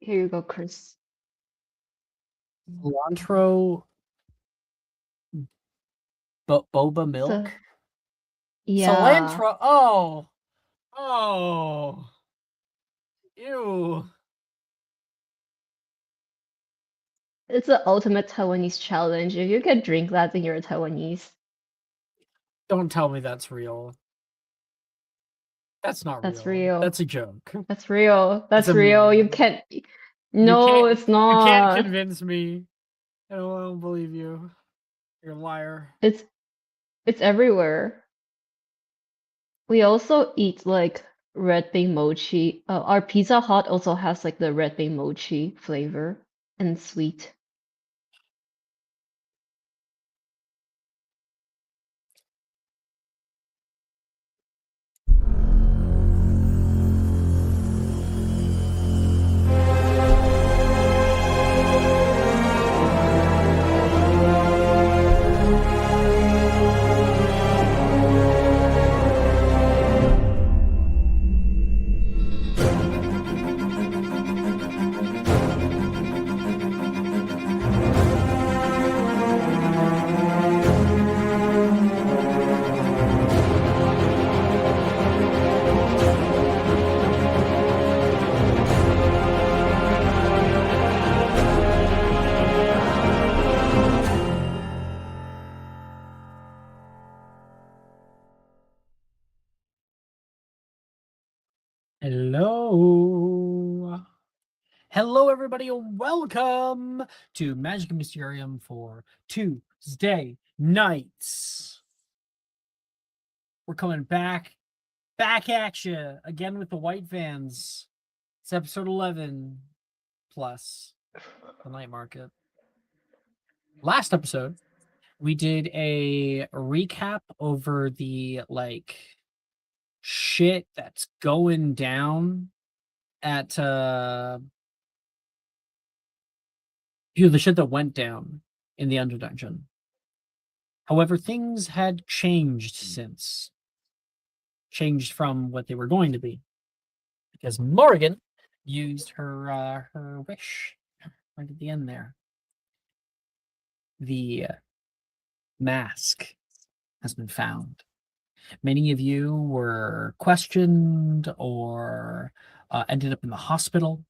Here you go, Chris. Cilantro boba milk? So, yeah. Cilantro? Oh! Oh! Ew. It's the ultimate Taiwanese challenge. If you can drink that, then you're a Taiwanese. Don't tell me that's real. That's not That's real. real. That's a joke. That's real. That's a real. You meme. can't. You No, can't- it's You can't not. convince me. I don't believe you. You're a liar. It's everywhere. We also eat like red bean mochi. Our Pizza Hut also has like the red bean mochi flavor and sweet. Hello. Hello, everybody, and welcome to Magic and Mysterium for Tuesday nights. We're coming back at you again with the white vans. It's episode 11 plus the night market. Last episode, we did a recap over the shit that's going down at the shit that went down in the Underdungeon. However, things had changed since. Changed from what they were going to be. Because Morrigan used her wish right at the end there. The mask has been found. Many of you were questioned or ended up in the hospital.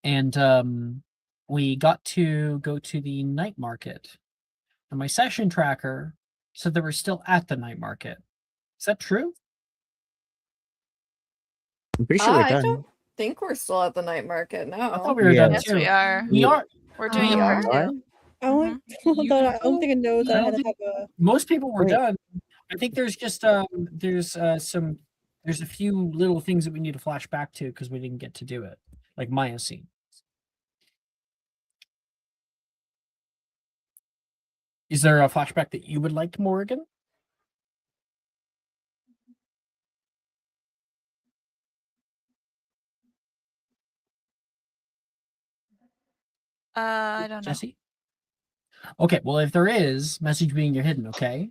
And we got to go to the night market. And my session tracker said they were still at the night market. Is that true? I'm pretty sure we're I done. don't think we're still at the night market now. I thought we were done Yes, too. we are. We are. We're doing We a part are? two. I only hold on. I don't think it knows I had to have a. Most people were Wait. done. I think there's just there's a few little things that we need to flash back to because we didn't get to do it, like Maya scene. Is there a flashback that you would like, Morgan? I don't know. Jesse? Okay, well, if there is, message being you're hidden, okay?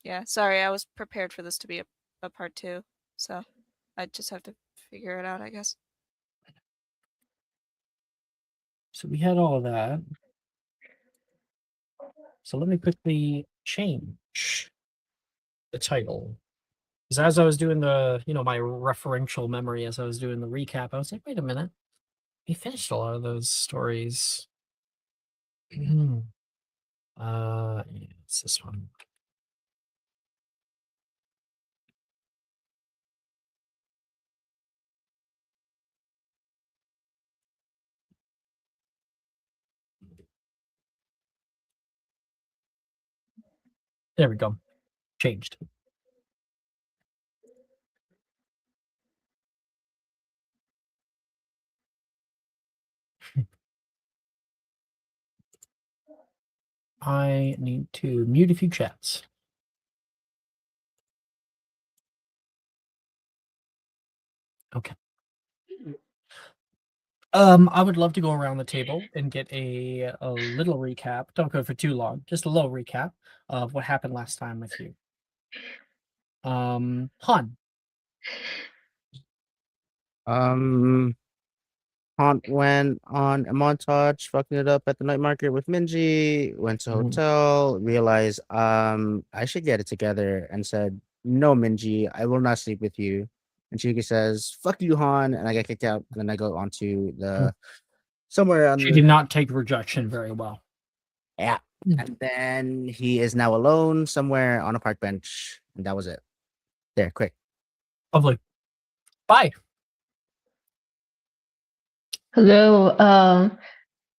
Yeah, sorry, I was prepared for this to be a part two, so I just have to figure it out, I guess. So we had all of that. So let me quickly change the title. Because as I was doing the, my referential memory, as I was doing the recap, I was like, wait a minute. We finished a lot of those stories. Yeah, it's this one. There we go. Changed. I need to mute a few chats. Okay. I would love to go around the table and get a little recap. Don't go for too long. Just a little recap of what happened last time with you. Han. Haunt went on a montage, fucking it up at the night market with Minji, went to hotel, realized I should get it together, and said, "No, Minji, I will not sleep with you." And Chiki says, "Fuck you, Han," and I get kicked out. And then I go onto the somewhere on She the did not take rejection very well. yeah. And then he is now alone somewhere on a park bench, and that was it. There, quick. Lovely. Bye. Hello.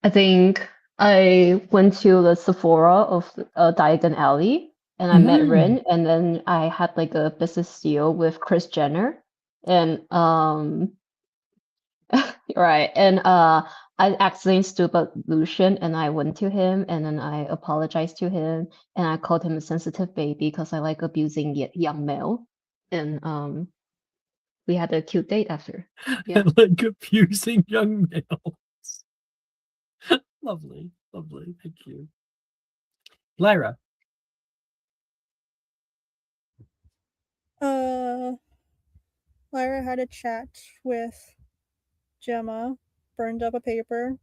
I think I went to the Sephora of Diagon Alley and I met Rin, and then I had like a business deal with Chris Jenner, and right, and I accidentally stood up Lucian, and I went to him, and then I apologized to him, and I called him a sensitive baby because I like abusing young male, and we had a cute date after. Yeah. Like abusing young males. Lovely, lovely. Thank you. Lyra. Lyra had a chat with Gemma, burned up a paper,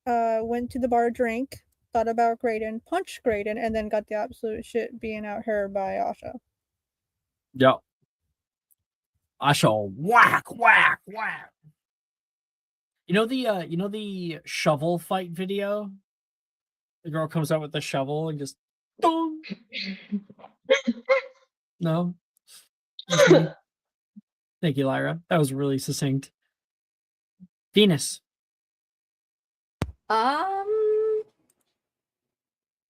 went to the bar, drank, thought about Graydon, punched Graydon, and then got the absolute shit being out her by Asha. Yep. I shall whack, whack, whack. You know the shovel fight video? The girl comes out with the shovel and just boom. No. Okay. Thank you, Lyra. That was really succinct. Venus.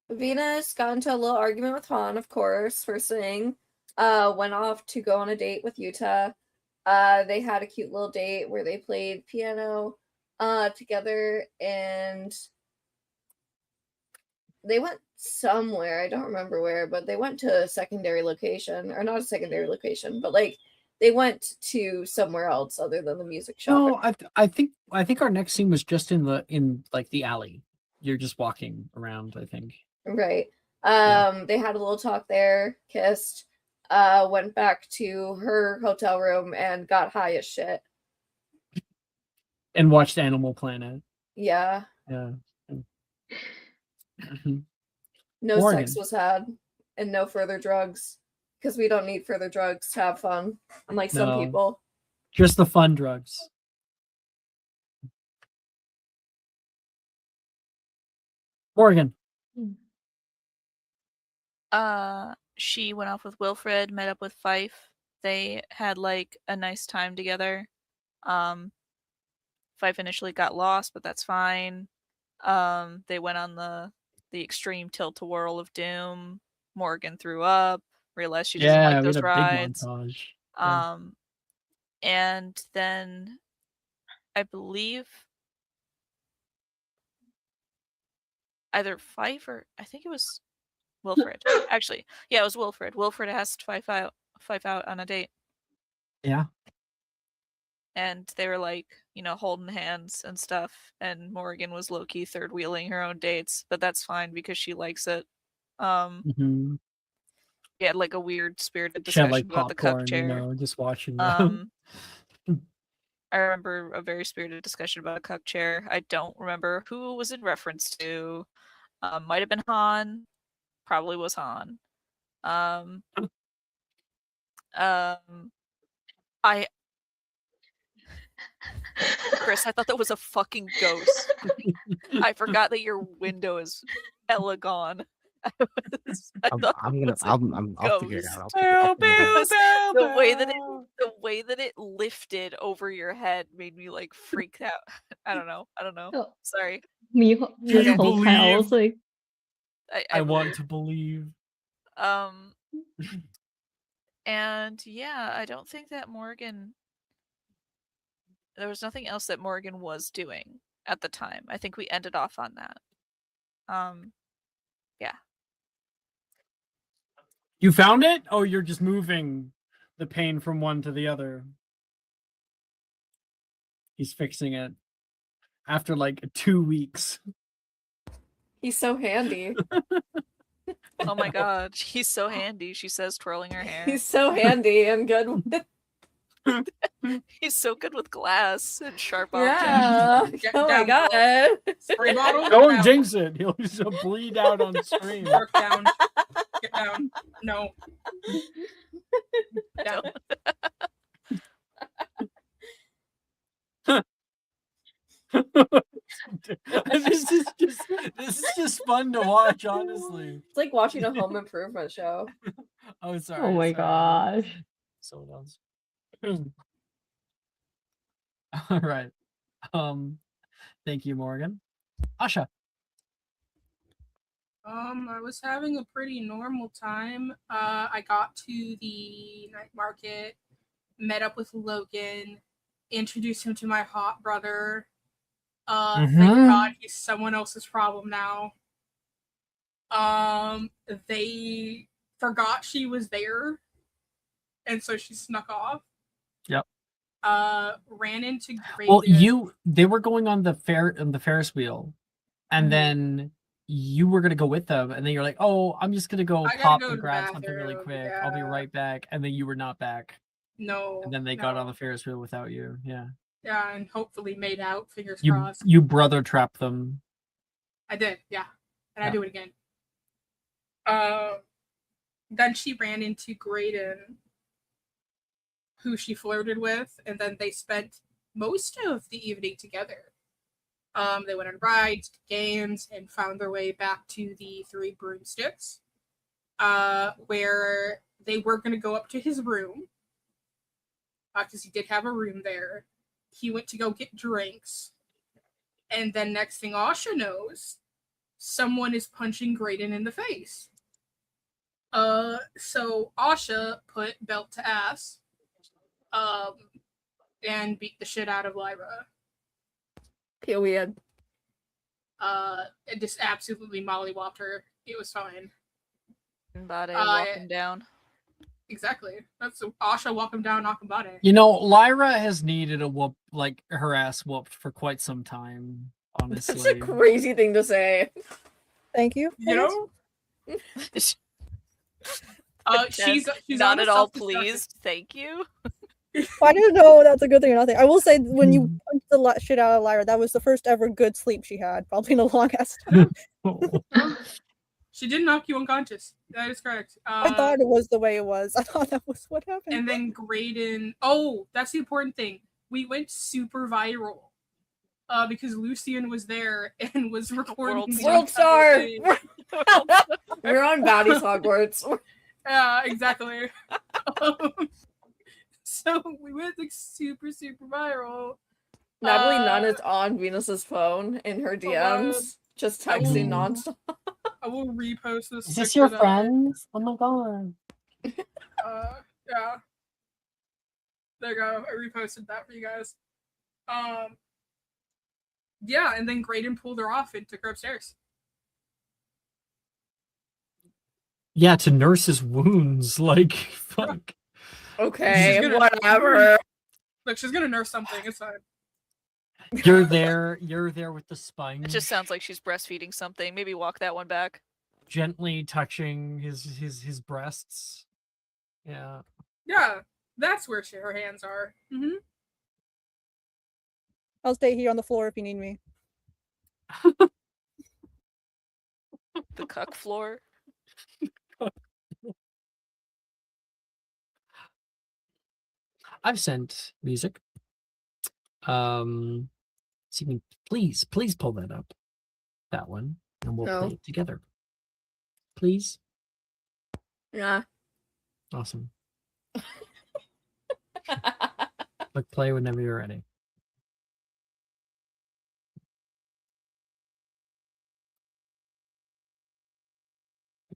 Venus got into a little argument with Han, of course, first thing. Went off to go on a date with Yuta. They had a cute little date where they played piano together, and they went somewhere. I don't remember where, but they went to a secondary location, or not a secondary location, but like they went to somewhere else other than the music shop. No, I think our next scene was just in like the alley. You're just walking around, I think. Right. Yeah. They had a little talk there, kissed, went back to her hotel room and got high as shit. And watched Animal Planet. Yeah. Yeah. No Morgan. sex was had and no further drugs because we don't need further drugs to have fun, unlike some No. people. Just the fun drugs. Morgan. She went off with Wilfred, met up with Fife. They had like a nice time together. Fife initially got lost, but that's fine. They went on the extreme tilt-a-whirl of doom. Morgan threw up, realized she doesn't like we had those a big rides. montage. And then I believe either Fife or I think it was Wilfred. Actually, yeah, it was Wilfred. Wilfred asked Fife out on a date. Yeah. And they were like, holding hands and stuff. And Morgan was low-key third wheeling her own dates, but that's fine because she likes it. Yeah, like a weird spirited She had discussion like about the popcorn, cup chair. just watching them. I remember a very spirited discussion about a cup chair. I don't remember who it was in reference to. Might have been Han. Probably was Han. Chris, I thought that was a fucking ghost. I forgot that your window is Elegon. I'll figure it out. The way that it lifted over your head made me like freak out. I don't know. Oh, Sorry. me Do you this whole time I was believe? like, I want to believe. And yeah, I don't think that there was nothing else that Morgan was doing at the time. I think we ended off on that. Yeah. You found it? Oh, you're just moving the pain from one to the other. He's fixing it after like 2 weeks. He's so handy. Oh my god, he's so handy, she says, twirling her hair. He's so handy and good with He's so good with glass and sharp Yeah. objects. Get Oh my down, girl. god. Spray bottle. Don't Down. jinx it. He'll just bleed out on screen. Work down. Get down. No. Down. this is just fun to watch, honestly. It's like watching a home improvement show. Oh, sorry. Oh my sorry. gosh. Someone else. All right. Thank you, Morgan. Asha. I was having a pretty normal time. I got to the night market, met up with Logan, introduced him to my hot brother. Thank God he's someone else's problem now. They forgot she was there, and so she snuck off. Yep. Ran into Well, Graydon. they were going on the Ferris wheel, and then you were gonna go with them, and then you're like, "Oh, I'm just gonna go I gotta pop go and to the grab something really bathroom, quick. I'll be yeah. right back." And then you were not back, No. and then they got on the Ferris wheel without you. Yeah. Yeah, and hopefully made out. Fingers You crossed. you brother trapped them. I did, yeah. And I Yeah. do it again. Then she ran into Graydon, who she flirted with, and then they spent most of the evening together. They went on rides, games, and found their way back to the Three Broomsticks, where they were going to go up to his room, because he did have a room there. He went to go get drinks, and then next thing Asha knows, someone is punching Graydon in the face. So Asha put belt to ass, and beat the shit out of Lyra. Period. It just absolutely mollywopped her. It was fine. Bade walk him down. Exactly. That's Asha walk him down, knock him body. You know, Lyra has needed a whoop, like her ass whooped for quite some time. Honestly, That's a crazy thing to say. Thank you. You know? She's not on a at all self-destructive- pleased. Thank you. I didn't know that's a good thing or nothing. I will say when you Hmm. punched the shit out of Lyra, that was the first ever good sleep she had, probably in a long ass time. She did knock you unconscious. That is correct. I thought it was the way it was. I thought that was what happened. And then Graydon. Oh, that's the important thing. We went super viral. Because Lucian was there and was recording the World star. entire thing. We're on Baddies Hogwarts. Yeah, exactly. So we went like super viral. Natalie Nunn is on Venus's phone in her DMs, just texting nonstop. I will repost this. Is this picture your that- friends? Oh my god. Yeah. There you go. I reposted that for you guys. Yeah, and then Graydon pulled her off and took her upstairs. Yeah, to nurse his wounds. Like, fuck. Okay, She's gonna- whatever. Look, she's gonna nurse something. It's fine. You're there with the sponge. It just sounds like she's breastfeeding something. Maybe walk that one back. Gently touching his breasts. Yeah. Yeah, that's where her hands are. Mm-hmm. I'll stay here on the floor if you need me. The cuck floor. I've sent music. So you can please pull that up. That one. And we'll No. play it together. Please. Yeah. Awesome. Click play whenever you're ready.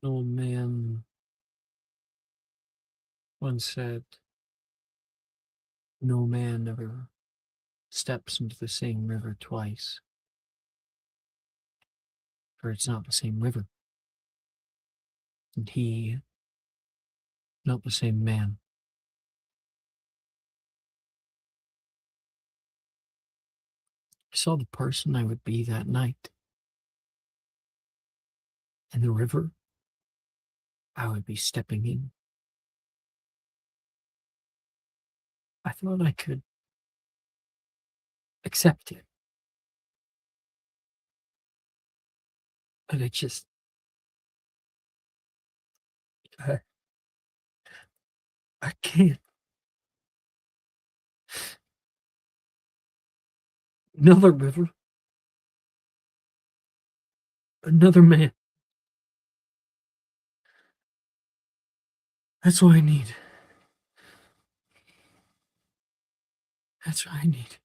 Oh man once said, no man ever steps into the same river twice, for it's not the same river, and he not the same man. I saw the person I would be that night. And the river I would be stepping in. I thought I could accept it. But I just. I can't. Another river. Another man. That's what I need. That's what I need.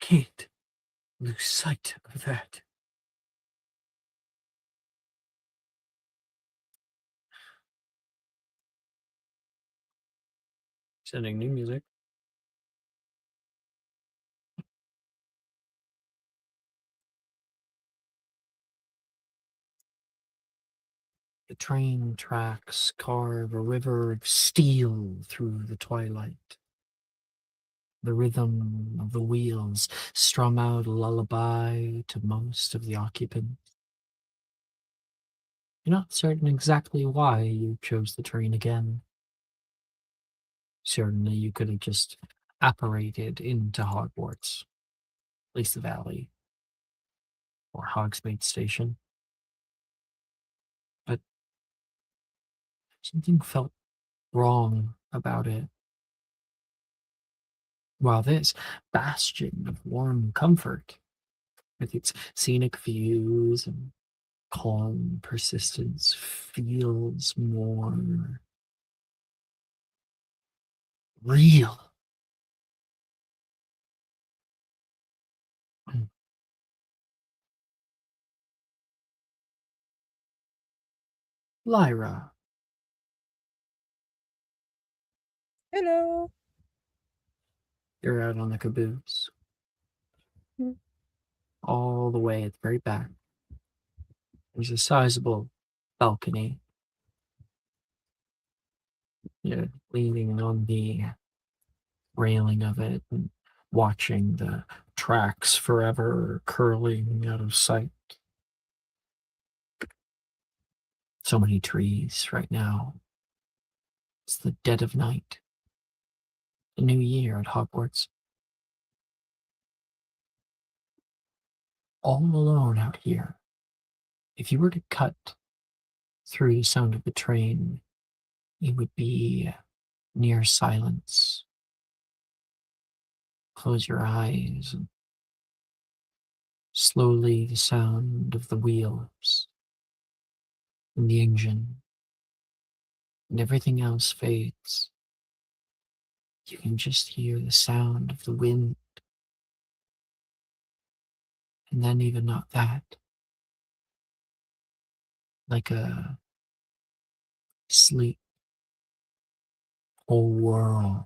Can't lose sight of that. Sending new music. The train tracks carve a river of steel through the twilight. The rhythm of the wheels strum out a lullaby to most of the occupants. You're not certain exactly why you chose the train again. Certainly you could have just apparated into Hogwarts, at least the Valley, or Hogsmeade Station. But something felt wrong about it. While this bastion of warm comfort, with its scenic views and calm persistence, feels more real. Lyra, Hello. you're out on the caboose, Hmm. all the way at the very back. There's a sizable balcony. You're leaning on the railing of it and watching the tracks forever curling out of sight. So many trees right now. It's the dead of night. The new year at Hogwarts. All alone out here. If you were to cut through the sound of the train, it would be near silence. Close your eyes and slowly the sound of the wheels and the engine and everything else fades. You can just hear the sound of the wind. And then even not that. Like a sleep. Whole world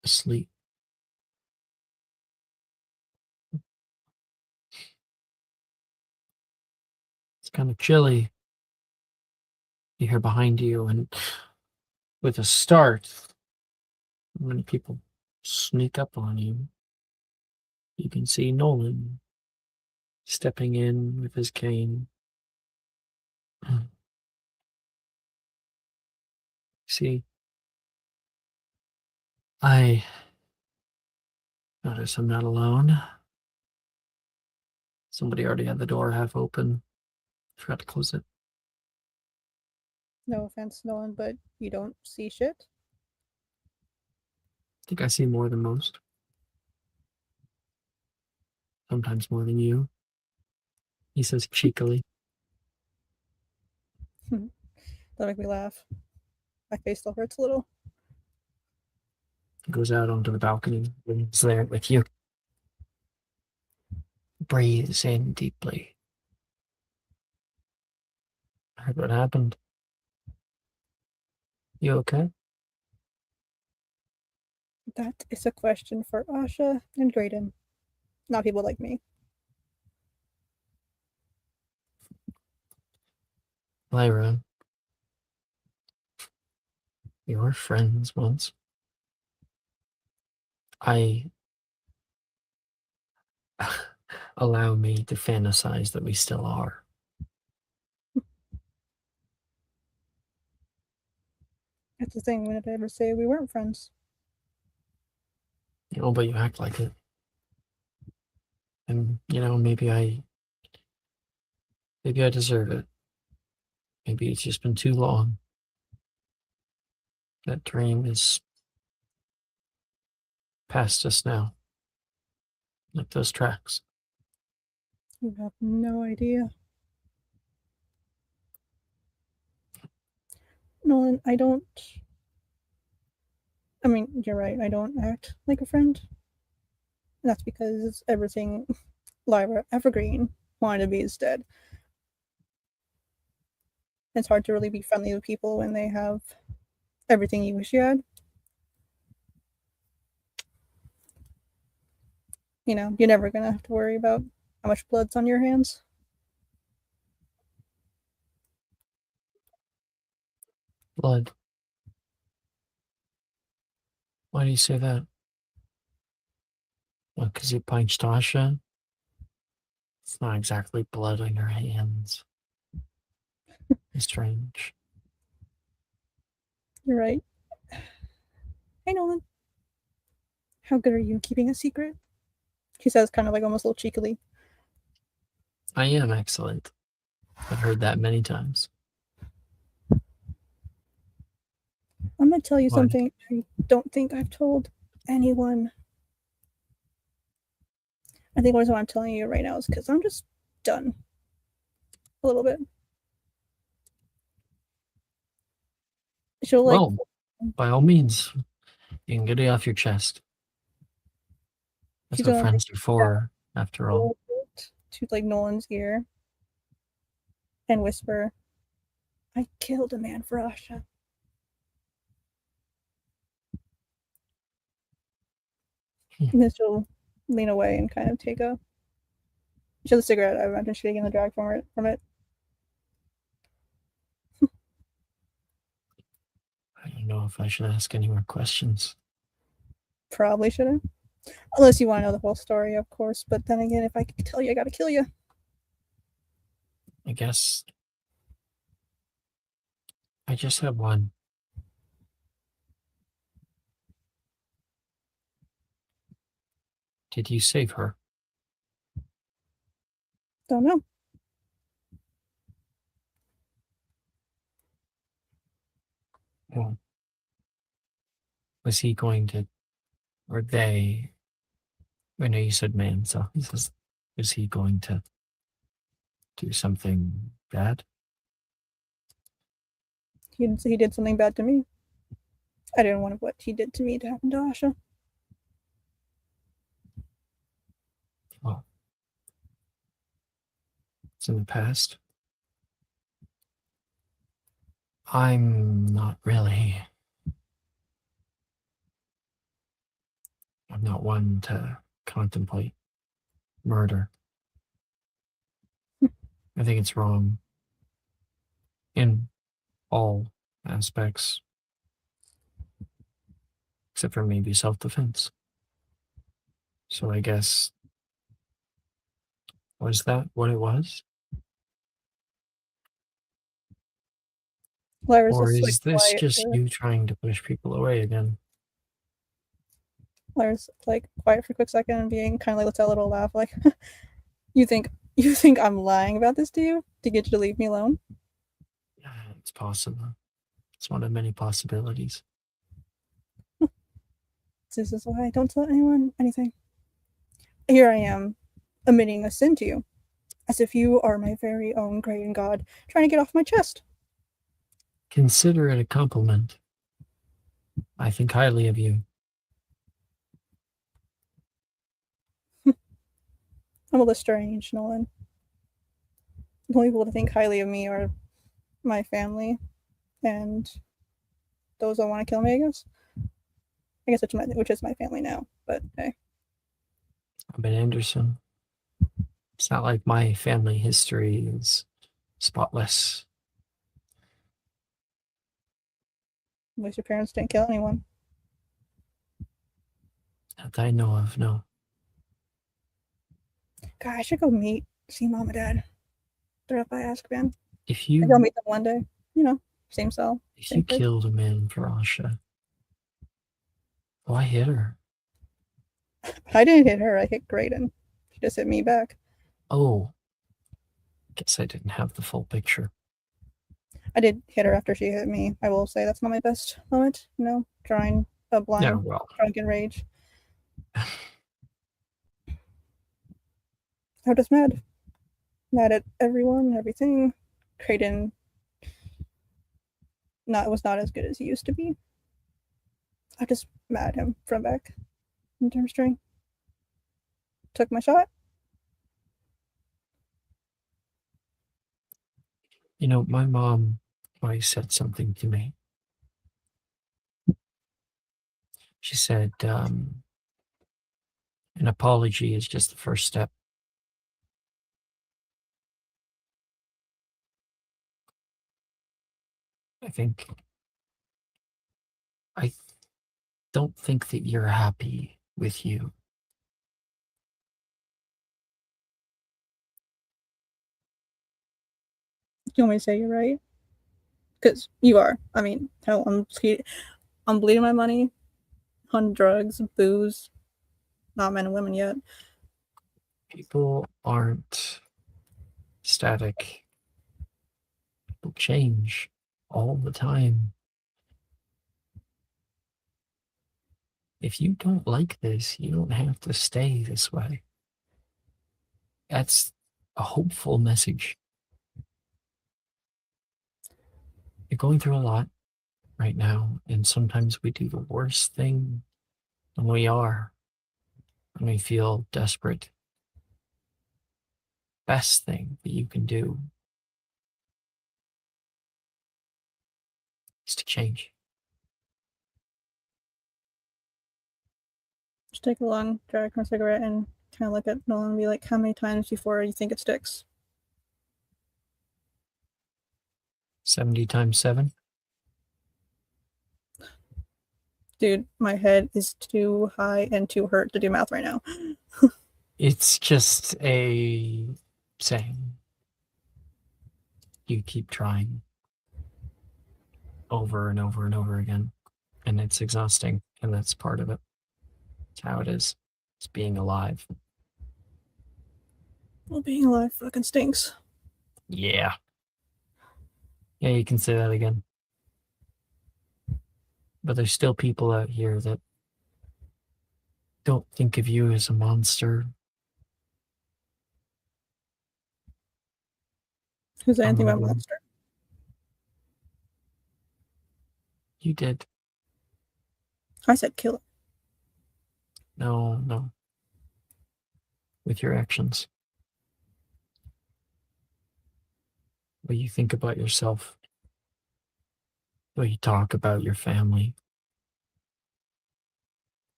asleep. It's kind of chilly. You hear behind you, and with a start, when people sneak up on you, you can see Nolan stepping in with his cane. See, I notice I'm not alone. Somebody already had the door half open. Forgot to close it. No offense, Nolan, but you don't see shit. I think I see more than most. Sometimes more than you. He says cheekily. That make me laugh. My face still hurts a little. Goes out onto the balcony. He's there with you. Breathes in deeply. I heard what happened. You okay? That is a question for Asha and Graydon, not people like me. Lyra, we were friends once. Allow me to fantasize that we still are. That's the thing. When did I ever say we weren't friends? You know, but you act like it. And, you know, maybe I deserve it. Maybe it's just been too long. That dream is past us now. Like those tracks. You have no idea. Nolan, I don't. I mean, you're right. I don't act like a friend. And that's because everything Lyra Evergreen wanted to be is dead. It's hard to really be friendly with people when they have everything you wish you had. You know, you're never gonna have to worry about how much blood's on your hands. Blood. Why do you say that? What, because you punched Tasha? It's not exactly blood on your hands. It's strange. You're right. Hey, Nolan. How good are you keeping a secret? She says, kind of like almost a little cheekily. I am excellent. I've heard that many times. I'm gonna tell you What? something I don't think I've told anyone. I think the reason why I'm telling you right now is because I'm just done. A little bit. She'll like. Well, by all means, you can get it off your chest. That's She's what gonna friends are for, after all. hold it to like Nolan's ear and whisper, "I killed a man for Asha." And then she'll lean away and kind of take a. She has a cigarette. I imagine she's taking the drag from it. I don't know if I should ask any more questions. Probably shouldn't. Unless you want to know the whole story, of course. But then again, if I could tell you, I gotta kill you. I guess I just have one. Did you save her? Don't know. Well, was he going to, or they, I know you said man, so was he going to do something bad? He did something bad to me. I didn't want what he did to me to happen to Asha. Well, it's in the past. I'm not I'm not one to contemplate murder. I think it's wrong in all aspects, except for maybe self-defense. So I guess, was that what it was? Lyra's Or just like is this quiet. just you trying to push people away again? Lyra's like quiet for a quick second and being kind of like lets out a little laugh, like, you think I'm lying about this to you to get you to leave me alone? Yeah, it's possible. It's one of many possibilities. This is why I don't tell anyone anything. Here I am, admitting a sin to you, as if you are my very own great god, trying to get off my chest. Consider it a compliment. I think highly of you. I'm a little strange, Nolan. The only people to think highly of me are my family and those that want to kill me, I guess. I guess which is my family now, but hey. I'm an Anderson. It's not like my family history is spotless. At least your parents didn't kill anyone. Not that I know of, no. God, I should go see mom and dad. They're up by Azkaban. If Maybe I'll you meet them one day. You know, Same cell. If Same you place. killed a man for Asha, why hit her? I didn't hit her. I hit Graydon. She just hit me back. Oh, guess I didn't have the full picture. I did hit her after she hit me. I will say that's not my best moment. You know, drawing a blind, Yeah, well, drunken rage. I'm just mad. Mad at everyone, everything. Graydon was not as good as he used to be. I just mad him from back in term string. Took my shot. you know, my mom always said something to me. She said, an apology is just the first step. I don't think that you're happy with you. Do you want me to say you're right? Because you are. I mean, hell, I'm bleeding my money on drugs, booze. Not men and women yet. People aren't static. People change all the time. If you don't like this, you don't have to stay this way. That's a hopeful message. You're going through a lot right now, and sometimes we do the worst thing when we are, when we feel desperate. Best thing that you can do is to change. Just take a long drag from a cigarette and kind of look at Nolan and be like, how many times before you think it sticks? 70 times 7? Dude, my head is too high and too hurt to do math right now. It's just a saying. You keep trying over and over and over again, and it's exhausting, and that's part of it. It's how it is. It's being alive. Well, being alive fucking stinks. Yeah. Yeah, you can say that again. But there's still people out here that don't think of you as a monster. Who's anything about monster? You did. I said kill it. No. With your actions. What you think about yourself. What you talk about your family.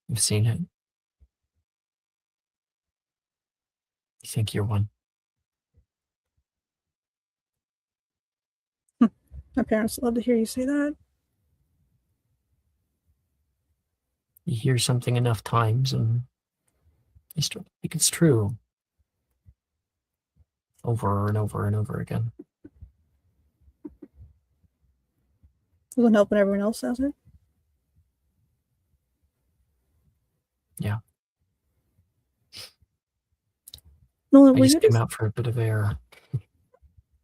You've seen it. You think you're one. My parents love to hear you say that. You hear something enough times and you start to think it's true. Over and over and over again. Doesn't help when everyone else says it. Yeah. Nolan, I were just you came just, out for a bit of air.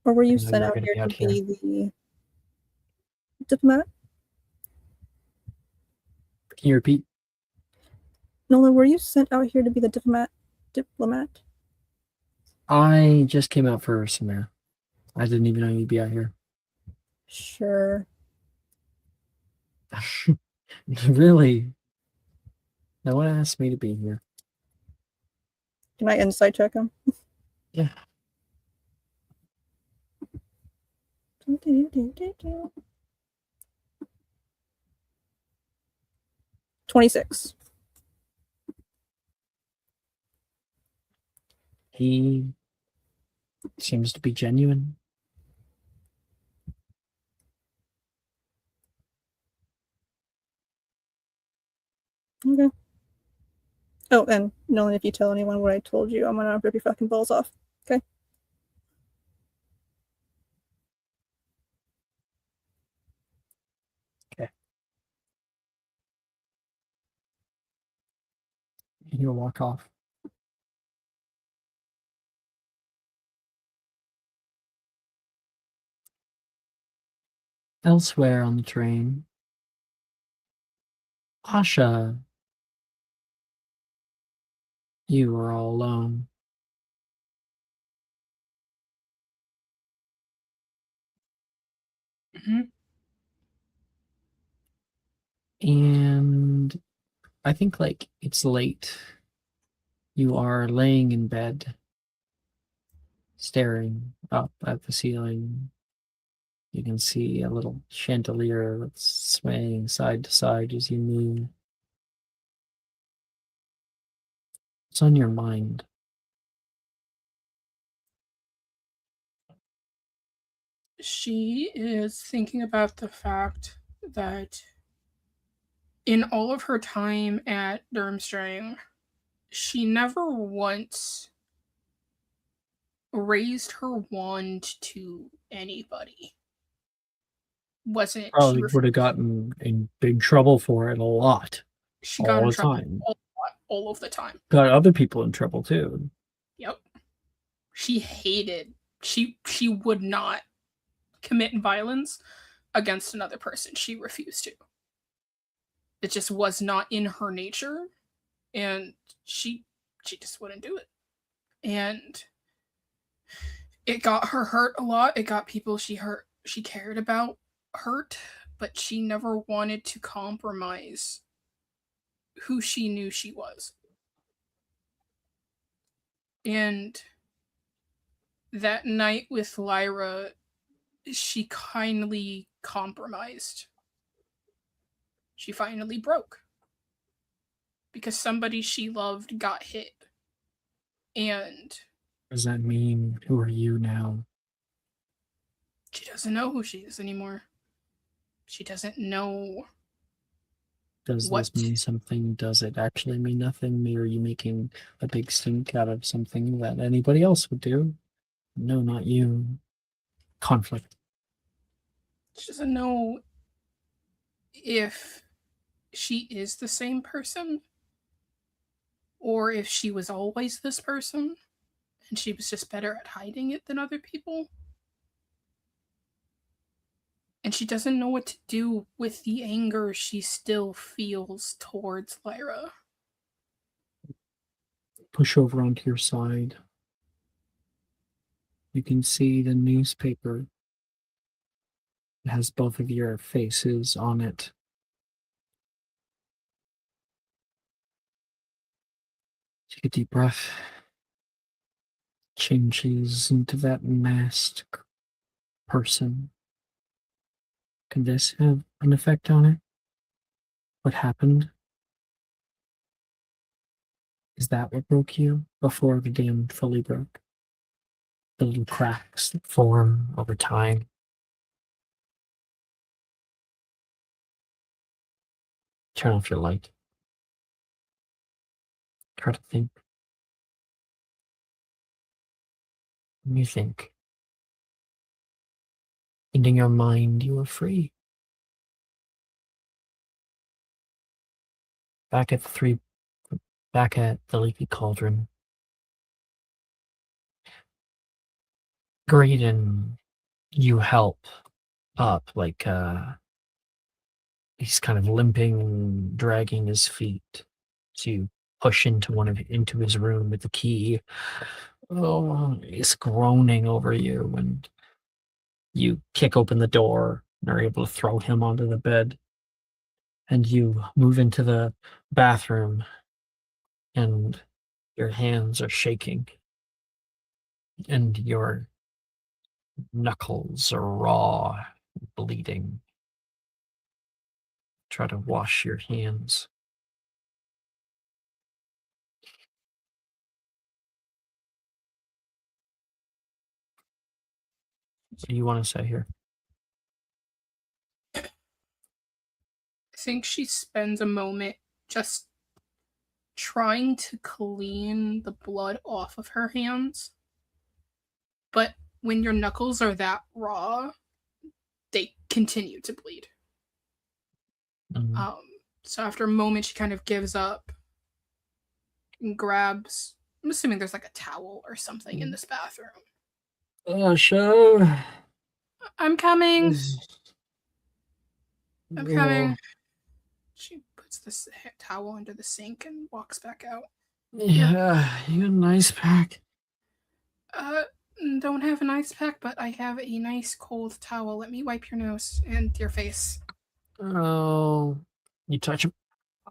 or were you I know sent you were out gonna here be out to here. be the diplomat? Can you repeat? Nolan, were you sent out here to be the diplomat? I just came out for some air. I didn't even know you'd be out here. Sure. Really? No one asked me to be here. Can I insight check him? Yeah. 26. He seems to be genuine. Okay. Oh, and Nolan, if you tell anyone what I told you, I'm gonna rip your fucking balls off. Okay? he'll walk off. Elsewhere on the train, Asha, you were all alone. Mhm. And I think like it's late. You are laying in bed, staring up at the ceiling. You can see a little chandelier that's swaying side to side as you move. What's on your mind? She is thinking about the fact that in all of her time at Durmstrang, she never once raised her wand to anybody. Wasn't she? Probably would have gotten in big trouble for it a lot. She got all in the trouble time. all of the time. Got other people in trouble too. Yep. She hated. She would not commit violence against another person. She refused to. It just was not in her nature, and she just wouldn't do it. And it got her hurt a lot. It got people she cared about hurt, but she never wanted to compromise who she knew she was. And that night with Lyra, she kindly compromised. She finally broke. Because somebody she loved got hit. And Does that mean who are you now? she doesn't know who she is anymore. She doesn't know. Does What? this mean something? Does it actually mean nothing? Or are you making a big stink out of something that anybody else would do? No, not you. Conflict. She doesn't know if she is the same person or if she was always this person and she was just better at hiding it than other people. And she doesn't know what to do with the anger she still feels towards Lyra. Push over onto your side. You can see the newspaper. It has both of your faces on it. Take a deep breath. Changes into that masked person. Can this have an effect on it? What happened? Is that what broke you before the dam fully broke? The little cracks that form over time. Turn off your light. Try to think. When you think, and in your mind you are free. Back at the Leaky Cauldron. Graydon, you help up, like he's kind of limping, dragging his feet. So you push into his room with the key. Oh, he's groaning over you, and you kick open the door and are able to throw him onto the bed. And you move into the bathroom, and your hands are shaking, and your knuckles are raw, bleeding. Try to wash your hands. What do you want to say here? I think she spends a moment just trying to clean the blood off of her hands. But when your knuckles are that raw, they continue to bleed. Mm. So after a moment, she kind of gives up and grabs. I'm assuming there's like a towel or something in this bathroom. Sure. I'm coming. I'm coming. She puts this towel under the sink and walks back out. Yeah, you got an ice pack. Don't have an ice pack, but I have a nice cold towel. Let me wipe your nose and your face. Oh, you touch him.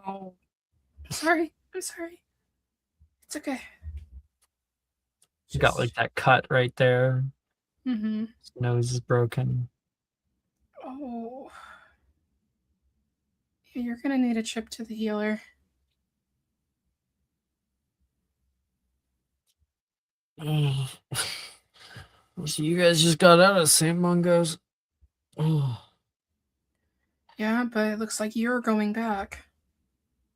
Oh, I'm sorry. It's okay. you got like that cut right there. Mm-hmm. His nose is broken. Oh. Yeah, you're gonna need a trip to the healer. So you guys just got out of St. Mungo's? Oh, Yeah, but it looks like you're going back.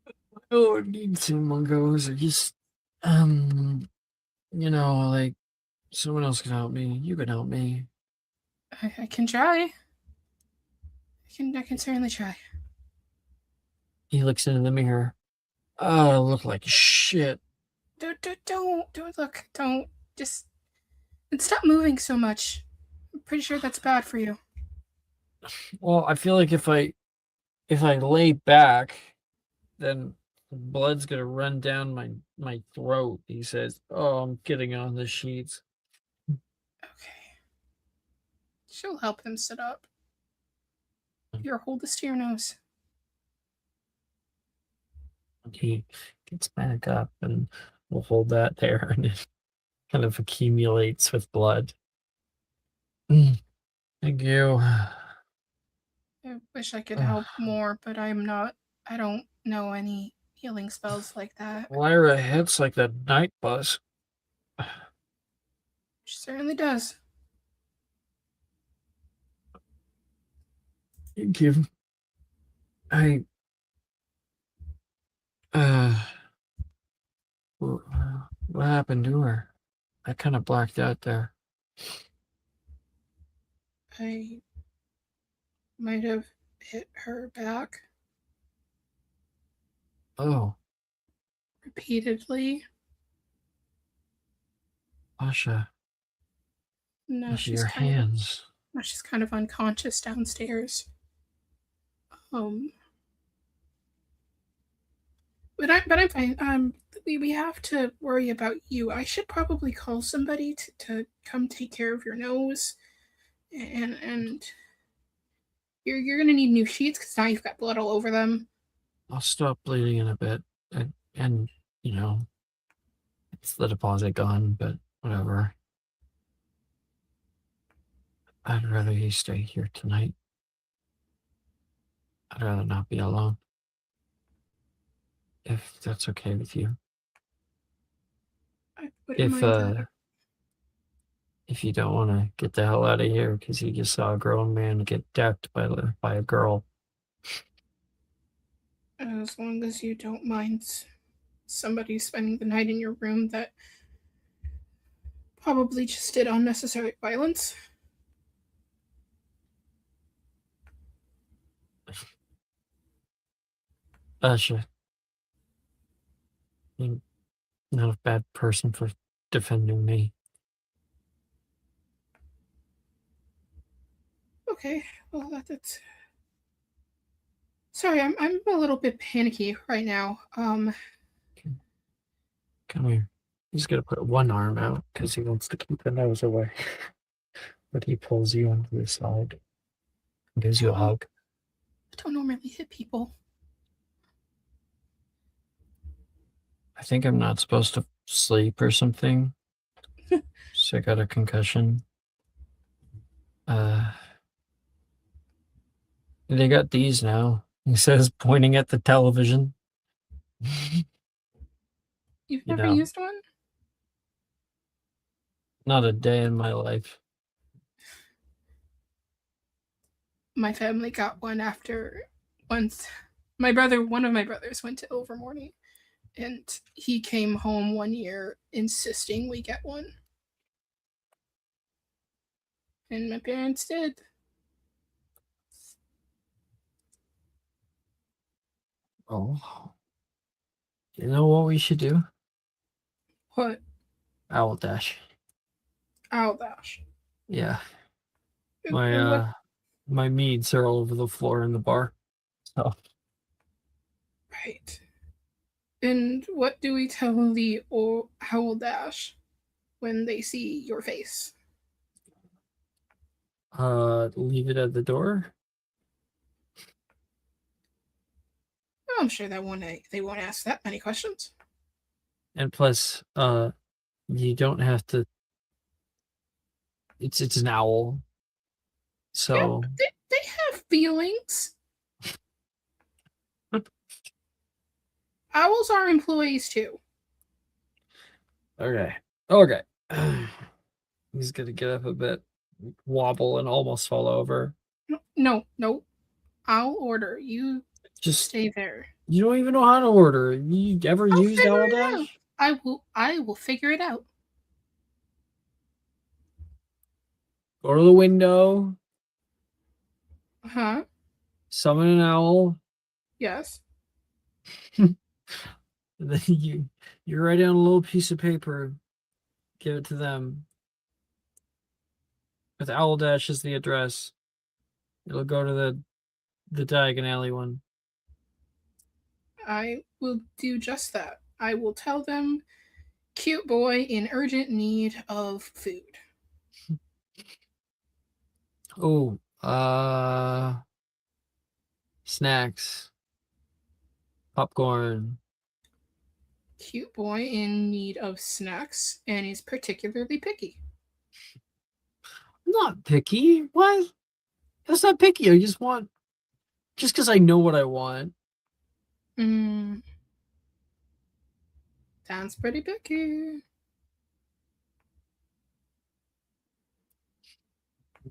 I don't need St. Mungo's. I just, like someone else can help me. You can help me. I can try. I can certainly try. He looks into the mirror. Oh, I look like shit. Don't look. Don't just and stop moving so much. I'm pretty sure that's bad for you. Well, I feel like if I lay back, then blood's gonna run down my throat. He says, "Oh, I'm getting on the sheets." Okay. She'll help him sit up. Here, hold this to your nose. He gets back up, and we'll hold that there, and it kind of accumulates with blood. Thank you. I wish I could help more, but I don't know any healing spells like that. Lyra hits like the night bus. She certainly does. Thank you. What happened to her? I kind of blacked out there. I might have hit her back Oh, repeatedly. Asha, Now your hands. now she's kind of unconscious downstairs. But I'm fine. We have to worry about you. I should probably call somebody to come take care of your nose, and you're gonna need new sheets because now you've got blood all over them. I'll stop bleeding in a bit, and it's the deposit gone, but whatever. I'd rather you stay here tonight. I'd rather not be alone. If that's okay with you. I wouldn't mind that. If you don't want to get the hell out of here because you just saw a grown man get decked by a girl. As long as you don't mind somebody spending the night in your room that probably just did unnecessary violence. Sure. You're not a bad person for defending me. Okay, well that's. Sorry, I'm a little bit panicky right now. Come here. He's gonna put one arm out because he wants to keep the nose away. But he pulls you onto the side and gives you a hug. I don't normally hit people. I think I'm not supposed to sleep or something. So I got a concussion. They got these now. He says, pointing at the television. You've never used one? Not a day in my life. My family got one after once. One of my brothers went to Overmorning, and he came home one year insisting we get one. And my parents did. Oh. You know what we should do? What? Owl Dash. Owl Dash. Yeah. And what? My meads are all over the floor in the bar. So Right. And what do we tell the Owl Dash when they see your face? leave it at the door. I'm sure they won't ask that many questions. And plus, you don't have to. It's an owl. So They have feelings. Owls are employees too. okay. He's gonna get up a bit, wobble, and almost fall over. No. I'll order. You Just stay there. you don't even know how to order. You ever I'll used figure Owl it out. Dash? I will figure it out. Go to the window, Huh? summon an owl, Yes. and then you write down a little piece of paper, give it to them. With Owl Dash as the address. It'll go to the Diagon Alley one. I will do just that. I will tell them cute boy in urgent need of food. Oh, snacks, popcorn. Cute boy in need of snacks and is particularly picky. I'm not picky. What? That's not picky. I just want, just because I know what I want. Sounds pretty picky.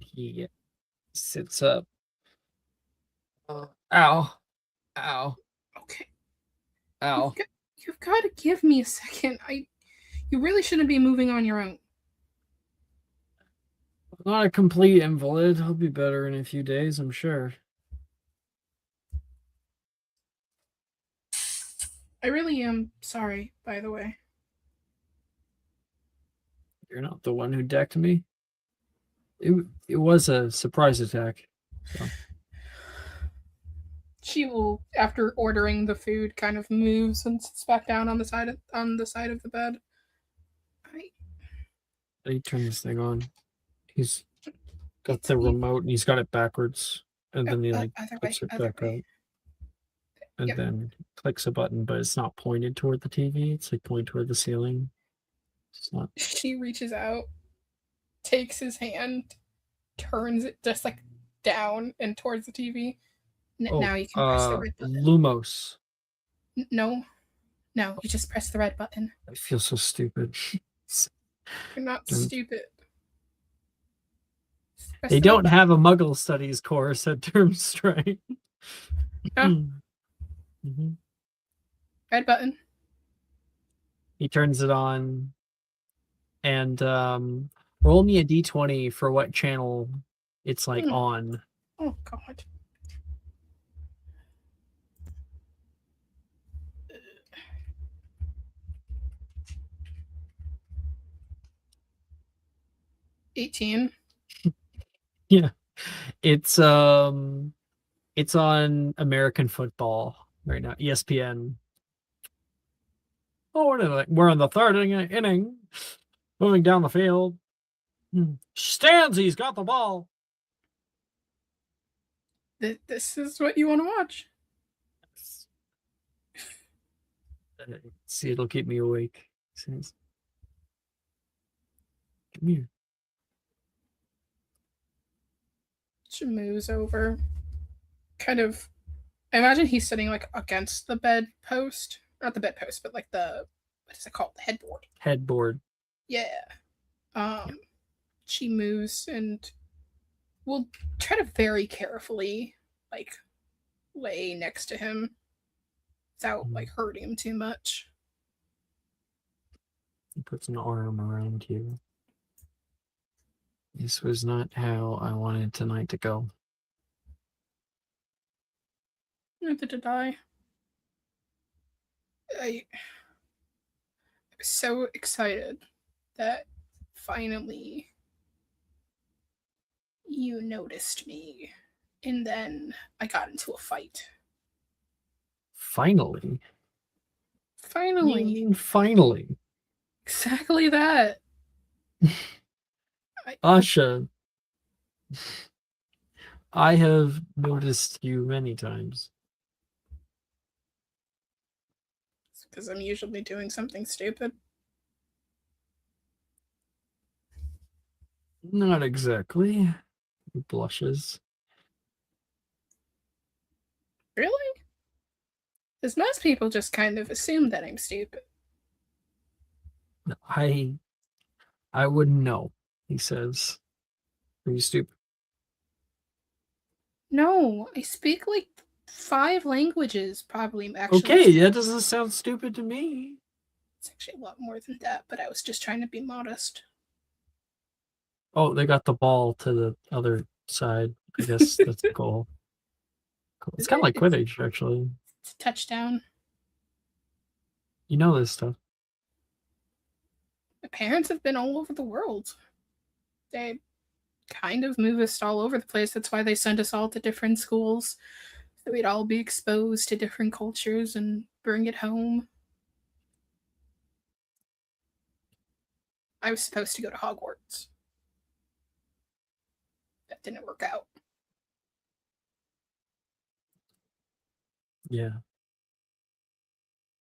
He sits up. Ow. Okay. Ow. You've got to give me a second. You really shouldn't be moving on your own. I'm not a complete invalid. I'll be better in a few days, I'm sure. I really am sorry, by the way. You're not the one who decked me. It was a surprise attack. So. She will, after ordering the food, kind of moves and sits back down on the side of the bed. He turned this thing on. He's got the remote and he's got it backwards, and then he puts it back up, and then clicks a button, but it's not pointed toward the TV. It's like pointed toward the ceiling. It's not. She reaches out, takes his hand, turns it just like down and towards the TV. Now you can press the red button. Lumos. No, you just press the red button. I feel so stupid. You're not stupid. They don't have a Muggle Studies course at Durmstrang. Mm-hmm. Red button. He turns it on, and roll me a d20 for what channel it's like on. Oh God. $18. Yeah, it's on American football right now, ESPN. Oh, we're in the third inning, moving down the field. Stanzy's got the ball. This is what you want to watch. See, it'll keep me awake. Come here. She moves over. Kind of, I imagine he's sitting like against the bedpost. Not the bedpost, but like what is it called? The headboard. Headboard. Yeah. She moves and will try to very carefully like lay next to him without like hurting him too much. He puts an arm around you. This was not how I wanted tonight to go. Neither did I. I was so excited that finally you noticed me. And then I got into a fight. Finally. Finally. You mean finally? Exactly that. Asha, I have noticed you many times. Because I'm usually doing something stupid. Not exactly. He blushes. Really? Because most people just kind of assume that I'm stupid. I wouldn't know, he says. Are you stupid? No, I speak like 5 languages, probably, actually. Okay, that doesn't sound stupid to me. It's actually a lot more than that, but I was just trying to be modest. Oh, they got the ball to the other side. I guess that's the goal. Cool. It's Is kind of it? like Quidditch, actually. It's a touchdown. You know this stuff. My parents have been all over the world. They kind of move us all over the place. That's why they send us all to different schools, so we'd all be exposed to different cultures and bring it home. I was supposed to go to Hogwarts. That didn't work out. Yeah.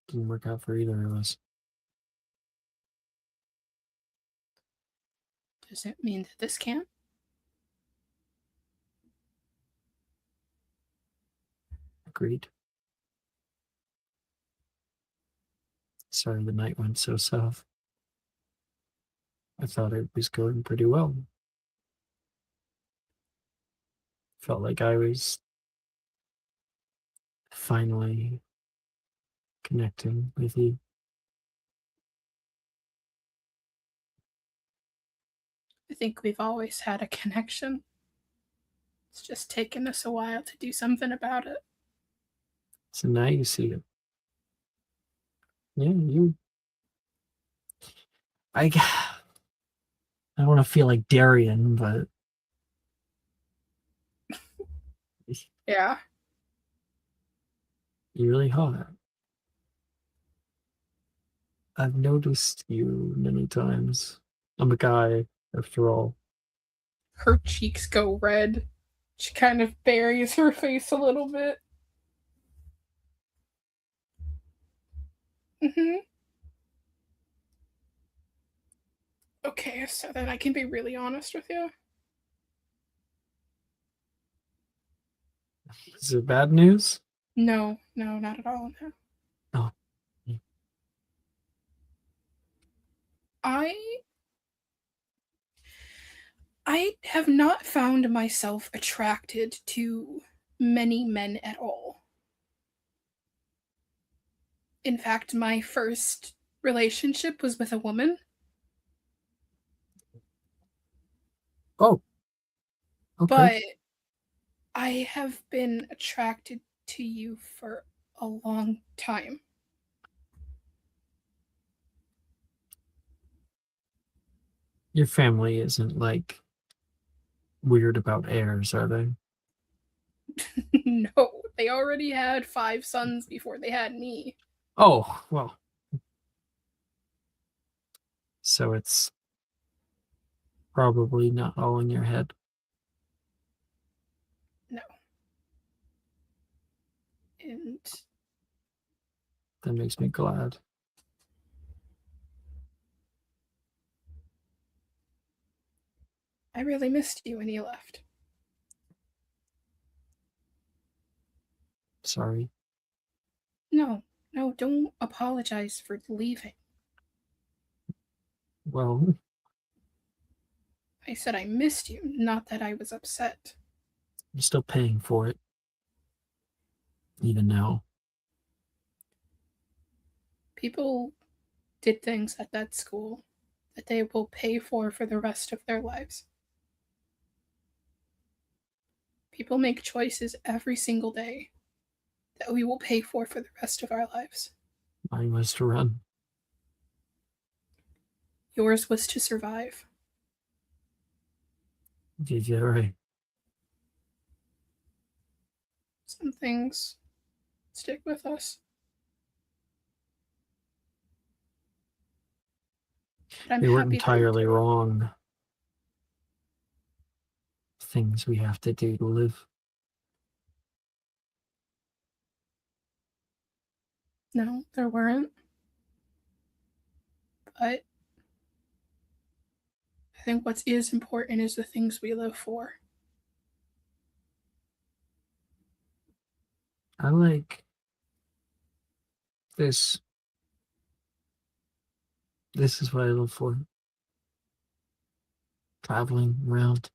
Didn't work out for either of us. Does it mean that this can't? Agreed. Sorry the night went so south. I thought it was going pretty well. Felt like I was finally connecting with you. I think we've always had a connection. It's just taken us a while to do something about it. So now you see it. Yeah, you. I don't want to feel like Darian, but Yeah. you're really hot. I've noticed you many times. I'm a guy, after all. Her cheeks go red. She kind of buries her face a little bit. Okay, so then I can be really honest with you. Is it bad news? No, not at all. No. Oh. I have not found myself attracted to many men at all. In fact, my first relationship was with a woman. Oh. Okay. But I have been attracted to you for a long time. Your family isn't like weird about heirs, are they? No, they already had 5 sons before they had me. Oh, well. So it's probably not all in your head. No. And That makes me glad. I really missed you when you left. Sorry. No, don't apologize for leaving. Well, I said I missed you, not that I was upset. I'm still paying for it. Even now. People did things at that school that they will pay for the rest of their lives. People make choices every single day that we will pay for the rest of our lives. Mine was to run. Yours was to survive. Yeah, right. Some things stick with us. But I'm They weren't happy that you entirely did. wrong. Things we have to do to live. No, there weren't. But I think what is important is the things we live for. I like this. This is what I live for. Traveling around,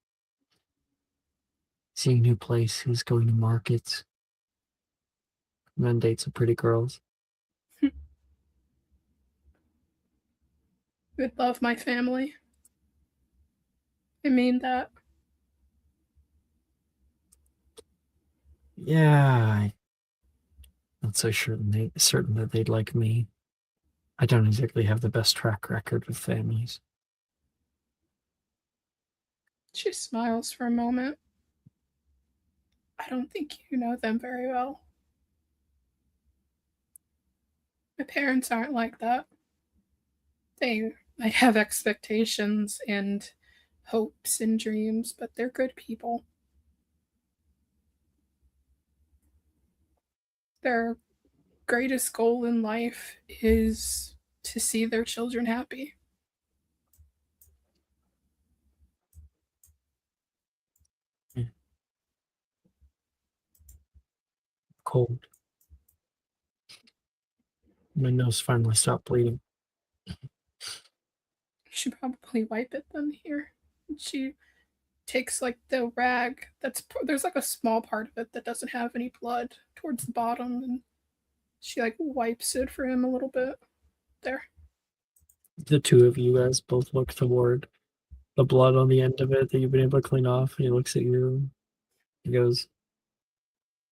seeing new places, going to markets, and then dates with pretty girls. I love my family. I mean that. Yeah, I'm not so certain that they'd like me. I don't exactly have the best track record with families. She smiles for a moment. I don't think you know them very well. My parents aren't like that. They might have expectations and hopes and dreams, but they're good people. Their greatest goal in life is to see their children happy. Cold. My nose finally stopped bleeding. You should probably wipe it then here. She takes like the rag there's like a small part of it that doesn't have any blood towards the bottom, and she like wipes it for him a little bit. There. The two of you guys both look toward the blood on the end of it that you've been able to clean off, and he looks at you. He goes,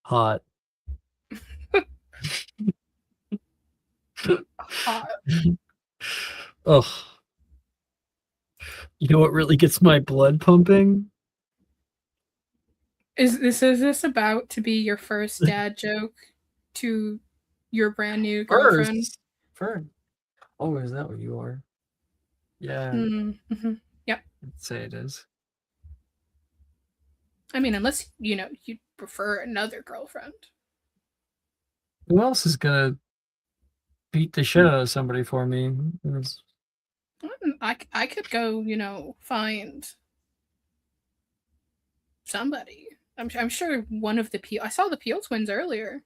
"Hot." Hot. Ugh. You know what really gets my blood pumping? Is this about to be your first dad joke to your brand new girlfriend? First. Oh, is that what you are? Yeah, Mm-hmm. Yep. I'd say it is. I mean, unless you prefer another girlfriend. Who else is gonna beat the shit out of somebody for me? I could go, find somebody. I'm sure one of the Peel. I saw the Peel twins earlier.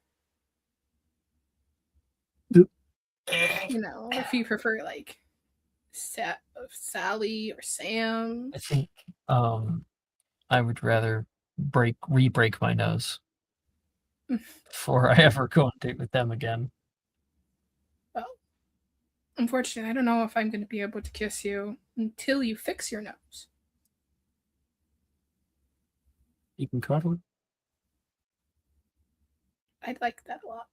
If you prefer like Sally or Sam. I think I would rather re-break my nose before I ever go on a date with them again. Well, unfortunately, I don't know if I'm going to be able to kiss you until you fix your nose. You can cuddle it. I'd like that a lot.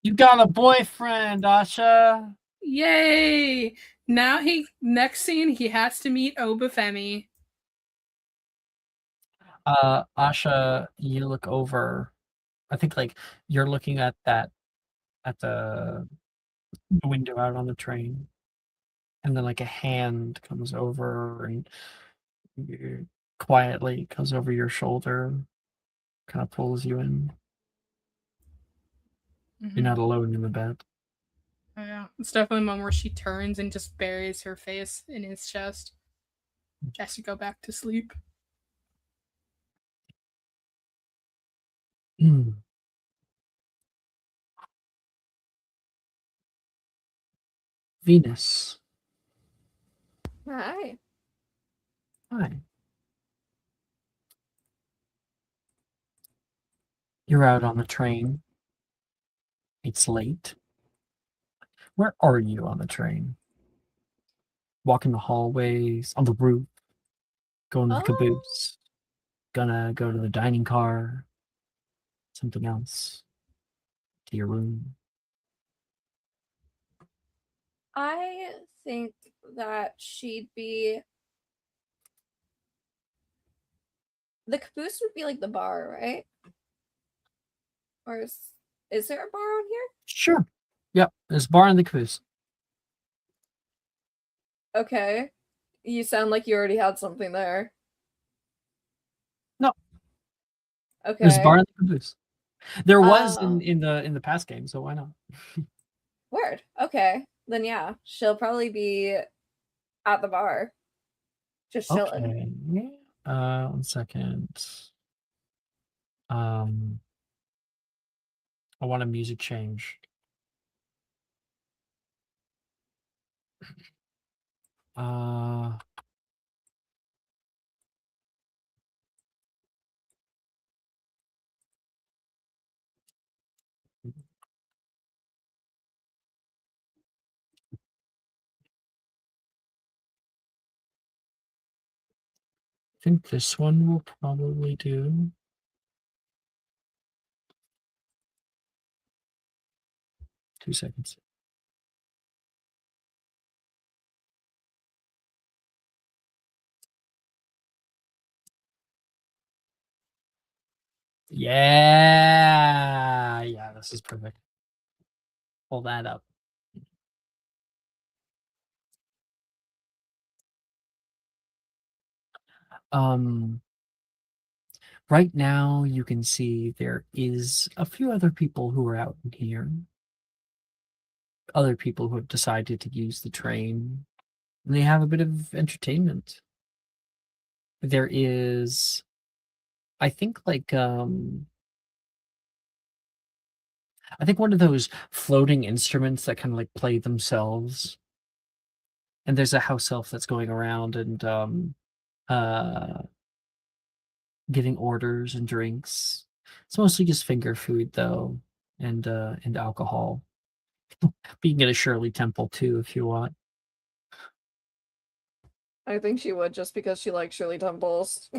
You got a boyfriend, Asha. Yay! Now next scene he has to meet Obafemi. Asha, you look over. I think like you're looking at the window out on the train, and then like a hand comes over and quietly comes over your shoulder, kind of pulls you in. You're not alone in the bed. Oh, yeah, it's definitely a moment where she turns and just buries her face in his chest. She has to go back to sleep. Venus. Hi. Hi. You're out on the train. It's late. Where are you on the train? Walking the hallways, on the roof, going to the caboose, gonna go to the dining car, something else. to your room. I think that she'd be. The caboose would be like the bar, right? Or is there a bar on here? Sure. Yep. There's a bar in the caboose. Okay. You sound like you already had something there. No. Okay. There's a bar in the caboose. There was Oh. in the past game, so why not? Word. Okay. Then yeah, she'll probably be at the bar. Just chilling. Okay. 1 second. I want a music change. Uh I think this one will probably do. Two seconds. Yeah. Yeah, this is perfect. Pull that up. Right now you can see there is a few other people who are out in here. Other people who have decided to use the train. And they have a bit of entertainment. There is, I think, like I think one of those floating instruments that kind of like play themselves. And there's a house elf that's going around and giving orders and drinks. It's mostly just finger food though, and alcohol. But you can get a Shirley Temple too if you want. I think she would just because she likes Shirley Temples.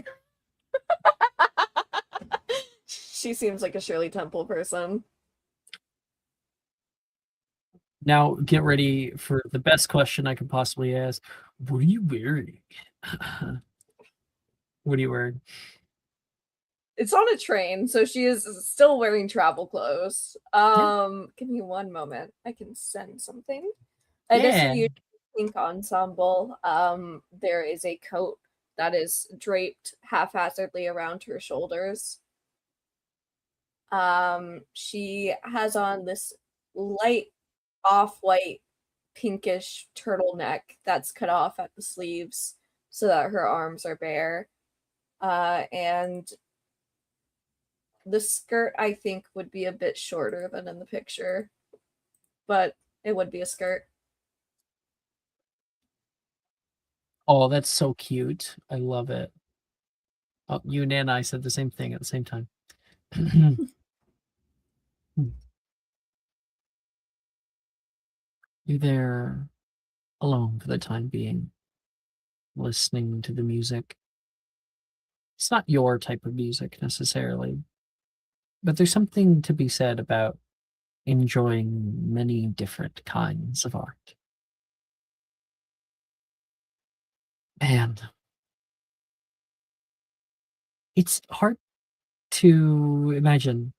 She seems like a Shirley Temple person. Now get ready for the best question I could possibly ask. What are you wearing? What are you wearing? It's on a train, so she is still wearing travel clothes. Give me one moment. I can send something. It is Yeah. a pink ensemble. There is a coat that is draped haphazardly around her shoulders. She has on this light off-white pinkish turtleneck that's cut off at the sleeves so that her arms are bare. And the skirt, I think, would be a bit shorter than in the picture, but it would be a skirt. Oh, that's so cute. I love it. Oh, you and I said the same thing at the same time. You're there alone for the time being, listening to the music. It's not your type of music necessarily, but there's something to be said about enjoying many different kinds of art. Man, it's hard to imagine.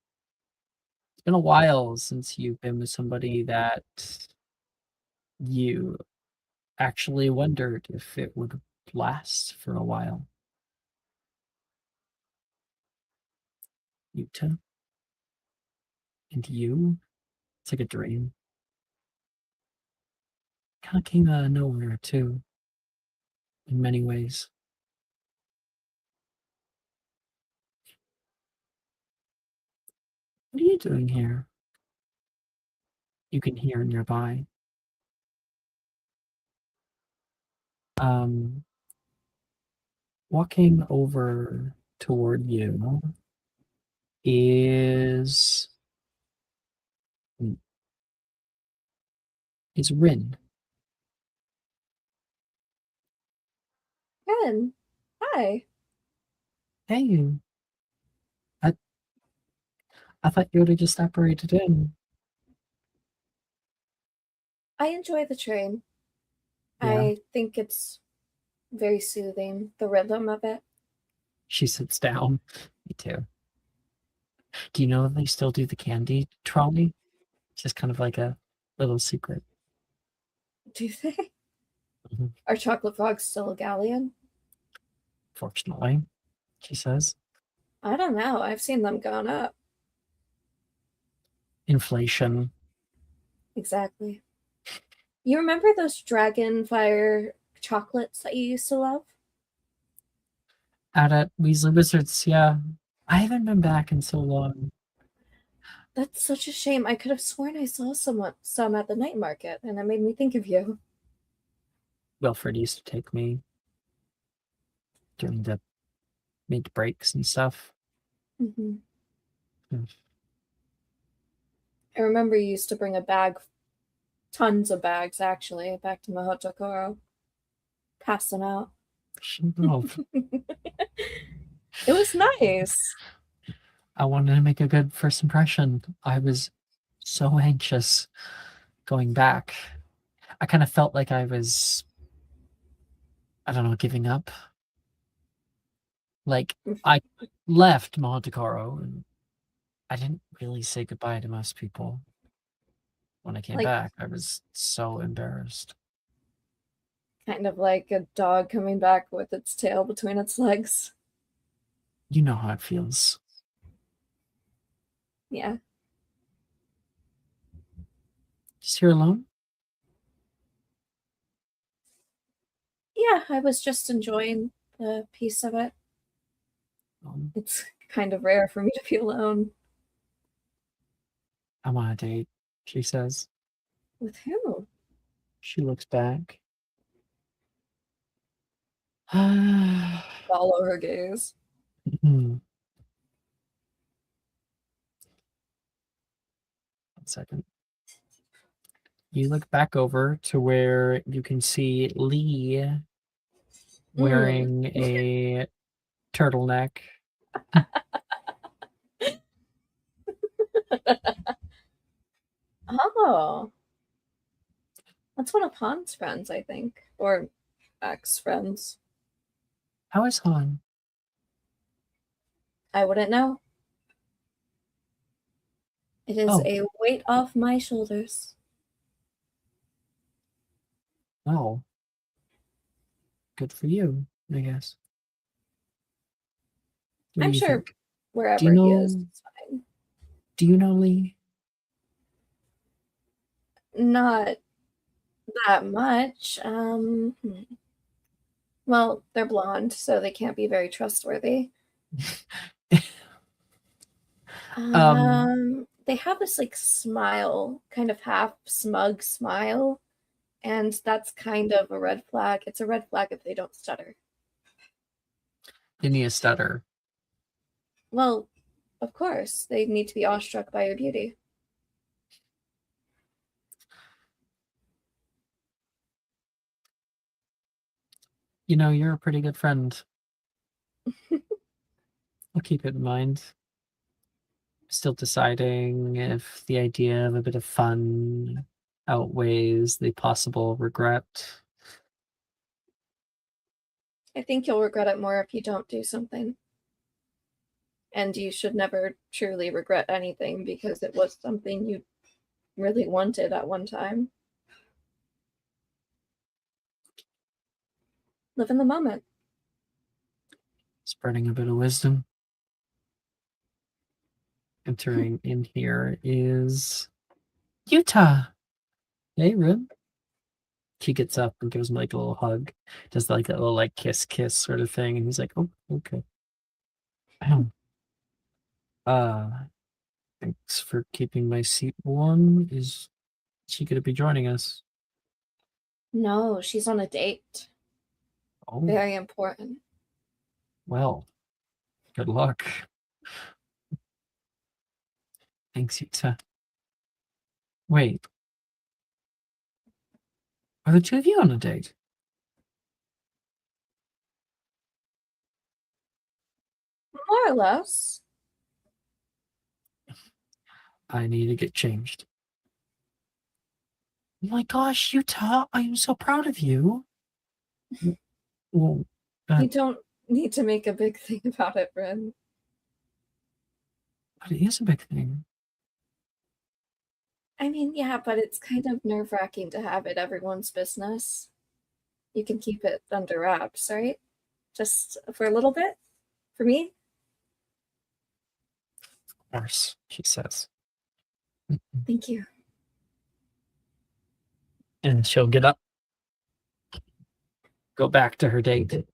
It's been a while since you've been with somebody that you actually wondered if it would last for a while. Yuta and you, it's like a dream. Kind of came out of nowhere too, in many ways. What are you doing here? You can hear nearby. Um, Walking over toward you is Rin. Ken, hi. Hey, I thought you would have just operated in. I enjoy the train. Yeah. I think it's very soothing, the rhythm of it. She sits down. Me too. Do you know that they still do the candy trolley? It's just kind of like a little secret. Do they? Mhm. Are chocolate frogs still a galleon? Fortunately, she says. I don't know. I've seen them gone up. Inflation. Exactly. You remember those dragon fire chocolates that you used to love? Out at Weasley Wizards, yeah. I haven't been back in so long. That's such a shame. I could have sworn I saw some at the night market, and it made me think of you. Wilfred used to take me during the mid breaks and stuff. Hmm. Hmm. I remember you used to bring a bag, tons of bags actually, back to Mahotokoro. Pass them out. Oh, It was nice. I wanted to make a good first impression. I was so anxious going back. I kind of felt like I was, I don't know, giving up. Like I left Monte Carlo and I didn't really say goodbye to most people. When I came Like back, I was so embarrassed. kind of like a dog coming back with its tail between its legs. You know how it feels. Yeah. Just here alone? Yeah, I was just enjoying the piece of it. It's kind of rare for me to be alone. I'm on a date, she says. With who? She looks back. One Follow her gaze. second. You look back over to where you can see Lee wearing a turtleneck. Oh. That's one of Han's friends, I think. Or ex-friends. How is Han? I wouldn't know. It is Oh. a weight off my shoulders. Oh. Good for you, I guess. What I'm do you sure think? Do wherever you he know is, it's fine. do you know Lee? Not that much. Well, they're blonde, so they can't be very trustworthy. They have this like smile, kind of half smug smile, and that's kind of a red flag. It's a red flag if they don't stutter. Give me a stutter. Well, of course, they need to be awestruck by your beauty. You know, you're a pretty good friend. I'll keep it in mind. Still deciding if the idea of a bit of fun outweighs the possible regret. I think you'll regret it more if you don't do something. And you should never truly regret anything because it was something you really wanted at one time. Live in the moment. Spreading a bit of wisdom. Entering in here is Utah. Hey, Rib. She gets up and gives him like a little hug. Does like a little like kiss sort of thing. And he's like, oh, okay. Uh, thanks for keeping my seat warm. Is she going to be joining us? No, she's on a date. Oh, Very important. well, good luck. Thanks, Utah. Wait, are the two of you on a date? More or less. I need to get changed. Oh my gosh, Utah, I am so proud of you. Well, You don't need to make a big thing about it, Bryn. but it is a big thing. I mean, yeah, but it's kind of nerve-wracking to have it everyone's business. You can keep it under wraps, right? Just for a little bit? For me? Of course, she says. Thank you. And she'll get up, go back to her date.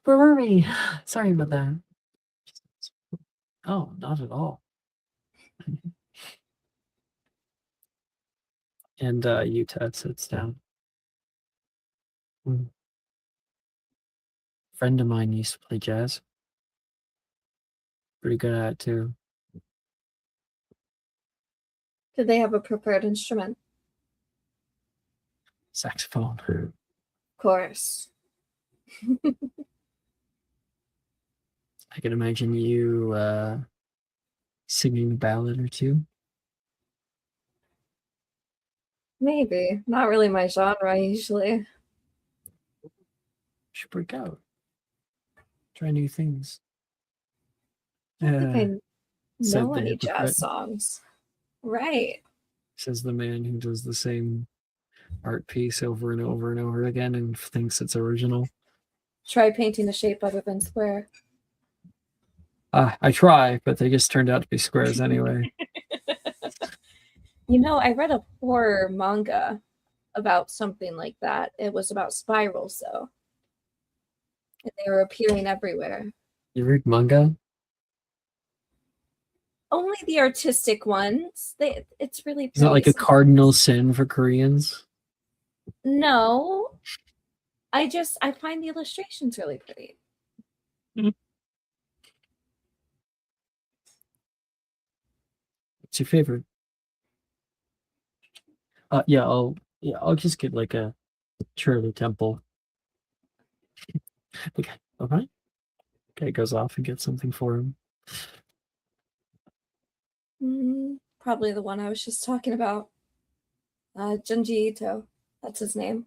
Where were we? Sorry about that. Oh, not at all. And Utah sits down. Friend of mine used to play jazz. Pretty good at it too. Did they have a preferred instrument? Saxophone. Of course. I can imagine you singing a ballad or two. Maybe. Not really my genre usually. Should break out. Try new things. I don't think I said know the any hypocrite. jazz songs. Right. Says the man who does the same art piece over and over and over again and thinks it's original. Try painting a shape other than square. I try, but they just turned out to be squares anyway. You know, I read a horror manga about something like that. It was about spirals, though. And they were appearing everywhere. You read manga? Only the artistic ones. It's really pretty. Is that like a cardinal sin for Koreans? No. I find the illustrations really pretty. What's your favorite? I'll just get like a Shirley Temple. Okay, okay. Okay, goes off and gets something for him. Probably the one I was just talking about. Junji Ito. That's his name.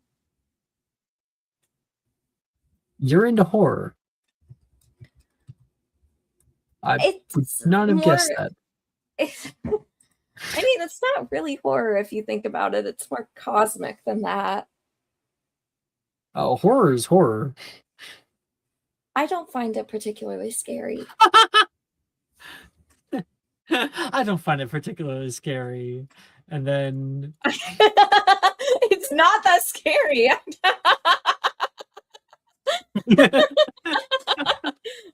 You're into horror. I would not have guessed that. I mean, it's not really horror if you think about it. It's more cosmic than that. Oh, horror is horror. I don't find it particularly scary. I don't find it particularly scary. And then It's not that scary.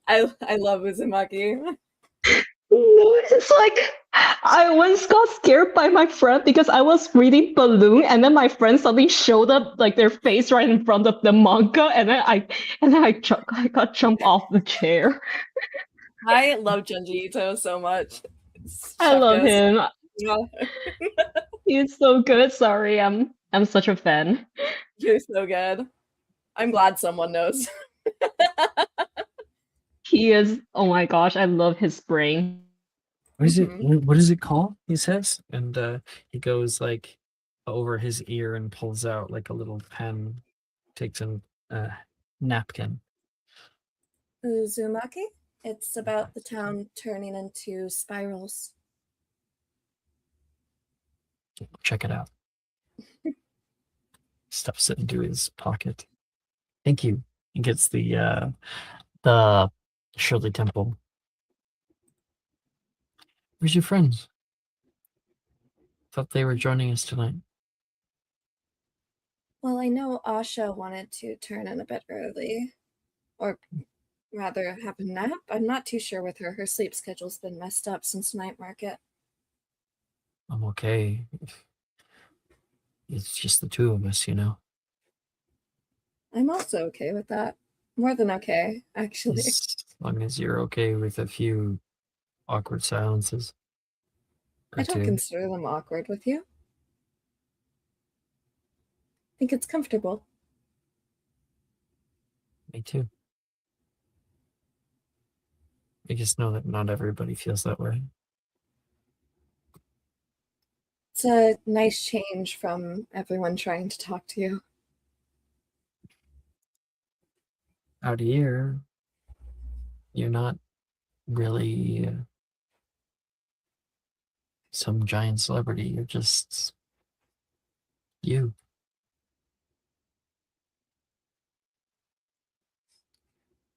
I love Uzumaki. No, it's like I once got scared by my friend because I was reading Balloon, and then my friend suddenly showed up like their face right in front of the manga, and then I got jumped off the chair. I love Junji Ito so much. I love Chef's- him. Yeah. He's so good. Sorry, I'm such a fan. You're so good. I'm glad someone knows. He is. Oh my gosh, I love his brain. what is it? What is it called? He says, and he goes like over his ear and pulls out like a little pen, takes a napkin. Uzumaki? It's about the town turning into spirals. Check it out. Stuffs it into his pocket. Thank you. He gets the Shirley Temple. Where's your friends? Thought they were joining us tonight. Well, I know Asha wanted to turn in a bit early, or rather have a nap. I'm not too sure with her. Her sleep schedule's been messed up since night market. I'm okay. It's just the two of us, you know. I'm also okay with that. More than okay, actually. As long as you're okay with a few awkward silences. I don't two. consider them awkward with you. I think it's comfortable. Me too. I just know that not everybody feels that way. It's a nice change from everyone trying to talk to you. Out here, you're not really some giant celebrity. You're just you.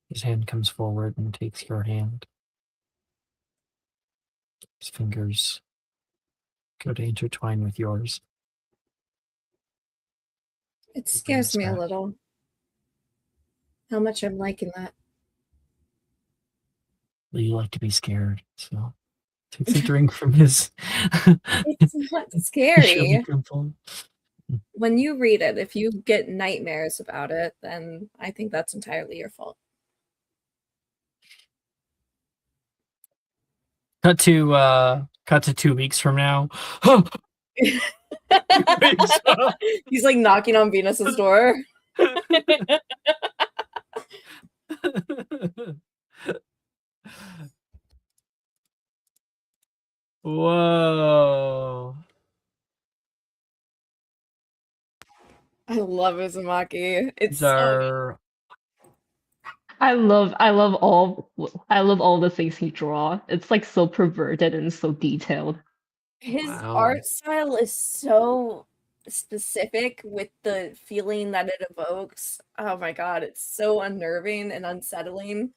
His hand comes forward and takes your hand. His fingers go to intertwine with yours. It scares me a Scratch. little. How much I'm liking that. Well, you like to be scared, so takes a drink from his. It's not his scary. shelly crumple. When you read it, if you get nightmares about it, then I think that's entirely your fault. Cut to 2 weeks from now. Wakes up. He's like knocking on Venus's door. Whoa. I love Uzumaki. It's These so are I love all the things he draw. It's like so perverted and so detailed. his Wow. art style is so specific with the feeling that it evokes. Oh my god, it's so unnerving and unsettling.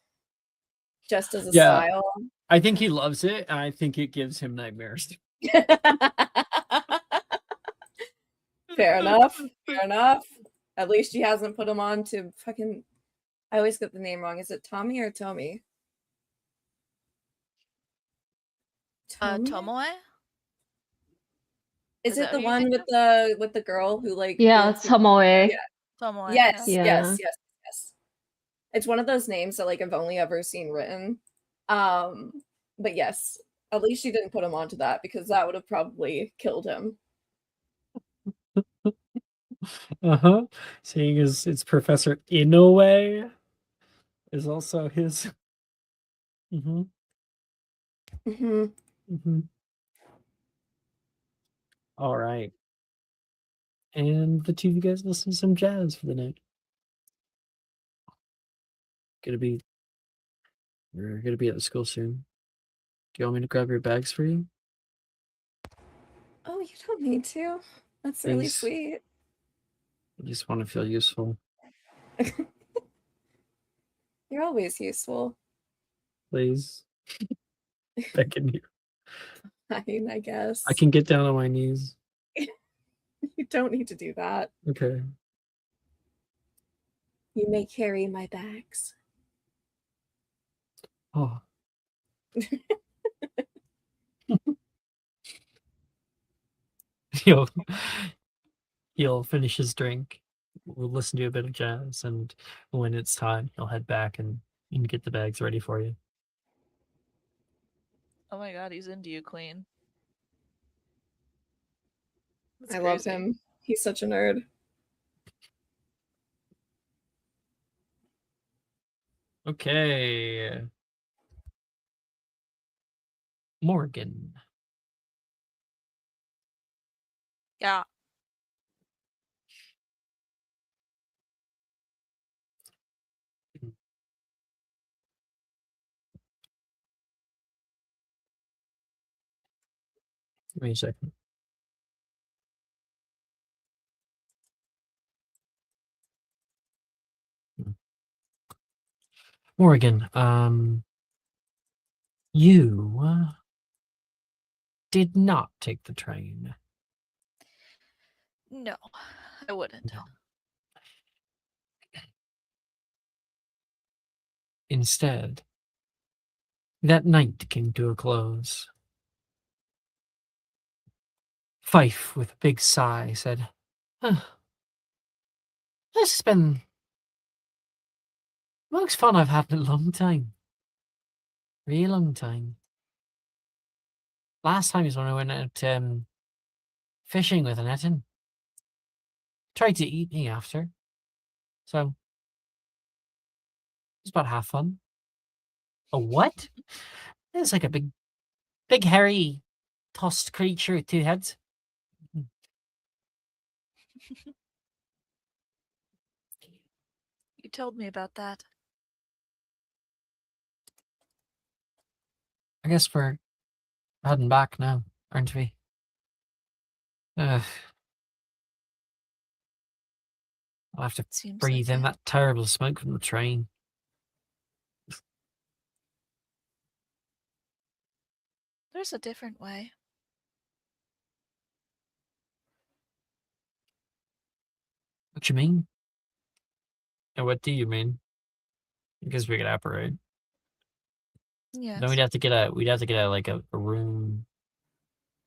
Just as a Yeah. style. I think he loves it, and I think it gives him nightmares. Fair enough. Fair enough. At least she hasn't put him on to fucking. I always get the name wrong. Is it Tommy or Tomy? Tomy? Tomoe? Is Is it that the who you're one thinking with the girl who like Yeah, dances- Tomoe. Yeah. Tomoe. Yes, Yeah. yes. It's one of those names that like I've only ever seen written. But yes, at least she didn't put him onto that because that would have probably killed him. Uh-huh. Seeing as it's Professor Inoue is also his. Mm-hmm. Hmm. Mm-hmm. All right. And the two of you guys listen to some jazz for the night. We're gonna be at the school soon. Do you want me to grab your bags for you? Oh, you don't need to. That's really Please. sweet. I just want to feel useful. You're always useful. Please. Beckon you. Fine, I guess. I can get down on my knees. You don't need to do that. Okay. You may carry my bags. Oh. He'll finish his drink. We'll listen to a bit of jazz, and when it's time, he'll head back and get the bags ready for you. Oh my god, he's into you, Queen. That's I love crazy. him. He's such a nerd. Okay. Morgan. Yeah. Give me a second. Morgan, you did not take the train. No, I wouldn't. No. Instead, that night came to a close. Fife, with a big sigh, said, "Huh. This has been the most fun I've had in a long time. Real long time. Last time is when I went out fishing with an Etin. Tried to eat me after. So, it was about half fun. A what? It's like a big, hairy, tossed creature with two heads. You told me about that. I guess we're heading back now, aren't we? Ugh. I'll have to Seems breathe like in it. that terrible smoke from the train. There's a different way. What you mean? And what do you mean? Because we could apparate. Yes. Then we'd have to get like a room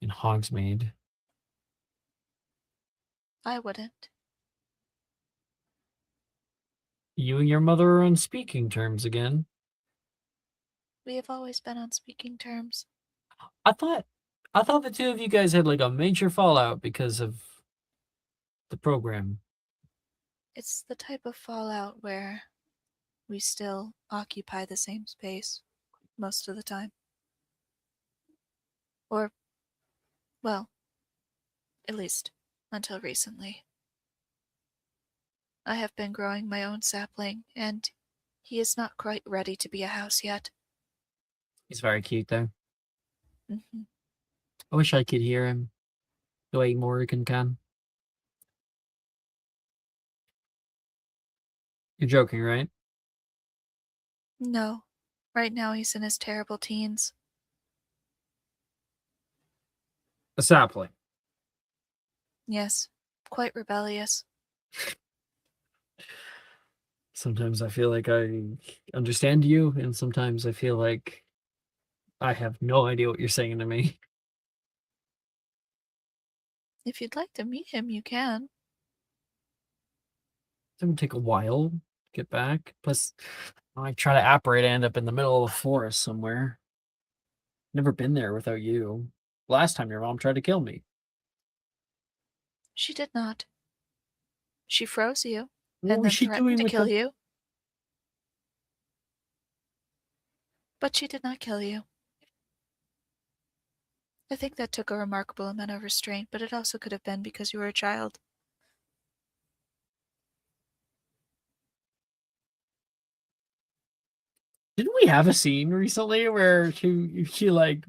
in Hogsmeade. I wouldn't. You and your mother are on speaking terms again. We have always been on speaking terms. I thought the two of you guys had like a major fallout because of the program. It's the type of fallout where we still occupy the same space most of the time. Or, well, at least until recently. I have been growing my own sapling, and he is not quite ready to be a house yet. He's very cute though. Mhm. I wish I could hear him the way Morrigan can. You're joking, right? No, right now he's in his terrible teens. A sapling. Yes, quite rebellious. Sometimes I feel like I understand you, and sometimes I feel like I have no idea what you're saying to me. If you'd like to meet him, you can. It would take a while to get back. Plus, when I try to apparate, I end up in the middle of a forest somewhere. Never been there without you. Last time your mom tried to kill me. She did not. She froze you, What and was then she threatened doing to with kill the... you. But she did not kill you. I think that took a remarkable amount of restraint, but it also could have been because you were a child. Didn't we have a scene recently where she like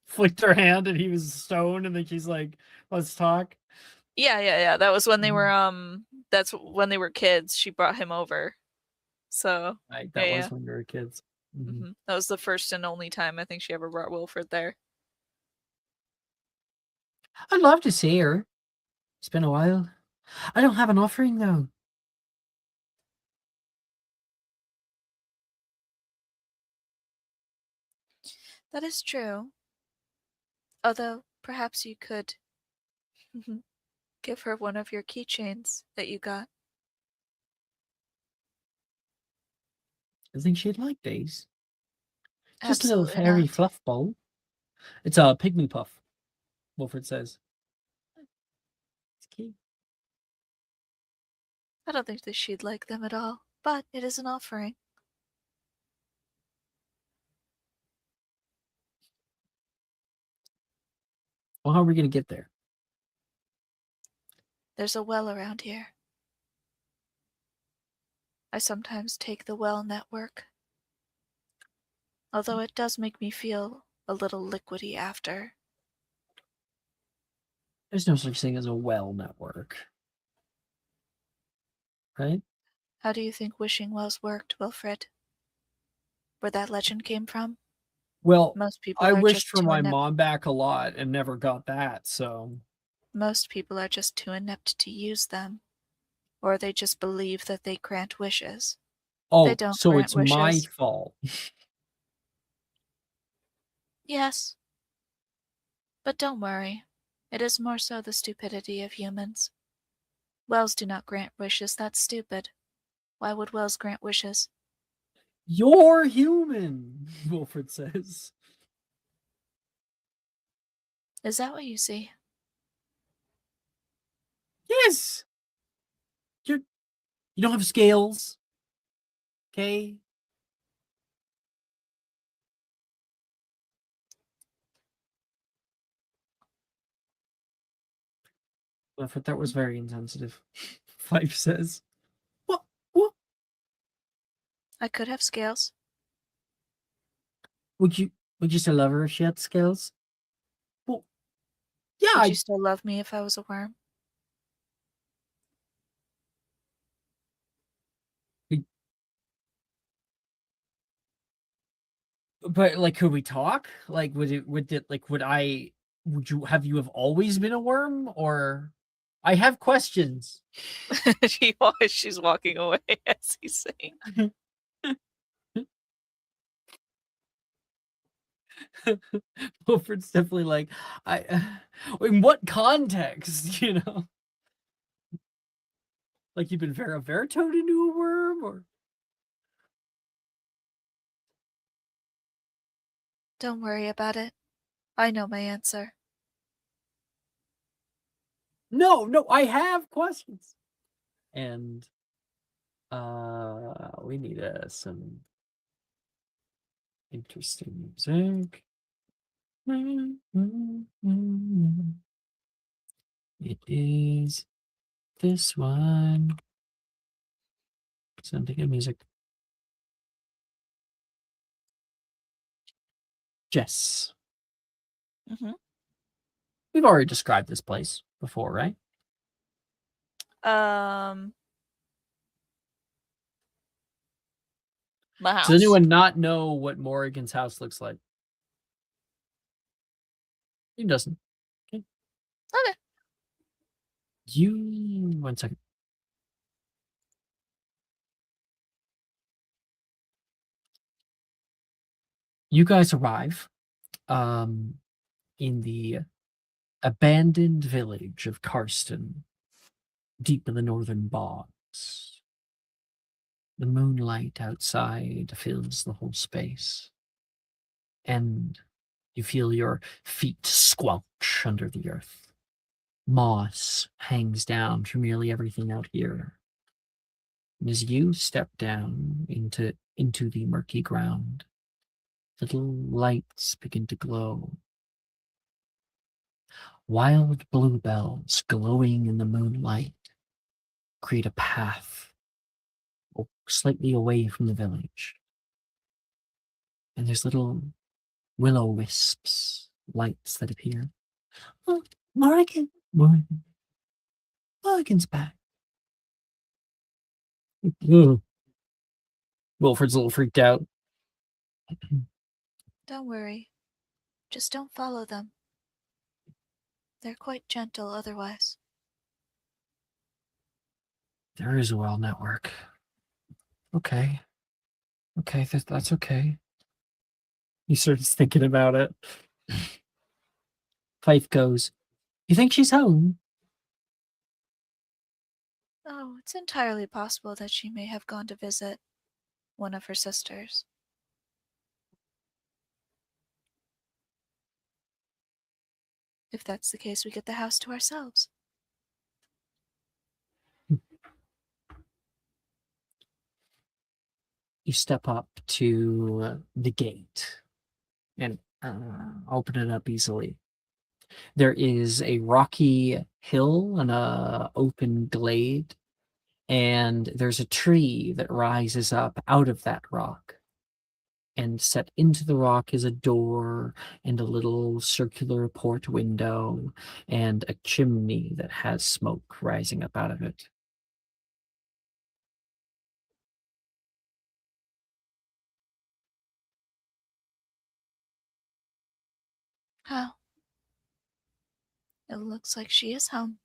flicked her hand and he was stoned and then she's like, let's talk? Yeah. That was when they were Mm-hmm. that's when they were kids. She brought him over. So Like, that yeah. was when we were kids. Mhm. That was the first and only time I think she ever brought Wilfred there. I'd love to see her. It's been a while. I don't have an offering though. That is true. Although perhaps you could give her one of your keychains that you got. I think she'd like these. Just a little Absolutely fairy not. fluff ball. It's a pygmy puff, Wilfred says. It's cute. I don't think that she'd like them at all, but it is an offering. Well, how are we going to get there? There's a well around here. I sometimes take the well network, although it does make me feel a little liquidy after. There's no such thing as a well network. Right? How do you think wishing wells worked, Wilfred? Where that legend came from? Well, Most people I are wished just for too my inept. mom back a lot and never got that, so... Most people are just too inept to use them, or they just believe that they grant wishes. They Oh, don't so grant it's my wishes. fault. Yes. But don't worry. It is more so the stupidity of humans. Wells do not grant wishes. That's stupid. Why would wells grant wishes? You're human, Wilfred says. Is that what you see? Yes! You don't have scales. Okay? But that was very insensitive. Fife says. What? I could have scales. Would you still love her if she had scales? Well, yeah, Would you still love me if I was a worm? but like, could we talk? Like, would you have always been a worm, or I have questions. She's walking away as he's saying. Wilfred's definitely like, in what context, you know? Like you've been Vera Veritoed into a worm, or Don't worry about it. I know my answer. no, I have questions. And we need some interesting music. It is this one. Something good music. Jess. Mm-hmm. We've already described this place before, right? My house. Does anyone not know what Morrigan's house looks like? He doesn't. Okay. Okay. One second. You guys arrive in the abandoned village of Karsten, deep in the northern bogs. The moonlight outside fills the whole space, and you feel your feet squelch under the earth. Moss hangs down from nearly everything out here. And as you step down into the murky ground, little lights begin to glow. Wild bluebells glowing in the moonlight create a path slightly away from the village. And there's little willow wisps, lights that appear. Oh, Morrigan's back. Ugh. Wilfred's a little freaked out. Don't worry. Just don't follow them. They're quite gentle otherwise. There is a well network. Okay, that's okay. He starts thinking about it. Fife goes, "You think she's home?" Oh, it's entirely possible that she may have gone to visit one of her sisters. If that's the case, we get the house to ourselves. You step up to the gate and open it up easily. There is a rocky hill and a open glade, and there's a tree that rises up out of that rock. And set into the rock is a door and a little circular port window and a chimney that has smoke rising up out of it. Oh. It looks like she is home.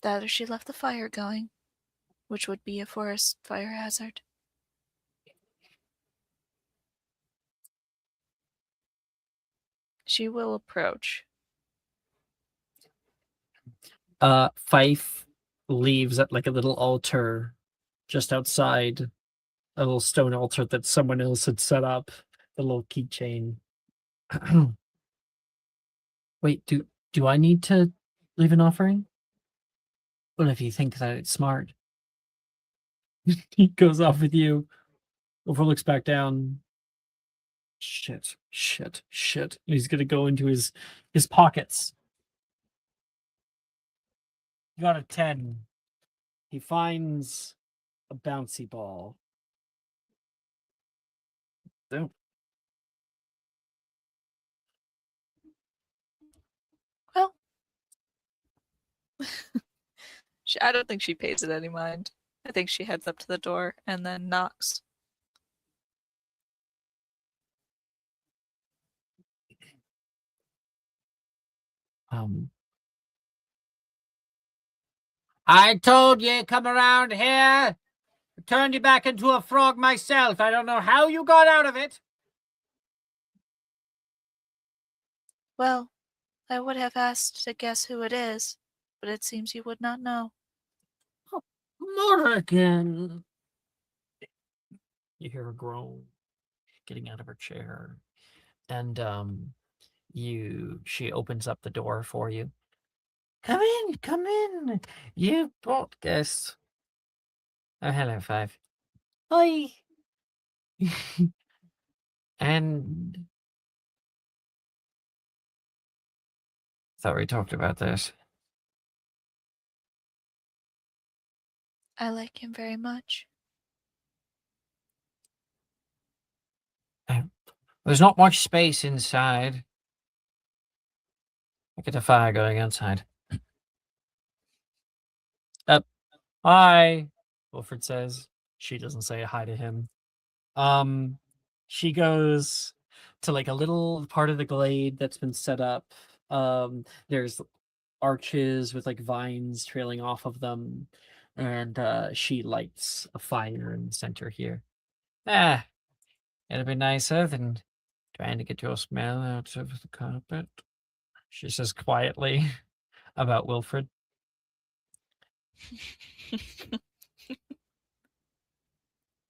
That or she left the fire going, which would be a forest fire hazard. She will approach. Fife leaves at like a little altar just outside, a little stone altar that someone else had set up, the little keychain. Wait, do I need to leave an offering? Well, if you think that it's smart. He goes off with you. Over looks back down. Shit. He's gonna go into his pockets. You got a 10. He finds a bouncy ball. Boom. Well, I don't think she pays it any mind. I think she heads up to the door and then knocks. I told you, come around here. I turned you back into a frog myself. I don't know how you got out of it. Well, I would have asked to guess who it is, but it seems you would not know. Morrigan. You hear a groan getting out of her chair. And she opens up the door for you. Come in, come in. You brought guests. Oh, hello, Five. Hi. And thought we talked about this. I like him very much. There's not much space inside. Look at the fire going outside. Hi, Wilfred says. She doesn't say hi to him. She goes to like a little part of the glade that's been set up. There's arches with like vines trailing off of them, and she lights a fire in the center here. It'd be nicer than trying to get your smell out of the carpet, she says quietly about Wilfred.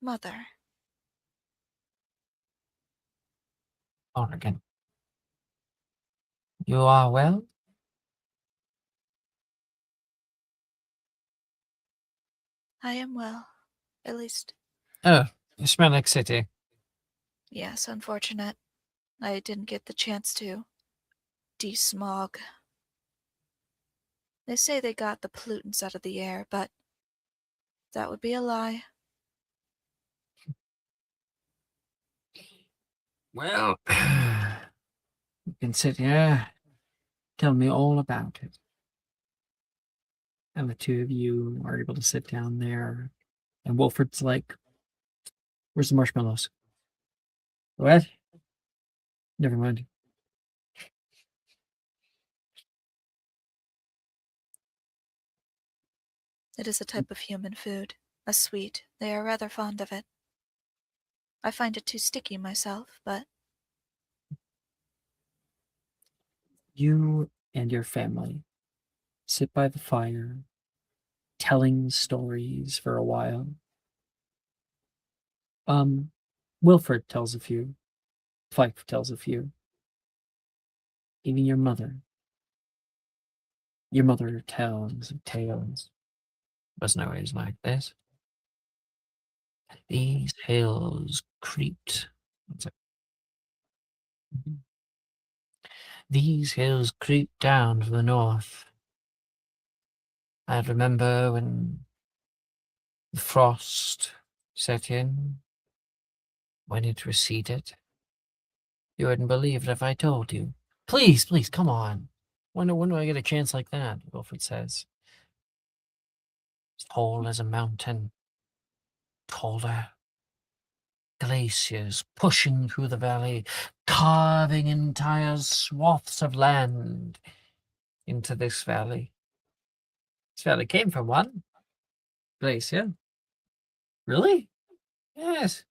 Mother. Oregon. You are well? I am well. At least, Oh, you smell like city. yes, unfortunate. I didn't get the chance to desmog. They say they got the pollutants out of the air, but that would be a lie. Well, you can sit here, tell me all about it. And the two of you are able to sit down there. And Wilfred's like, where's the marshmallows? What? Never mind. It is a type of human food, a sweet. They are rather fond of it. I find it too sticky myself, but You and your family sit by the fire, telling stories for a while. Wilfred tells a few. Fife tells a few. Even your mother. Your mother tells of tales. Was no always like this. These hills creaked. These hills creep down to the north. I remember when the frost set in, when it receded. You wouldn't believe it if I told you. Please, please, come on. When do I get a chance like that? Wilfred says. As tall as a mountain. Taller. Glaciers pushing through the valley, carving entire swaths of land into this valley. This valley came from one glacier. Really? Yes.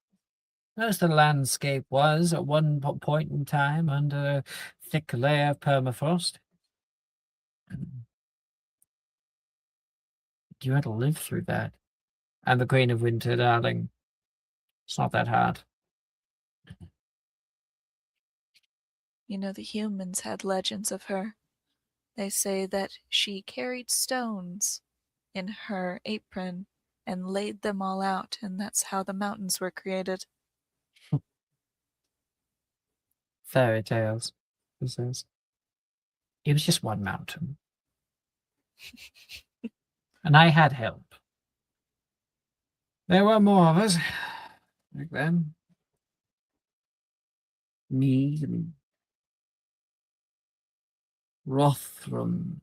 Most of the landscape was, at one point in time, under a thick layer of permafrost. You had to live through that. And the Queen of Winter, darling. It's not that hard. you know the humans had legends of her. They say that she carried stones in her apron and laid them all out, and that's how the mountains were created. Fairy tales, he says. It was just one mountain. And I had help. There were more of us back then. Me and Rothram,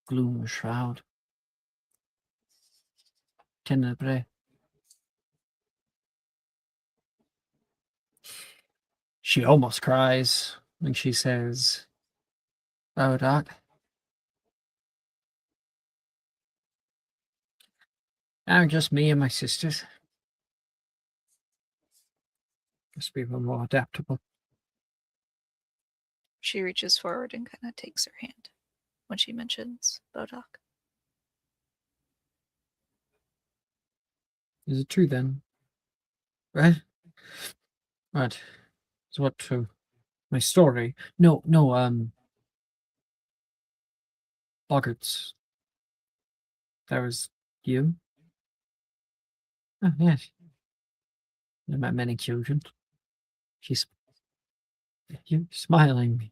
Gloom Shroud, Tenebrae. She almost cries when she says, "Oh, Doc." Now just me and my sisters. Guess we were more adaptable. She reaches forward and kind of takes her hand when she mentions Bodok. Is it true then? Right? Right. So what to my story? No, Boggarts. That was you? Oh, yes. I met many children. She's you smiling.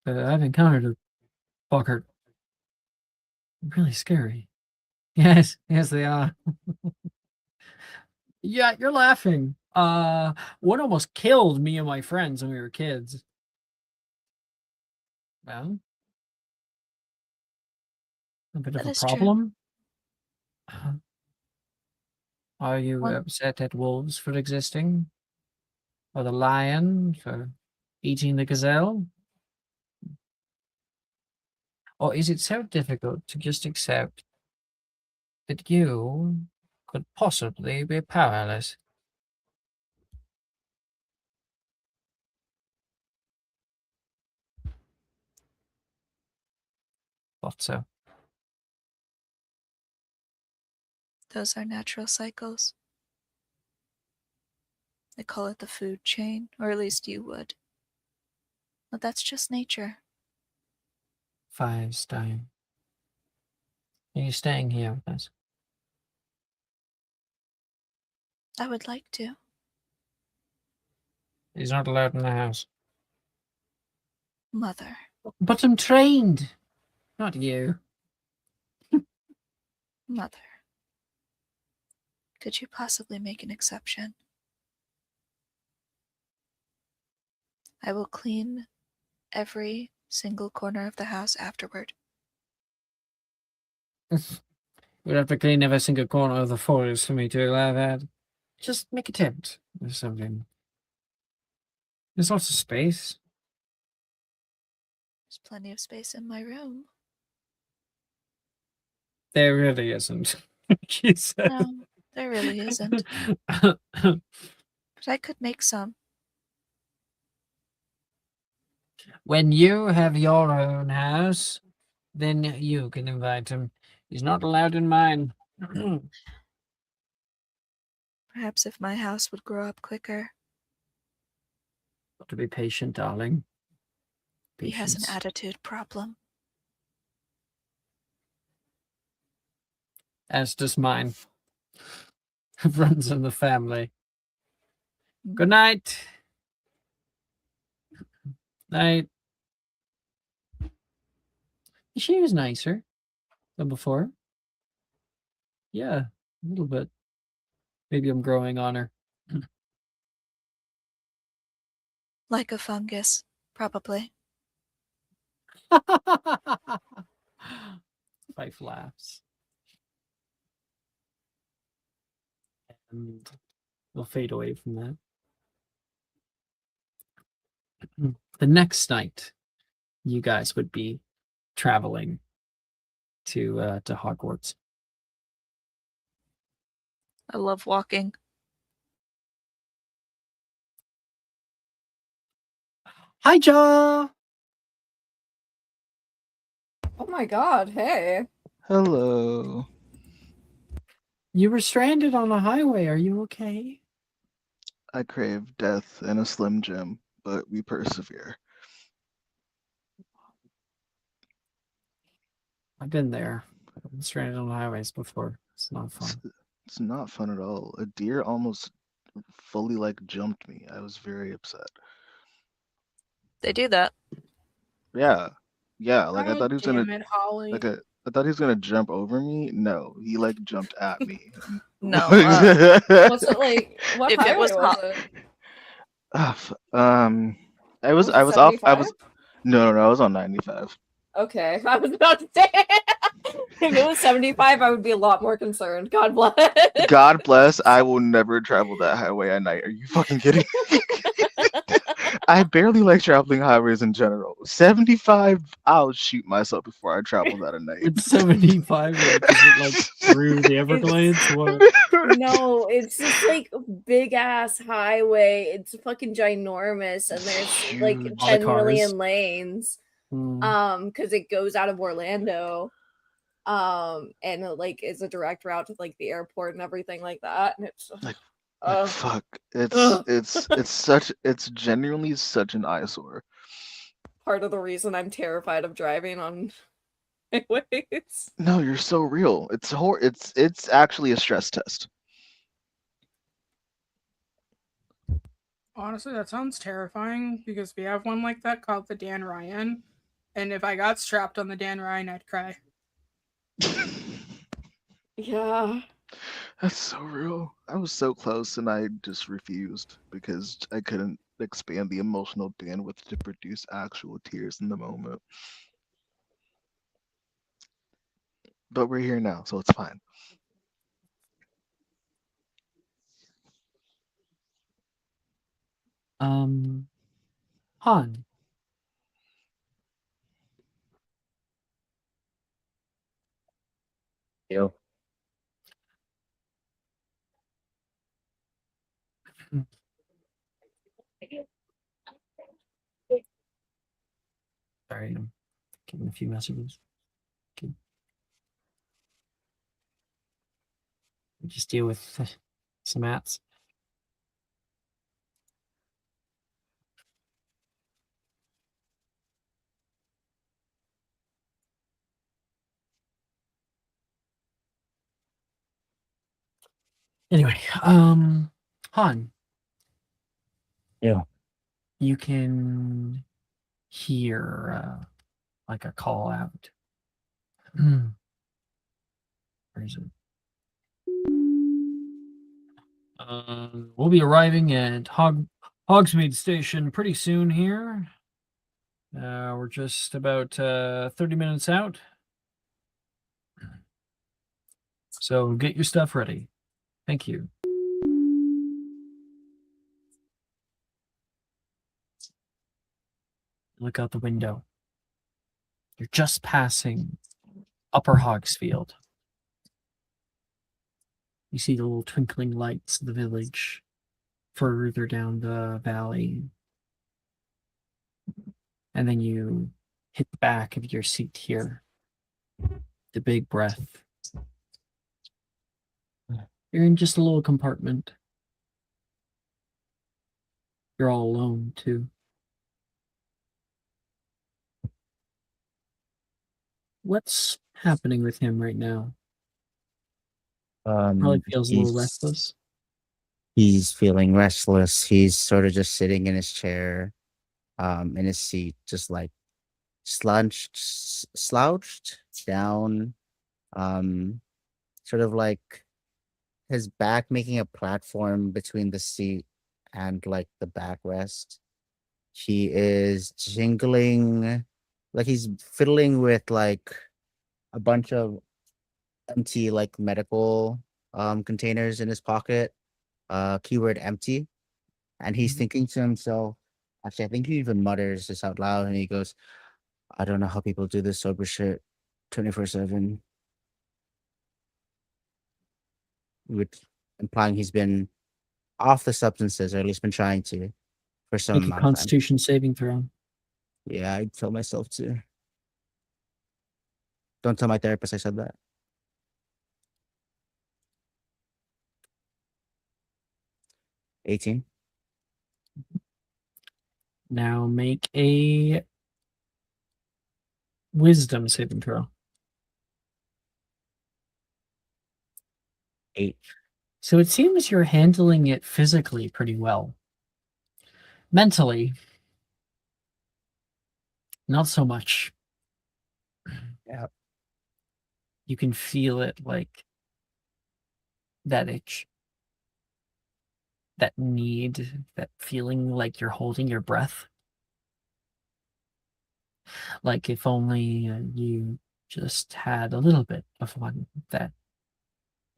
I've encountered a Boggart. Really scary. Yes, they are. Yeah, you're laughing. One almost killed me and my friends when we were kids. Well, a bit of That a is true. problem. Are you One- upset at wolves for existing? Or the lion for eating the gazelle? Or is it so difficult to just accept that you could possibly be powerless? Thought so. Those are natural cycles. They call it the food chain, or at least you would. But that's just nature. Firestein. Are you staying here with us? I would like to. He's not allowed in the house. Mother. But I'm trained. Not you. Mother. Could you possibly make an exception? I will clean every single corner of the house afterward. We'd have to clean every single corner of the forest for me to allow that. Just make attempt or something. There's lots of space. There's plenty of space in my room. There really isn't. She said. No, there really isn't. But I could make some. When you have your own house, then you can invite him. He's not allowed in mine. Perhaps if my house would grow up quicker. Got to be patient, darling. He has an Patience. attitude problem. As does mine. Runs in the family. Good night. Night. She was nicer than before. Yeah, a little bit. Maybe I'm growing on her. Like a fungus, probably. Fife laughs. And we'll fade away from that. The next night, you guys would be traveling to Hogwarts. I love walking. Hi, Ja. Oh my god, hey. Hello. You were stranded on the highway. Are you okay? I crave death and a Slim Jim, but we persevere. I've been there. I've been stranded on the highways before. It's not It's, fun. it's not fun at all. A deer almost fully jumped me. I was very upset. They do that. Yeah. Yeah, like I God thought he was gonna damn it, Holly. like I thought he was gonna jump over me. No, he like jumped at me. No, Was it like what If it highway was was hot- it? I was Was I it was off. I 75? was no, I was on 95. Okay, I was about to say if it was 75, I would be a lot more concerned. God bless. God bless. I will never travel that highway at night. Are you fucking kidding me? I barely like traveling highways in general. 75, I'll shoot myself before I travel that at night. It's 75, like, is it like through the Everglades? What? No, it's just like big ass highway. It's fucking ginormous, and there's like Huge. 10 cars. million lanes. Hmm. Because it goes out of Orlando. And it like is a direct route to like the airport and everything like that. And it's Like, ugh. fuck. Ugh. It's genuinely such an eyesore. Part of the reason I'm terrified of driving on highways. No, you're so real. It's actually a stress test. Honestly, that sounds terrifying because we have one like that called the Dan Ryan. And if I got strapped on the Dan Ryan, I'd cry. Yeah. That's so real. I was so close and I just refused because I couldn't expand the emotional bandwidth to produce actual tears in the moment. But we're here now, so it's fine. Han. Yo. Sorry, I'm getting a few messages. Okay. Just deal with some ads. Anyway, Han. Yeah. You can hear like a call out. Where is it? We'll be arriving at Hogsmeade Station pretty soon here. We're just about 30 minutes out. So get your stuff ready. Thank you. Look out the window. You're just passing Upper Hogsfield. You see the little twinkling lights of the village further down the valley. And then you hit the back of your seat here. The big breath. You're in just a little compartment. You're all alone, too. What's happening with him right now? Probably feels a little restless. He's feeling restless. He's sort of just sitting in his chair, in his seat, just like slouched down, sort of like his back making a platform between the seat and like the backrest. He is jingling, like he's fiddling with like a bunch of empty like medical containers in his pocket. Keyword empty. And he's thinking to himself, actually, I think he even mutters this out loud and he goes, I don't know how people do this sober shit 24/7. Which implying he's been off the substances, or at least been trying to for some Make a amount of time. Constitution saving throw. Yeah, I tell myself to. Don't tell my therapist I said that. 18. Now make a wisdom saving throw. 8. So it seems you're handling it physically pretty well. Mentally, not so much. Yeah. You can feel it, like that itch, that need, that feeling like you're holding your breath. Like if only you just had a little bit of one, that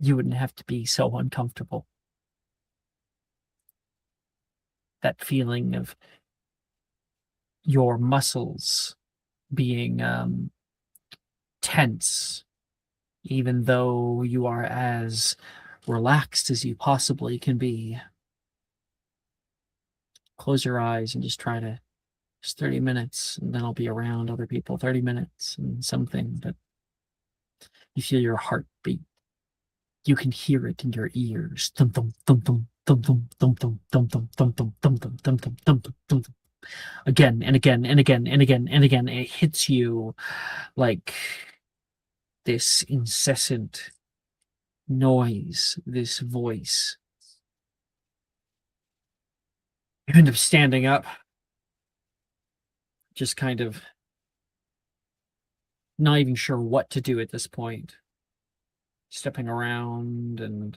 you wouldn't have to be so uncomfortable. That feeling of your muscles being tense, even though you are as relaxed as you possibly can be. Close your eyes and just try to, just 30 minutes, and then I'll be around other people, 30 minutes and something, but you feel your heartbeat. You can hear it in your ears. Thump, thump, thump, thump, thump, thump, thump, thump, thump, thump, thump, thump, thump, thump, thump, thump, thump, thump, thump. Again and again and again and again and again. It hits you like this incessant noise, this voice. You end up standing up, just kind of not even sure what to do at this point. Stepping around and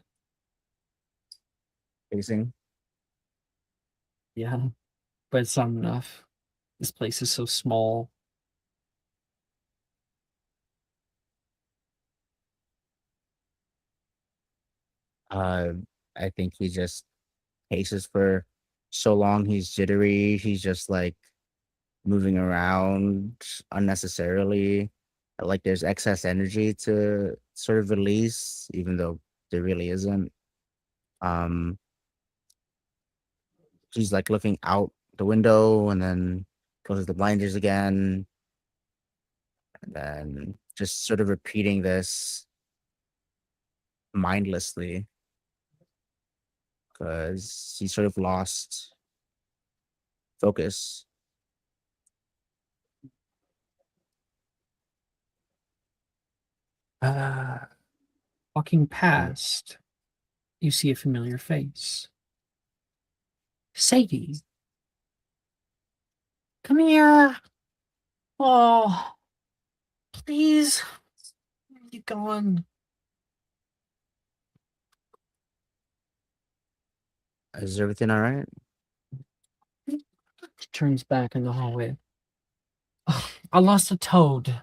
Facing. yeah, but it's not enough. This place is so small. I think he just paces for so long. He's jittery. He's just like moving around unnecessarily. Like there's excess energy to sort of release, even though there really isn't. Um, he's like looking out the window and then closes the blinders again, and then just sort of repeating this mindlessly because he sort of lost focus. Walking past, you see a familiar face. Sadie. Come here. Oh, please. Where are you going? Is everything all right? She turns back in the hallway. Oh, I lost a toad.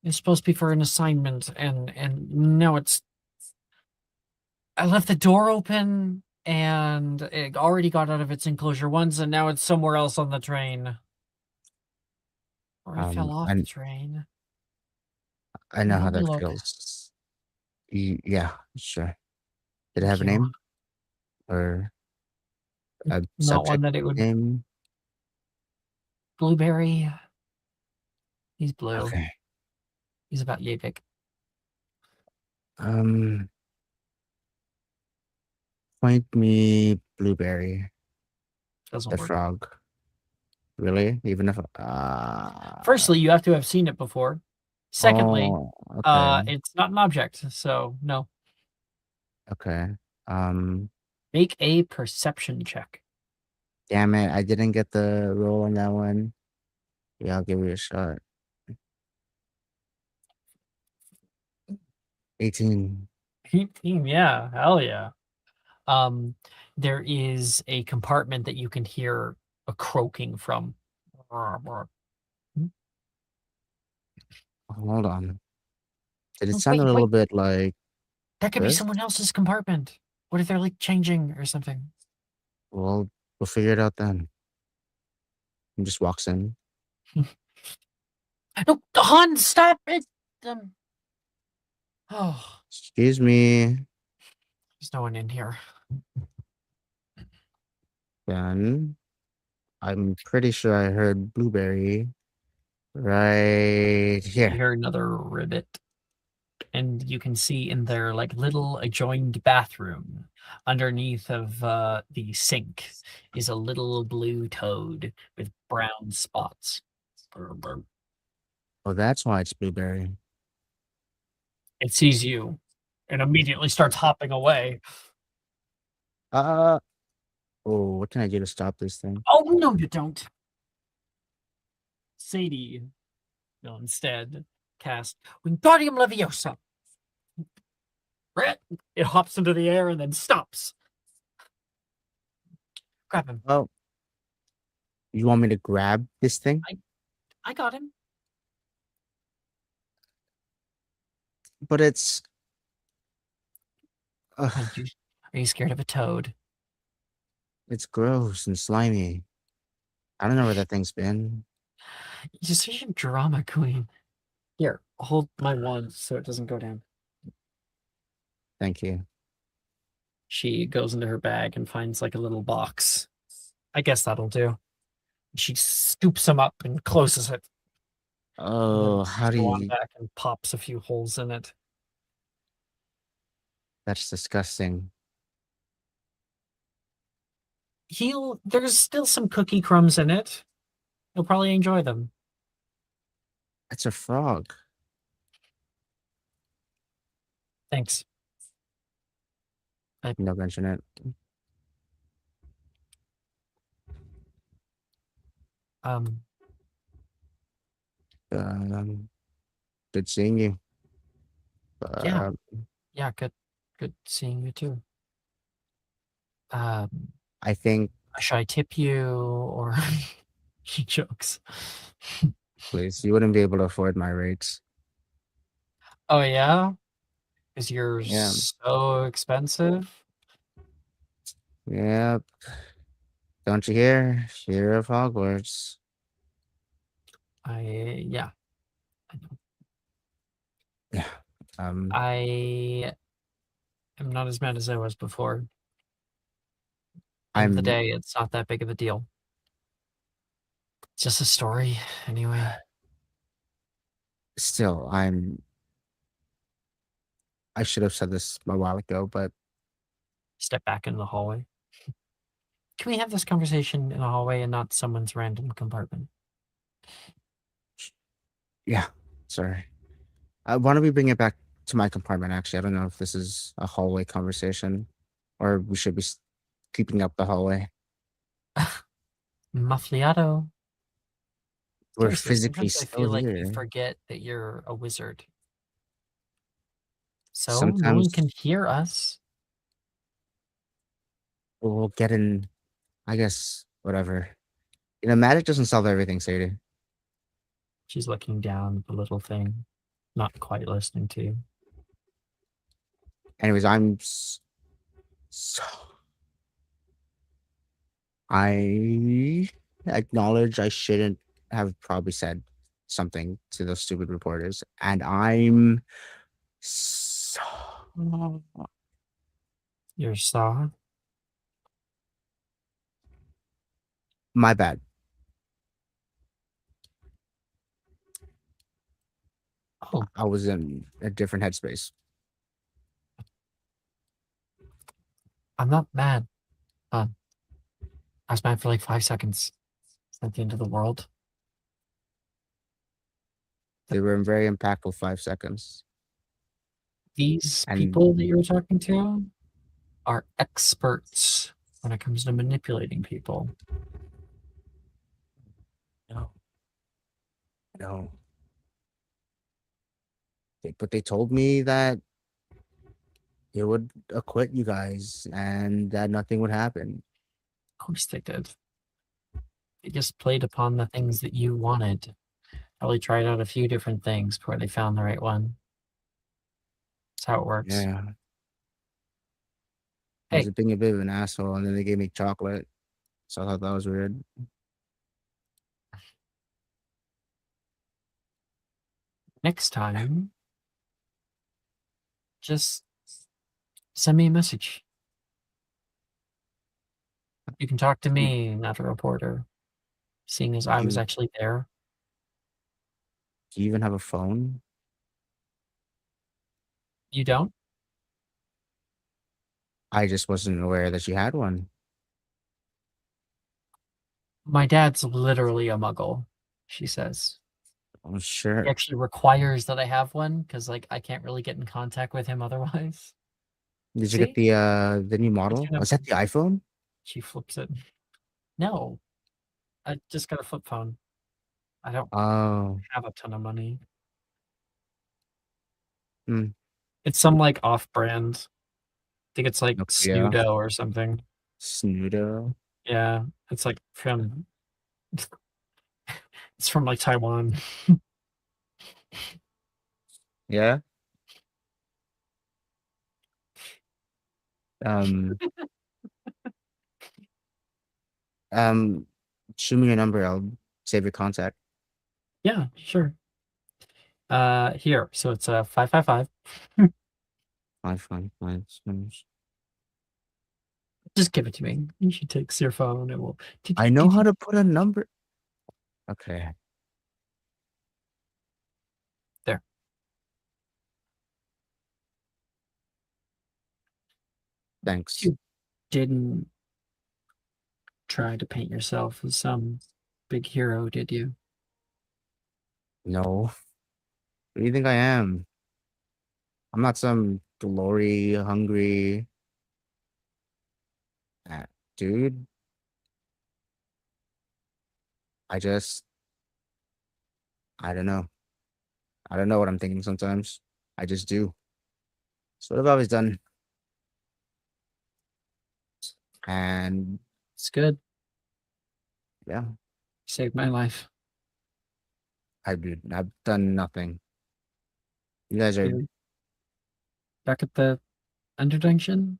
It's supposed to be for an assignment, and now it's. I left the door open, and it already got out of its enclosure once, and now it's somewhere else on the train. Or it fell off the train. I know how Let me that look. feels. Yeah, sure. Did it Thank have a you. name or a Not subject one that it would. name? Blueberry. He's blue. Okay. He's about yay big. Point me Blueberry, Doesn't the work. frog. Really? Even if Firstly, you have to have seen it before. Secondly, okay. it's not an object, so no. Okay. Make a perception check. Damn it, I didn't get the roll on that one. Yeah, I'll give you a shot. 18. 18, yeah, hell yeah. There is a compartment that you can hear a croaking from. Hold on. Did it Oh, sound a little bit like that could be this? someone else's compartment. What if they're like changing or something? Well, we'll figure it out then. He just walks in. No, Han, stop it! Oh, Excuse me. there's no one in here. Then I'm pretty sure I heard Blueberry right You here. hear another ribbit, and you can see in their like little adjoined bathroom, underneath of the sink, is a little blue toad with brown spots. Oh, that's why it's Blueberry. It sees you and immediately starts hopping away. Oh, what can I do to stop this thing? Oh, no, you don't. Sadie, no, instead, cast Wingardium Leviosa. It hops into the air and then stops. Grab him. Oh, you want me to grab this thing? I got him. But it's. Are you scared of a toad? It's gross and slimy. I don't know where that thing's been. You're such a drama queen. Here, hold my wand so it doesn't go down. Thank you. She goes into her bag and finds like a little box. I guess that'll do. She scoops him up and closes it. Oh, And how do go on you? back and pops a few holes in it. That's disgusting. There's still some cookie crumbs in it. He'll probably enjoy them. It's a frog. Thanks. No mention it. Um, Good seeing you. yeah. Yeah, good seeing you too. I think. Should I tip you or he jokes. Please, you wouldn't be able to afford my rates. Oh yeah? Because you're Yeah. so expensive? Yep. Don't you hear? Fear of Hogwarts. Yeah. I know. Yeah. I am not as mad as I was before. End of the day, it's not that big of a deal. It's just a story, anyway. Still, I should have said this a while ago, but Step back in the hallway. Can we have this conversation in a hallway and not someone's random compartment? yeah, sorry. Why don't we bring it back to my compartment? Actually, I don't know if this is a hallway conversation, or we should be keeping up the hallway. Muffliato. We're Seriously, physically sometimes I still feel like you here. forget that you're a wizard. So no one Sometimes can hear us. we'll get in. I guess whatever. You know, magic doesn't solve everything, Sadie. She's looking down at the little thing, not quite listening to you. Anyways, I acknowledge I shouldn't have probably said something to those stupid reporters, and I'm so You're saw? my bad. Oh, I was in a different headspace. I'm not mad. I was mad for like 5 seconds. It's not the end of the world. They were in very impactful 5 seconds. These And- people that you're talking to are experts when it comes to manipulating people. No. But they told me that it would acquit you guys and that nothing would happen. Of course they did. They just played upon the things that you wanted. Probably tried out a few different things before they found the right one. That's how it works. Yeah. I was Hey. being a bit of an asshole, and then they gave me chocolate. So I thought that was weird. Next time, just send me a message. You can talk to me, not a reporter, seeing as I was actually there. Do you even have a phone? You don't? I just wasn't aware that you had one. My dad's literally a muggle, she says. Oh, sure. He actually requires that I have one because, like, I can't really get in contact with him otherwise. Did you get the new model? your Was that the iPhone? She flips it. No, I just got a flip phone. I don't Oh, have a ton of money. Mm. It's some like off-brand. I think it's like Yeah. Snudo or something. Snudo. Yeah, it's like from it's from like Taiwan. Yeah. Um. Shoot me your number. I'll save your contact. Yeah, sure. Here. So it's 555. Fine. Just give it to me. She takes your phone and will. I know how to put a number. Okay. There. Thanks. You didn't try to paint yourself as some big hero, did you? No. What do you think I am? I'm not some glory hungry dude. I don't know. I don't know what I'm thinking sometimes. I just do. It's what I've always done. And It's good. yeah, Saved my life. I've done nothing. You guys are Dude. Back at the Underdungeon?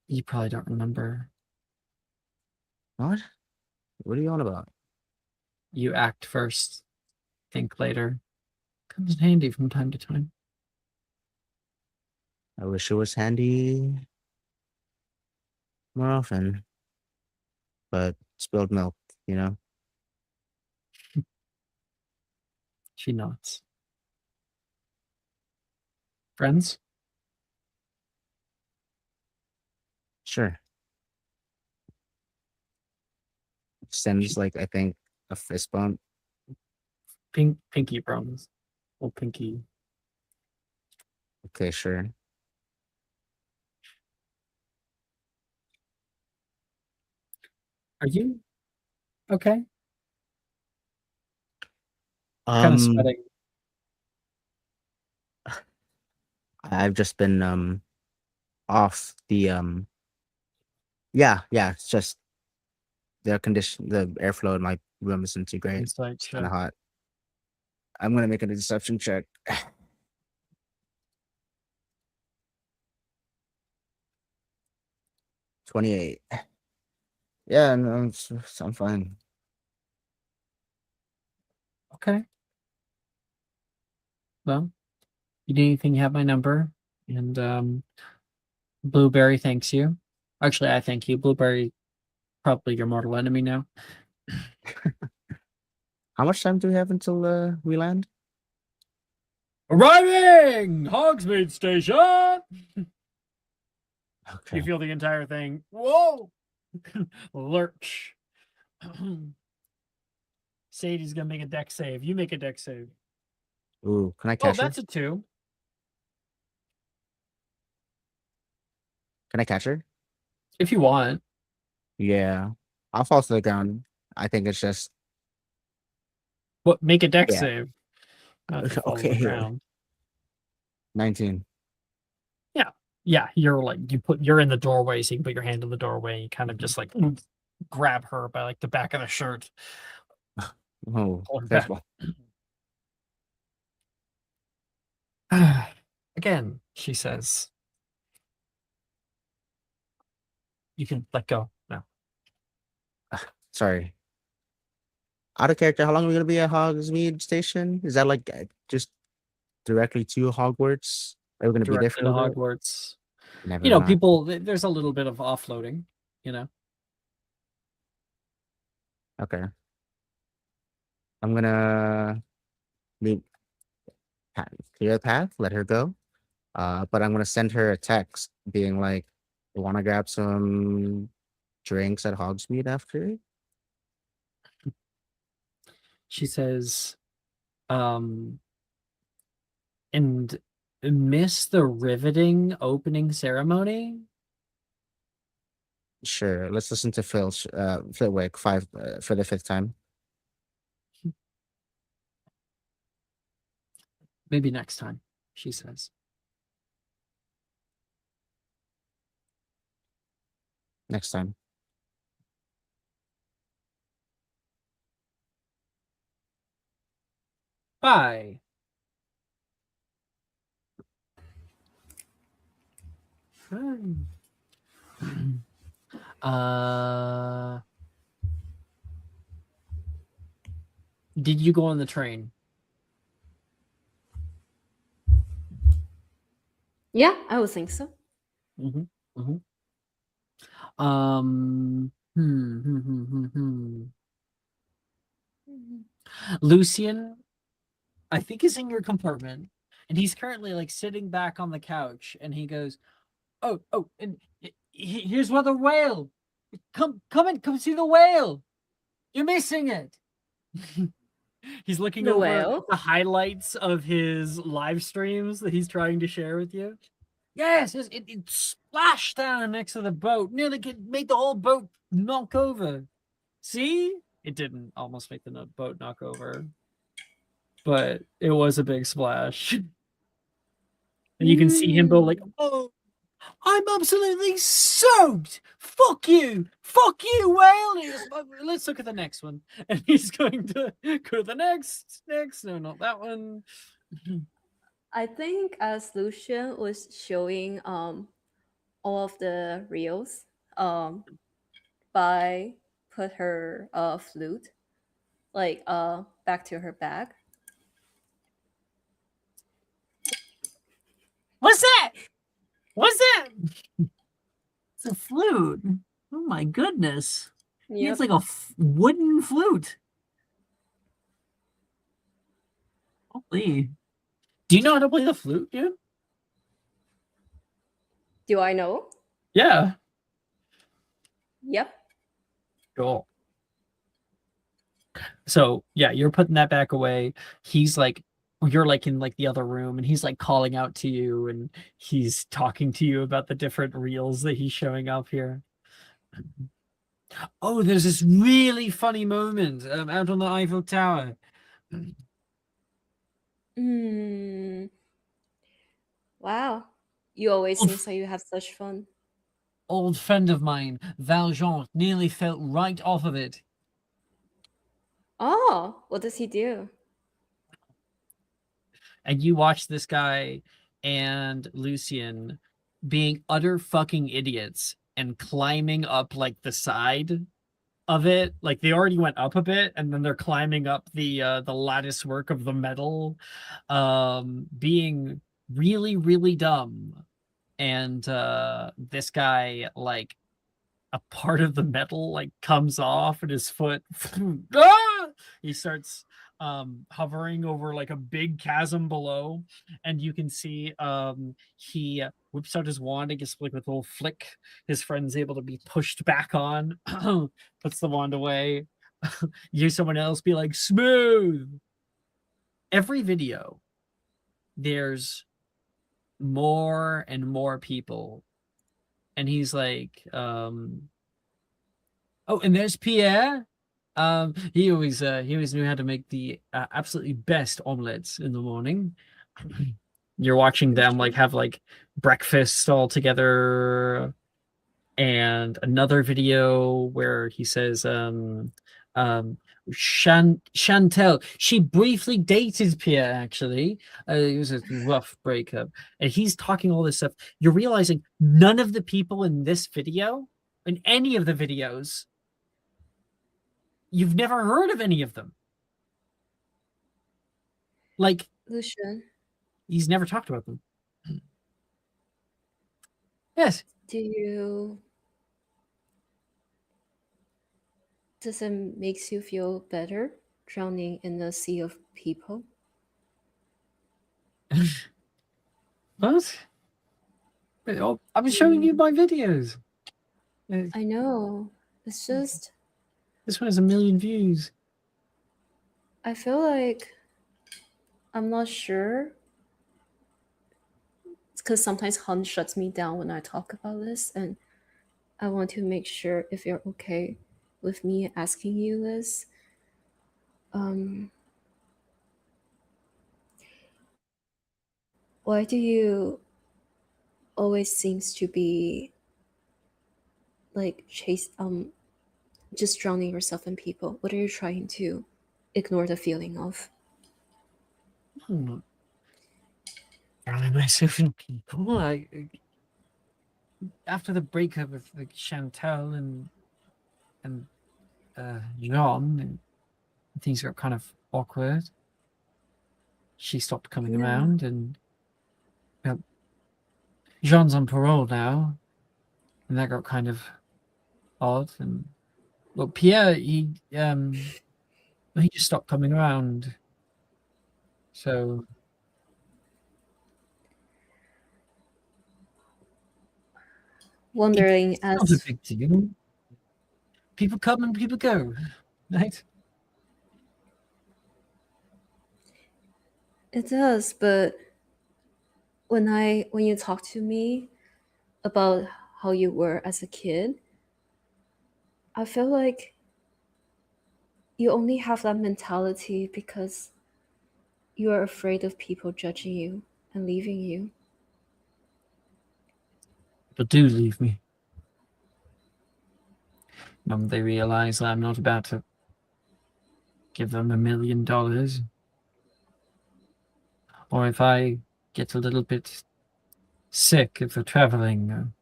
You probably don't remember. what? What are you on about? You act first, think later. Comes in handy from time to time. I wish it was handy more often. But spilled milk, you know? She nods. Friends? Sure. Sends like I think a fist bump. Pinky bros. Well, pinky. Okay, sure. Are you okay? Kind of sweating. I've just been off the yeah, it's just the airflow in my room isn't too great. Insight It's kind of check. hot. I'm gonna make a deception check. 28. Yeah, no, I'm fine. Okay. Well, you need anything, you have my number. And Blueberry thanks you. Actually, I thank you. Blueberry, probably your mortal enemy now. How much time do we have until we land? Arriving! Hogsmeade Station! Okay. You feel the entire thing. Whoa! Lurch. Sadie's gonna make a deck save. You make a deck save. Ooh, can I Oh, catch her? that's a 2. Can I catch her? If you want. Yeah. I'll fall to the ground. I think it's just What? Make a deck Yeah. save. Not to fall to okay the here. ground. 19. Yeah, you're like you're in the doorway, so you can put your hand in the doorway. And you kind of just like grab her by like the back of the shirt. Oh, Pull her back. careful. Again, she says, "You can let go now." Sorry. Out of character, how long are we gonna be at Hogsmeade Station? Is that like just directly to Hogwarts? Are we gonna be there Directly for to a little bit? Hogwarts. Never mind. People. There's a little bit of offloading. Okay. I'm gonna meet clear the path, let her go. But I'm gonna send her a text being like, "You want to grab some drinks at Hogsmeade after?" She says, and miss the riveting opening ceremony. Sure. Let's listen to Flitwick for the 5th time. Maybe next time. she says. Next time. Bye. Uh, did you go on the train? Yeah, I would think so. Mm-hmm. Mm-hmm. Lucian, I think, is in your compartment, and he's currently like sitting back on the couch, and he goes, "Oh, and here's where the whale. Come see the whale. You're missing it." He's looking The over whale? the highlights of his live streams that he's trying to share with you. Yes, it splashed down next to the boat. Nearly made the whole boat knock over. See? It didn't almost make the boat knock over. But it was a big splash. And you can see him go like, "Oh, I'm absolutely soaked. Fuck you, whale." And he goes, "Let's look at the next one." And he's going to go to the next. No, not that one. I think as Lucian was showing all of the reels, Bai put her flute like back to her bag. What's that? What's that? It's a flute. Oh my goodness. Yep. It's like a wooden flute. Holy. Do you know how to play the flute, dude? Do I know? Yeah. Yep. Cool. So yeah, you're putting that back away. He's like, you're like in like the other room, and he's like calling out to you, and he's talking to you about the different reels that he's showing up here. Oh, there's this really funny moment out on the Eiffel Tower. Wow. You always Oof. seem like you have such fun. Old friend of mine, Valjean, nearly fell right off of it. Oh, what does he do? And you watch this guy and Lucian being utter fucking idiots and climbing up like the side of it. Like they already went up a bit, and then they're climbing up the lattice work of the metal, being really, really dumb. And this guy, like, a part of the metal like comes off and his foot ah! He starts hovering over like a big chasm below, and you can see he whips out his wand and gets like with a little flick. His friend's able to be pushed back on, puts the wand away. You someone else be like, "Smooth." Every video there's more and more people, and he's like, "Oh, and there's Pierre. He always knew how to make the absolutely best omelets in the morning." You're watching them like have like breakfast all together, and another video where he says, Chantel, she briefly dated Pierre, actually. It was a rough breakup. And he's talking all this stuff. You're realizing none of the people in this video, in any of the videos, you've never heard of any of them. Like, Lucian, he's never talked about them. Yes. does it makes you feel better drowning in a sea of people? What? I've been showing you my videos. I know. It's just This one has 1 million views. I feel like I'm not sure. It's because sometimes Hun shuts me down when I talk about this, and I want to make sure if you're okay with me asking you this. Why do you always seems to be like just drowning yourself in people? What are you trying to ignore the feeling of? I'm not drowning myself in people. After the breakup with like Chantal and Jean, and things got kind of awkward. She stopped coming Yeah. around, and well, Jean's on parole now, and that got kind of odd. And well, Pierre, he just stopped coming around. So Wondering it's not a as big deal. People come and people go, right? it does, but when you talk to me about how you were as a kid, I feel like you only have that mentality because you are afraid of people judging you and leaving you. But do leave me. They realize that I'm not about to give them $1 million. Or if I get a little bit sick if they're traveling,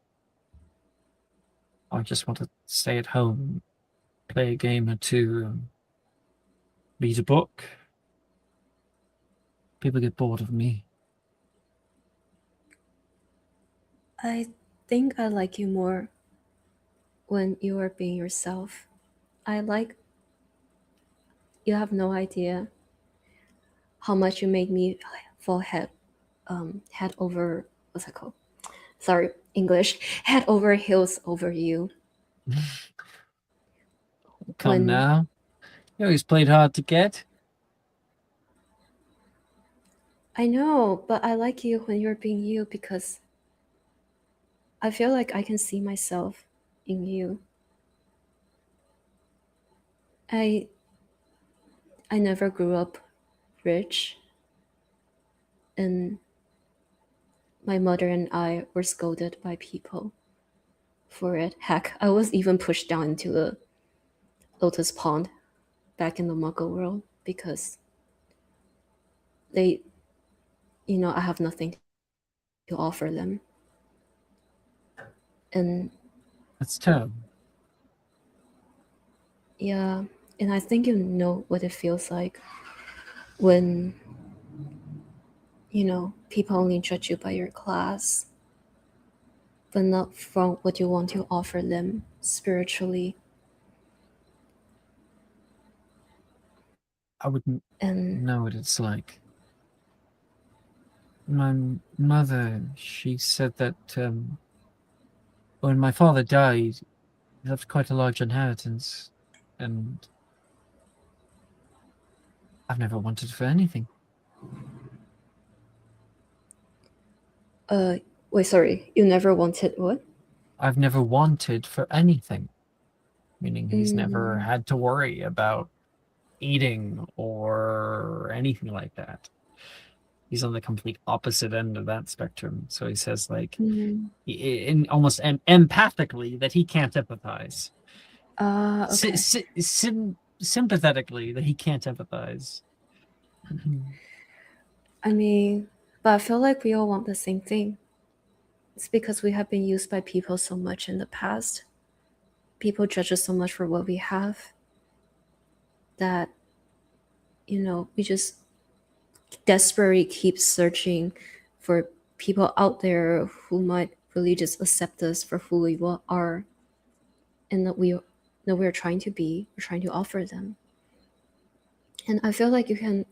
I just want to stay at home, play a game or two, read a book. People get bored of me. I think I like you more when you are being yourself. You have no idea how much you made me fall head over, what's that called? Sorry, English. Head over heels over you. Come When now. You always played hard to get. I know, but I like you when you're being you because I feel like I can see myself in you. I I never grew up rich, and my mother and I were scolded by people for it. Heck, I was even pushed down into the lotus pond back in the muggle world because they, I have nothing to offer them. And That's terrible. yeah, and I think you know what it feels like when, people only judge you by your class, but not from what you want to offer them spiritually. I wouldn't And know what it's like. My mother, she said that when my father died, he left quite a large inheritance, and I've never wanted for anything. wait, sorry, you never wanted what? I've never wanted for anything, meaning he's never Mm, had to worry about eating or anything like that. He's on the complete opposite end of that spectrum. So he says, like, mm. in almost empathically, that he can't empathize. Okay. Sympathetically, that he can't empathize. I mean, but I feel like we all want the same thing. It's because we have been used by people so much in the past. People judge us so much for what we have that, we just desperately keep searching for people out there who might really just accept us for who we are and we're trying to be, we're trying to offer them. And I feel like you can,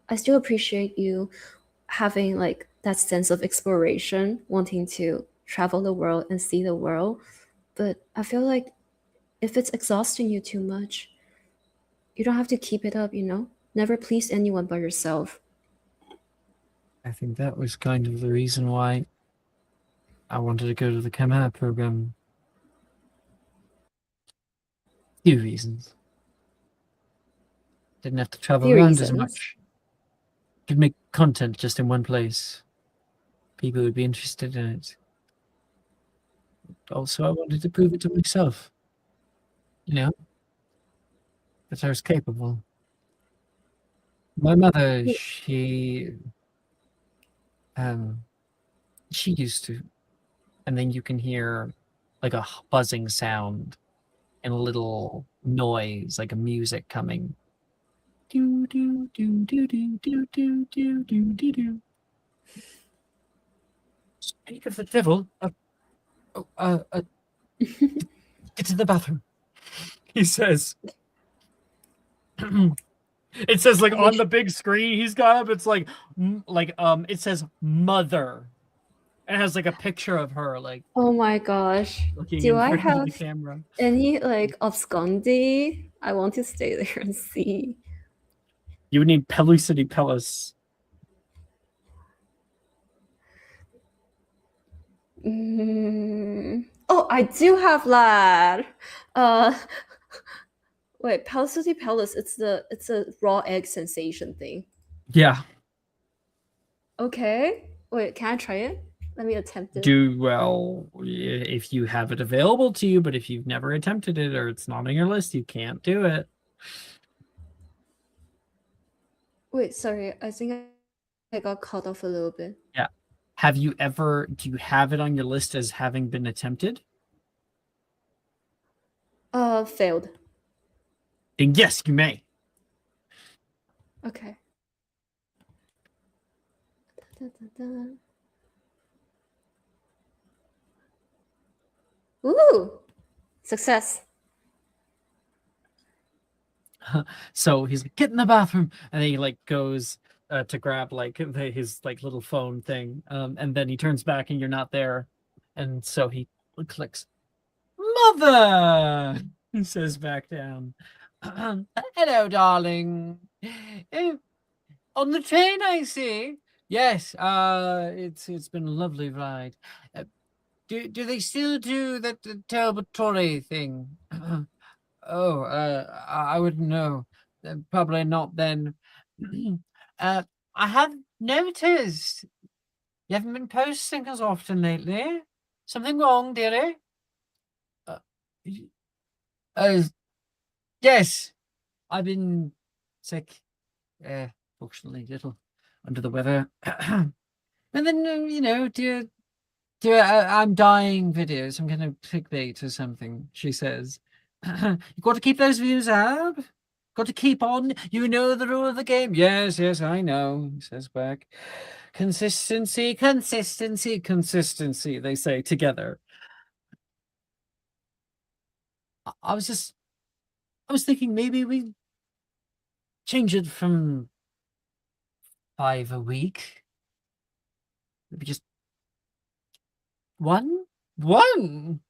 I still appreciate you having like that sense of exploration, wanting to travel the world and see the world. But I feel like if it's exhausting you too much, you don't have to keep it up. Never please anyone but yourself. I think that was kind of the reason why I wanted to go to the Khmer program. Few reasons. Didn't have to travel Few around as reasons. much. Could make content just in one place. People would be interested in it. Also, I wanted to prove it to myself. You know, that I was capable. My mother, she used to, and then you can hear like a buzzing sound and a little noise, like a music coming. Do do do do do do do do do do do. Speak of the devil. Get to the bathroom. He says. It says like on the big screen he's got up. It's like it says mother. It has like a picture of her like Oh my gosh. looking Do in I front of the have camera. any like abscondi? I want to stay there and see. You would need Pelicity Pellis. Oh, I do have that. Wait, Pelicity Palace. It's a raw egg sensation thing. Yeah. Okay. Wait, can I try it? Let me attempt it. Do well if you have it available to you, but if you've never attempted it or it's not on your list, you can't do it. Wait, sorry. I think I got cut off a little bit. Yeah. Do you have it on your list as having been attempted? Failed. Then yes, you may. Okay. Da, da, da. Ooh! Success. So he's like, get in the bathroom, and then he like goes to grab like his like little phone thing, and then he turns back and you're not there, and so he clicks, "Mother," he says back down. Hello, darling. On the train, I see. Yes, it's been a lovely ride. Do they still do that terrible Tory thing? Oh, I wouldn't know. Probably not then. I have noticed you haven't been posting as often lately. Something wrong, dearie? Y- yes, I've been sick. Fortunately, little under the weather. And then, I'm dying videos, some kind of clickbait or something, she says. You got to keep those views up. Got to keep on. You know the rule of the game. Yes, I know, he says back. Consistency, consistency, consistency, they say together. I was thinking maybe we change it from 5 a week. Maybe just one? One?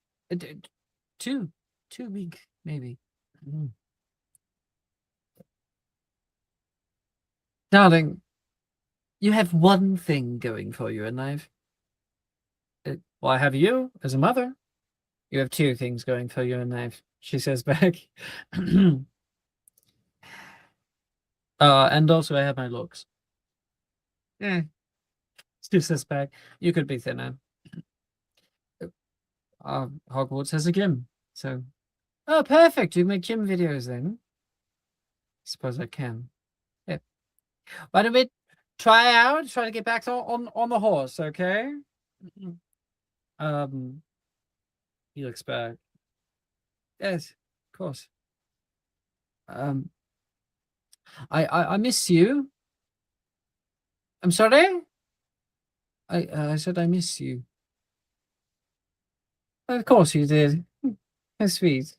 2 a week, maybe. Darling, you have one thing going for you in life. Well, I have you as a mother. You have 2 things going for you in life, she says back. And also I have my looks. Stu says back, you could be thinner. Hogwarts has a gym, so. Oh, perfect. You make gym videos then. Suppose I can. Yeah. Why don't we try to get back on the horse, okay? He looks back. Yes, of course. I miss you. I'm sorry? I said I miss you. Of course you did. How sweet.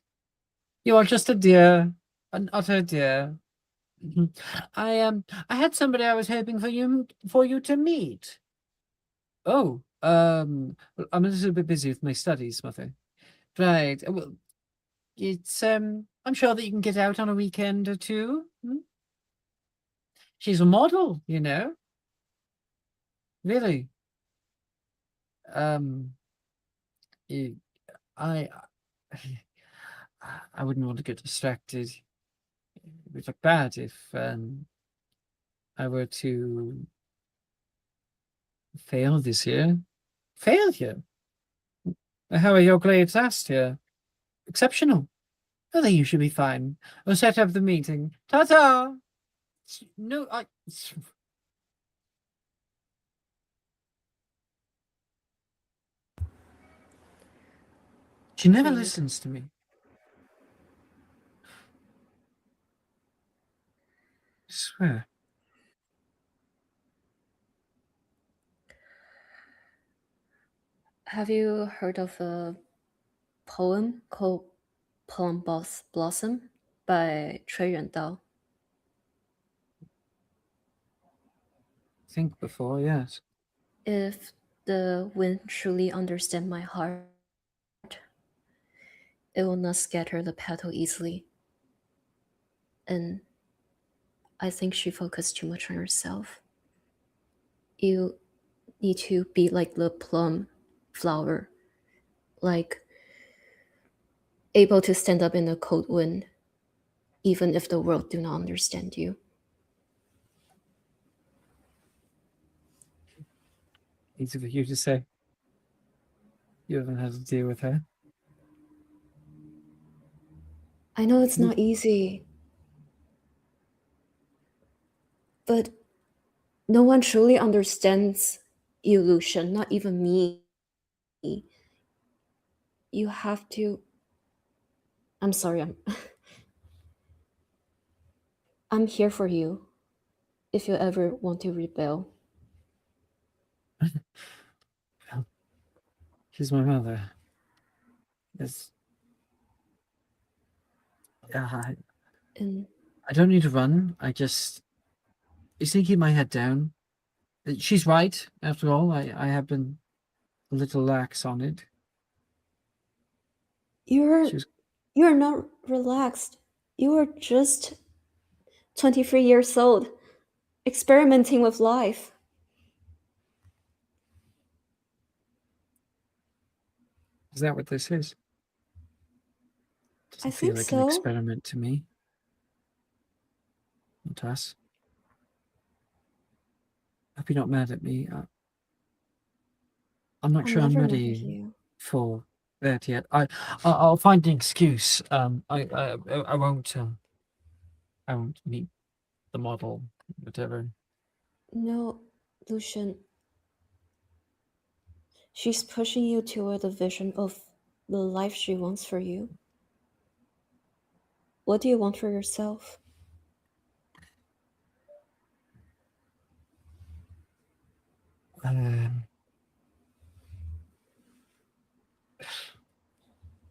You are just a dear, an utter dear. I had somebody I was hoping for you to meet. Oh, I'm a little bit busy with my studies, mother. Right. Well, it's I'm sure that you can get out on a weekend or two. She's a model, you know. Really. You- I I wouldn't want to get distracted. It would look bad if I were to fail this year, failure. How are your grades last year? Exceptional. I think you should be fine. We'll set up the meeting. Ta-ta! No, I... She never Weird. listens to me. I swear. Have you heard of a poem called Blossom by Cui Yuandao? Think before, yes. If the wind truly understand my heart, it will not scatter the petal easily. And I think she focused too much on herself. You need to be like the plum flower, like able to stand up in the cold wind, even if the world do not understand you. Easy for you to say. You haven't had to deal with her. I know it's not easy, but no one truly understands you, Lucian, not even me. You have to. I'm sorry, I'm here for you if you ever want to rebel. She's my mother. Yes. And I don't need to run. I just need to keep my head down. She's right, after all. I have been a little lax on it. you're not relaxed. You are just 23 years old, experimenting with life. Is that what this is? Doesn't I feel think like an so. experiment to me. Not us. Hope you're not mad at me. I'm not I'm sure I'm never mad at ready you. for that yet. I'll find an excuse. I won't. I won't meet the model. Whatever. No, Lucian. She's pushing you toward the vision of the life she wants for you. What do you want for yourself?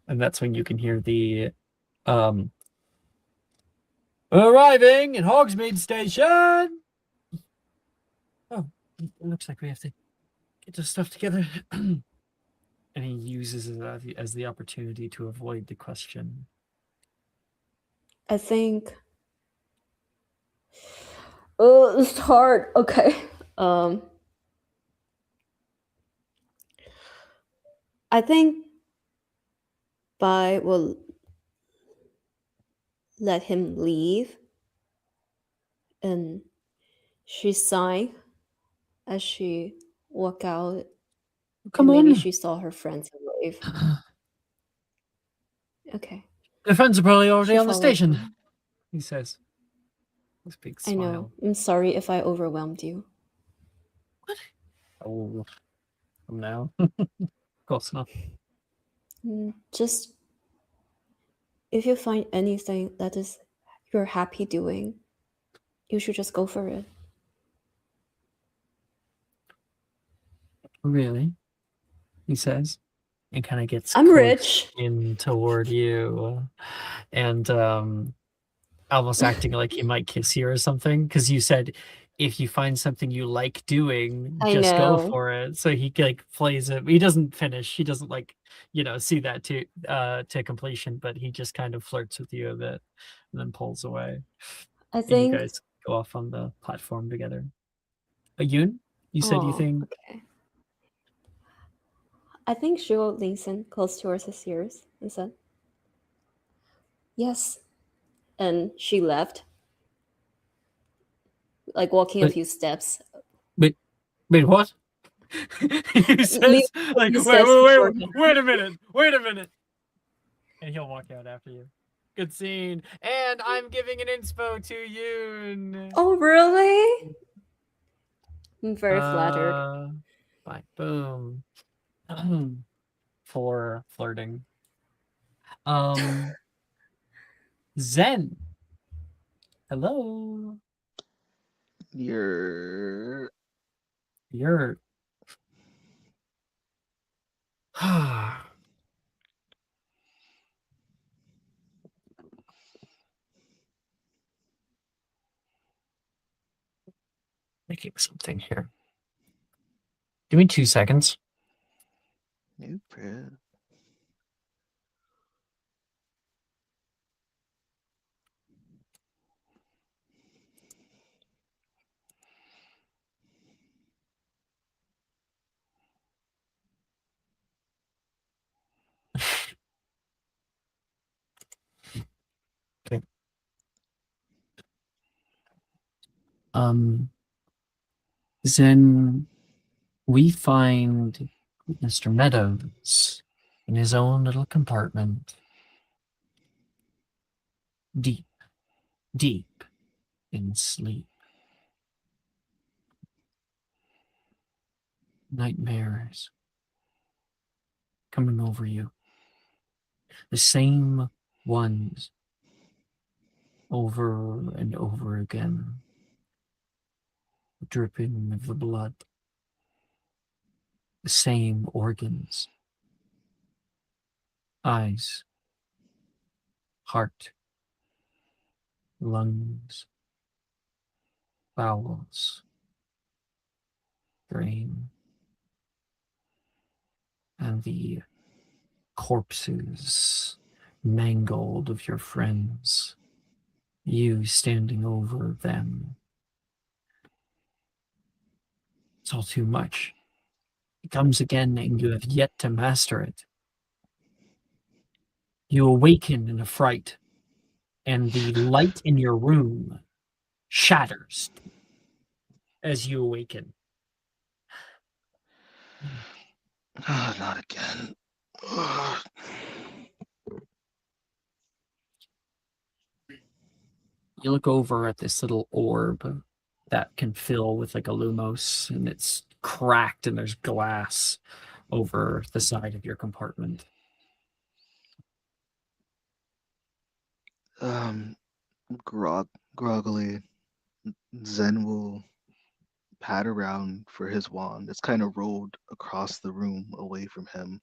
And that's when you can hear the arriving in Hogsmeade Station. Oh, it looks like we have to get the stuff together. And he uses it as the opportunity to avoid the question. I think. It's hard. Okay. I think Bai will let him leave, and she sighed as she walked out. Come and maybe on. she saw her friends wave. Okay. The friends are probably already She on the followed station, him. he says. This big I know. smile. I'm sorry if I overwhelmed you. What? Oh, from now? Close enough. Just if you find anything that is you're happy doing, you should just go for it. Really? He says. And kind of gets I'm close rich. in toward you. And almost acting like he might kiss you or something. Because you said if you find something you like doing, I just go know. for it. So he like plays it. He doesn't finish. He doesn't see that to completion, but he just kind of flirts with you a bit and then pulls away. I And you think. guys go off on the platform together. Yoon, you said you Oh, think okay. I think Zhuo leans in close towards his ears and said, "Yes." And she left. like walking a But- few steps. Wait, what? He says, Leave like, few wait, steps before him. wait a minute. And he'll walk out after you. Good scene. And I'm giving an inspo to Yoon. Oh, really? I'm very flattered. Bye. Boom. For flirting. Zen. Hello. You're You're. Making something here. Give me 2 seconds. you pretty. Then we find Mr. Meadows in his own little compartment. Deep in sleep. Nightmares coming over you. The same ones over and over again. Dripping of the blood. The same organs. Eyes. Heart. Lungs. Bowels. Brain. And the corpses mangled of your friends. You standing over them. It's all too much. It comes again, and you have yet to master it. You awaken in a fright, and the light in your room shatters as you awaken. Oh, not again. Ugh. You look over at this little orb that can fill with like a lumos, and it's cracked, and there's glass over the side of your compartment. Groggily, Zen will pat around for his wand. It's kind of rolled across the room away from him,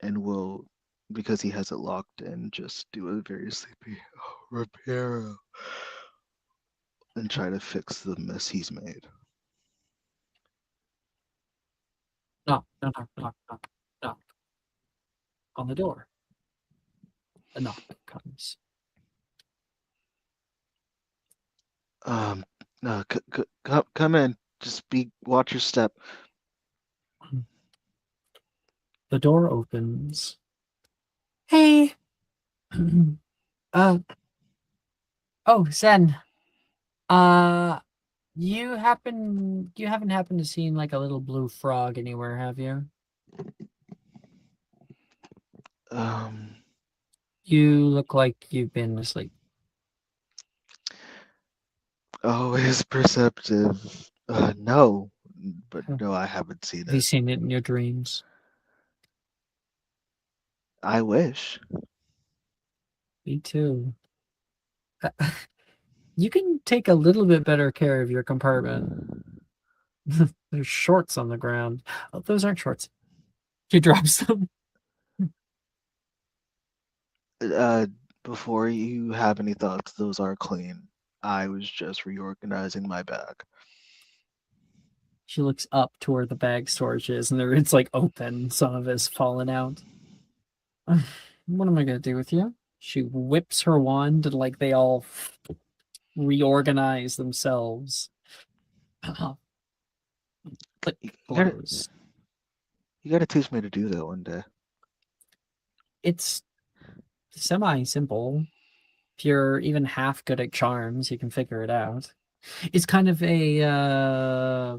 and will, because he has it locked in, just do a very sleepy repair and try to fix the mess he's made. Knock. On the door. A knock comes. Come in. Just watch your step. The door opens. Hey. Oh, Zen. You haven't happened to seen like a little blue frog anywhere, have you? You look like you've been asleep. Always perceptive. No, but no, I haven't seen Have you it. seen it in your dreams? I wish. Me too. You can take a little bit better care of your compartment. There's shorts on the ground. Oh, those aren't shorts. He drops them. Before you have any thoughts, those are clean. I was just reorganizing my bag. She looks up to where the bag storage is, and it's like open. Some of it's fallen out. What am I gonna do with you? She whips her wand, and like they all reorganize themselves. Click close. You gotta teach me to do that one day. It's semi-simple. If you're even half good at charms, you can figure it out. It's kind of a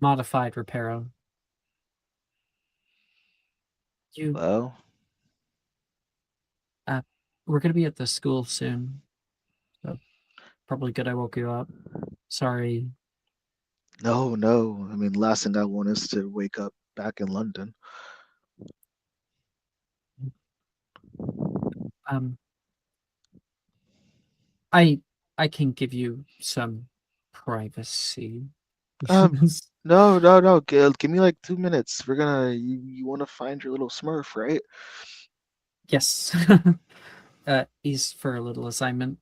modified Reparo. Well, We're gonna be at the school soon, so probably good I woke you up. Sorry. no, no. I mean, last thing I want is to wake up back in London. Um, I can give you some privacy. Um, no, no, no. Give me like 2 minutes. You want to find your little Smurf, right? Yes. He's for a little assignment.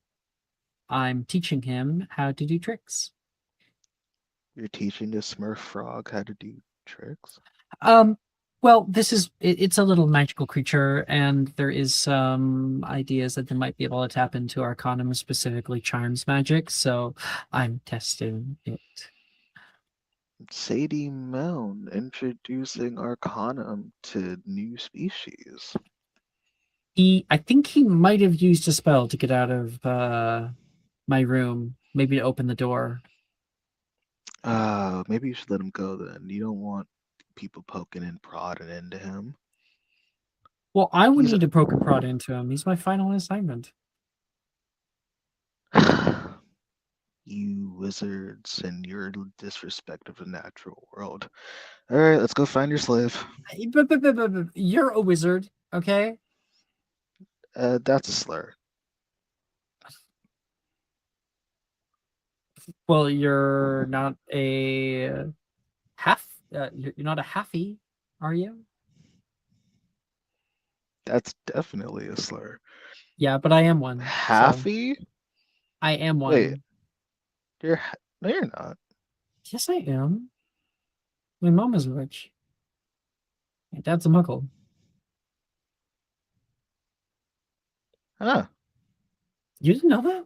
I'm teaching him how to do tricks. You're teaching the Smurf frog how to do tricks. Well, it's a little magical creature, and there is some ideas that they might be able to tap into Arcanum, specifically Charms magic, so I'm testing it. Sadie Mound introducing Arcanum to new species. I think he might have used a spell to get out of my room, maybe to open the door. Maybe you should let him go then. You don't want people poking and prodding into him. Well, I would He's need to poke and prod into him. He's my final assignment. You wizards and your disrespect of the natural world. All right, let's go find your slave. But you're a wizard, okay? That's a slur. Well, you're not a half. You're not a halfie, are you? That's definitely a slur. Yeah, but I am one. So Halfy? I am one. Wait, no, you're not. Yes, I am. My mom is rich. My dad's a muggle. Huh. You didn't know that?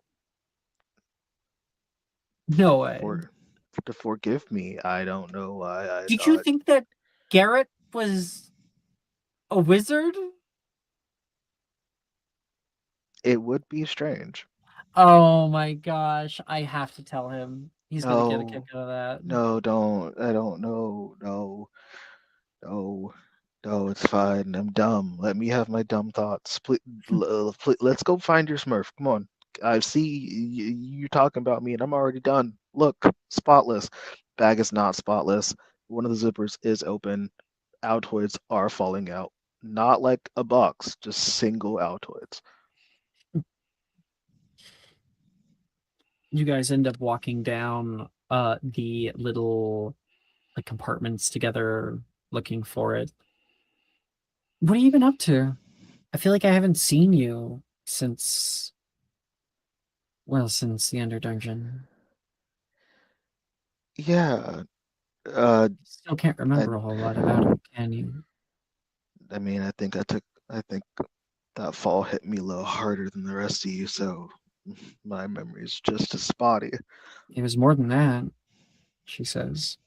No way. To forgive me, I don't know why I Did you thought think that Garrett was a wizard? it would be strange. Oh my gosh, I have to tell him. He's gonna get a kick No, out of that. no, don't. I don't know. No, no, no, it's fine. I'm dumb. Let me have my dumb thoughts. Please, let's go find your Smurf. Come on. I see you talking about me, and I'm already done. Look, spotless. Bag is not spotless. One of the zippers is open. Altoids are falling out. Not like a box, just single Altoids. You guys end up walking down the little like compartments together looking for it. What are you been up to? I feel like I haven't seen you since the Underdungeon. Yeah. Still can't remember a whole lot about it, can you? I mean, I think that fall hit me a little harder than the rest of you, so my memory's just as spotty. It was more than that, she says.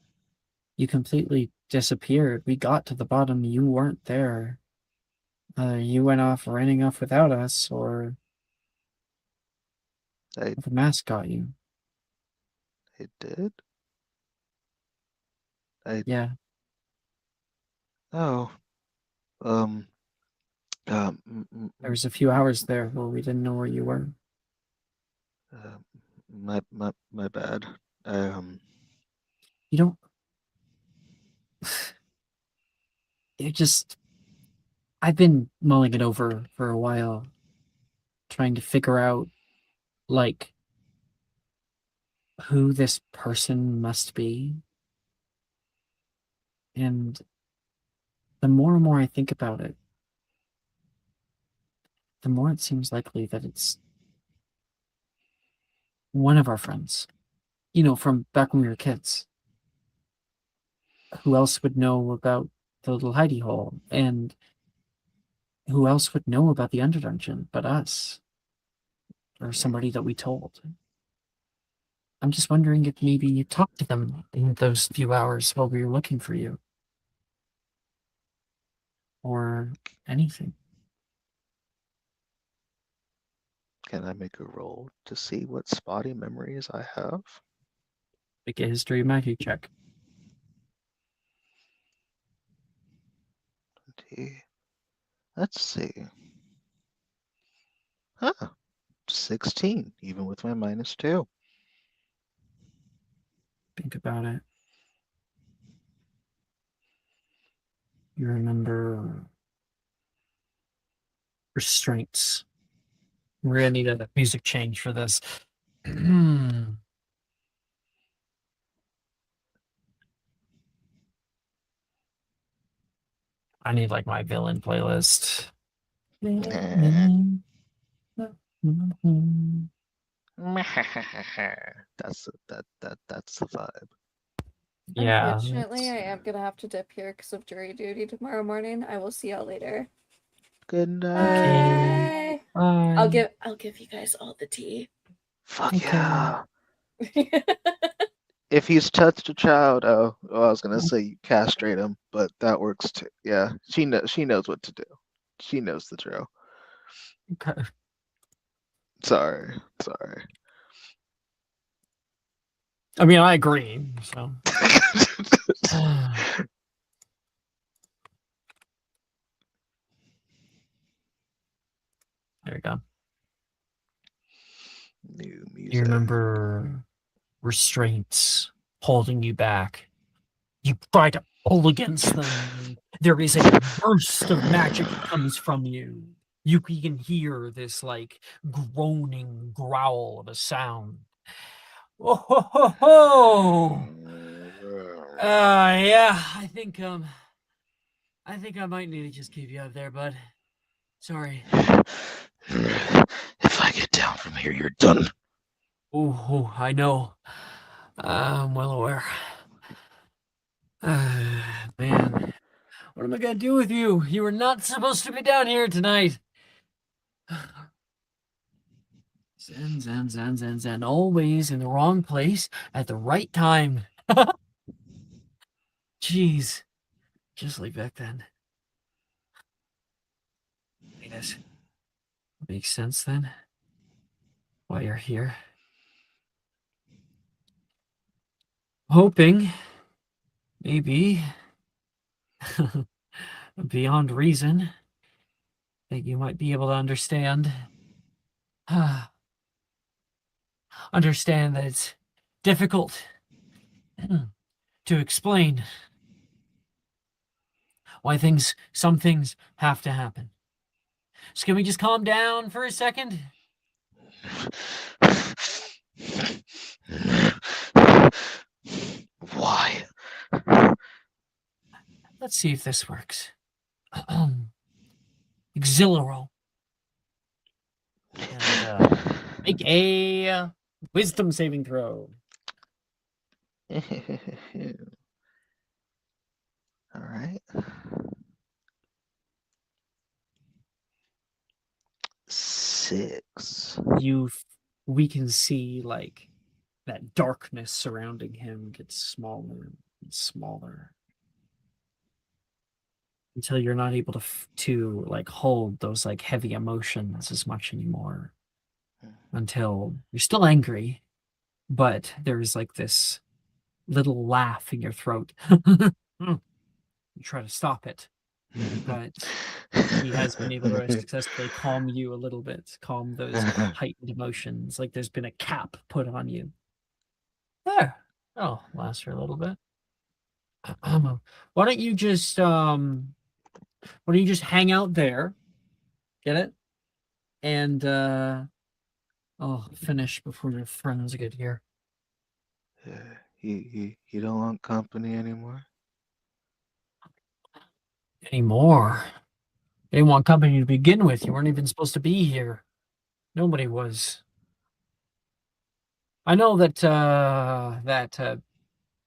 You completely disappeared. We got to the bottom. You weren't there. You went off running off without us, or I the mask got you. I did. Yeah. Oh. Um. There was a few hours there where we didn't know where you were. My bad. You don't. It just. I've been mulling it over for a while, trying to figure out, like, who this person must be. And the more and more I think about it, the more it seems likely that it's one of our friends. You know, from back when we were kids. Who else would know about the little hidey hole? And who else would know about the Underdungeon but us? Or somebody that we told? I'm just wondering if maybe you talked to them in those few hours while we were looking for you. Or anything. Can I make a roll to see what spotty memories I have? Make a history magic check. Let's see. Huh. 16, even with my -2. Think about it. You remember restraints. We're gonna need a music change for this. I need like my villain playlist. That's the vibe. Yeah. Unfortunately, I am gonna have to dip here because of jury duty tomorrow morning. I will see y'all later. Good night. Bye. Bye. I'll give you guys all the tea. Fuck Okay. yeah. If he's touched a child, I was gonna say you castrate him, but that works too. Yeah, she knows what to do. She knows the drill. Okay. Sorry. I mean, I agree. So. There we go. New music. You remember restraints holding you back. You try to pull against them. There is a burst of magic that comes from you. You can hear this like groaning growl of a sound. Oh ho ho ho! Yeah, I think I might need to just keep you out there, bud. Sorry. If I get down from here, you're done. Oh, I know. I'm well aware. Man, what am I gonna do with you? You were not supposed to be down here tonight. Zen. Always in the wrong place at the right time. Jeez. Just like back then. I guess. Makes sense then. Why you're here. Hoping. Maybe. Beyond reason. That you might be able to understand. Understand that it's difficult to explain why some things have to happen. So can we just calm down for a second? Why? Let's see if this works. Exhilarol. And make a wisdom saving throw. All right. 6. We can see like that darkness surrounding him gets smaller and smaller until you're not able to like hold those like heavy emotions as much anymore. Until you're still angry, but there's like this little laugh in your throat. You try to stop it, but he has been able to successfully calm you a little bit, calm those heightened emotions. Like there's been a cap put on you. There. Oh, last for a little bit. Why don't you just hang out there? Get it? And I'll finish before your friends get here. You don't want company anymore? Anymore. They didn't want company to begin with. You weren't even supposed to be here. Nobody was. I know that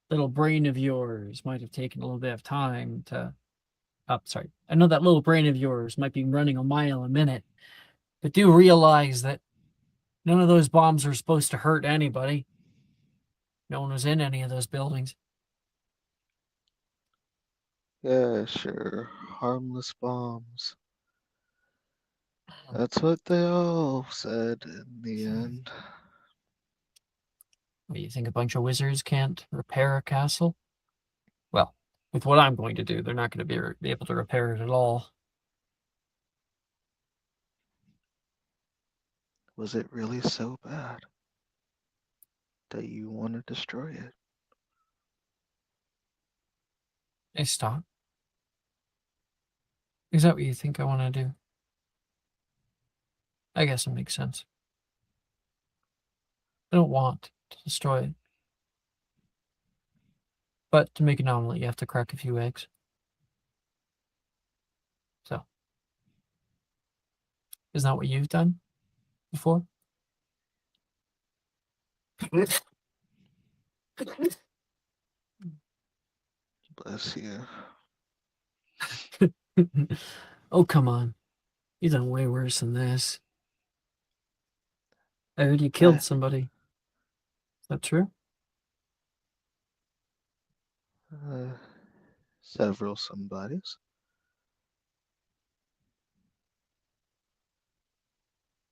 little brain of yours might have taken a little bit of time to. Oh, sorry. I know that little brain of yours might be running a mile a minute, but do realize that none of those bombs were supposed to hurt anybody. No one was in any of those buildings. Yeah, sure. Harmless bombs. That's what they all said in the end. What, you think a bunch of wizards can't repair a castle? Well, with what I'm going to do, they're not going to be able to repair it at all. Was it really so bad that you want to destroy it? Hey, stop. Is that what you think I want to do? I guess it makes sense. I don't want to destroy it. But to make an omelet, you have to crack a few eggs. So, isn't that what you've done before? Bless you. Oh, come on. You've done way worse than this. I heard you killed somebody. Is that true? Several somebodies.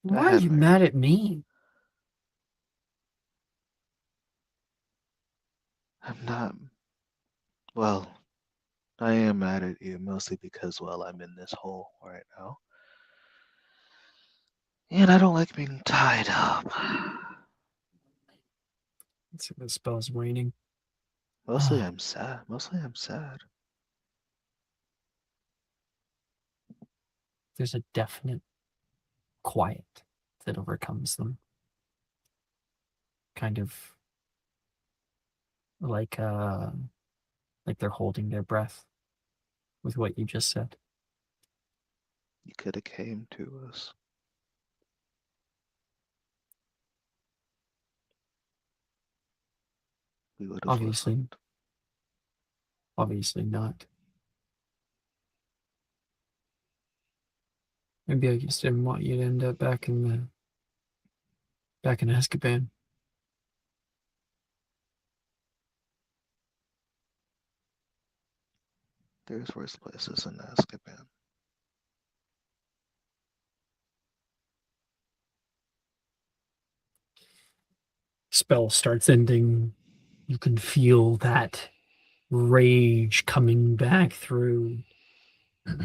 Why are you mad at me? I'm not. Well, I am mad at you mostly because, well, I'm in this hole right now. And I don't like being tied up. Let's see, the spell's waning. Mostly I'm sad. Mostly I'm sad. There's a definite quiet that overcomes them. Kind of like they're holding their breath with what you just said. You could have came to us. We would have listened. Obviously not. Maybe I just didn't want you to end up back in Azkaban. There's worse places than Azkaban. Spell starts ending. You can feel that rage coming back through. You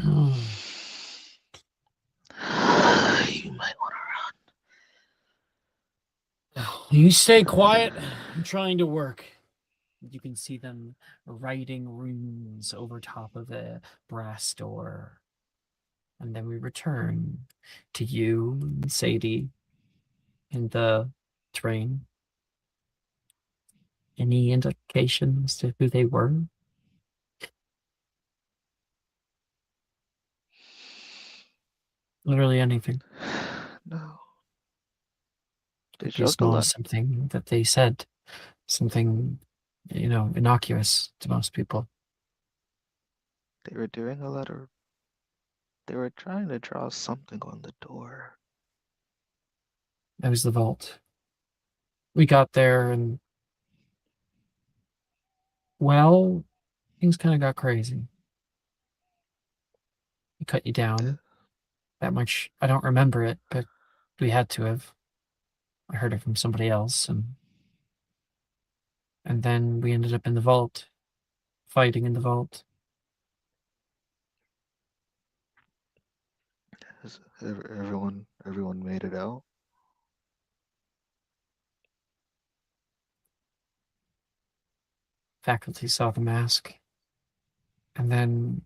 might want to run. You stay quiet. I'm trying to work. You can see them writing runes over top of a brass door. And then we return to you and Sadie in the train. Any indications to who they were? Literally anything. No. They Could be joked as a small lot. as something that they said. Something, innocuous to most people. They were doing a lot of. They were trying to draw something on the door. That was the vault. We got there and, well, things kind of got crazy. We cut you down. That much, I don't remember it, but we had to have. I heard it from somebody else, and then we ended up in the vault, fighting in the vault. Has everyone made it out? Faculty saw the mask, and then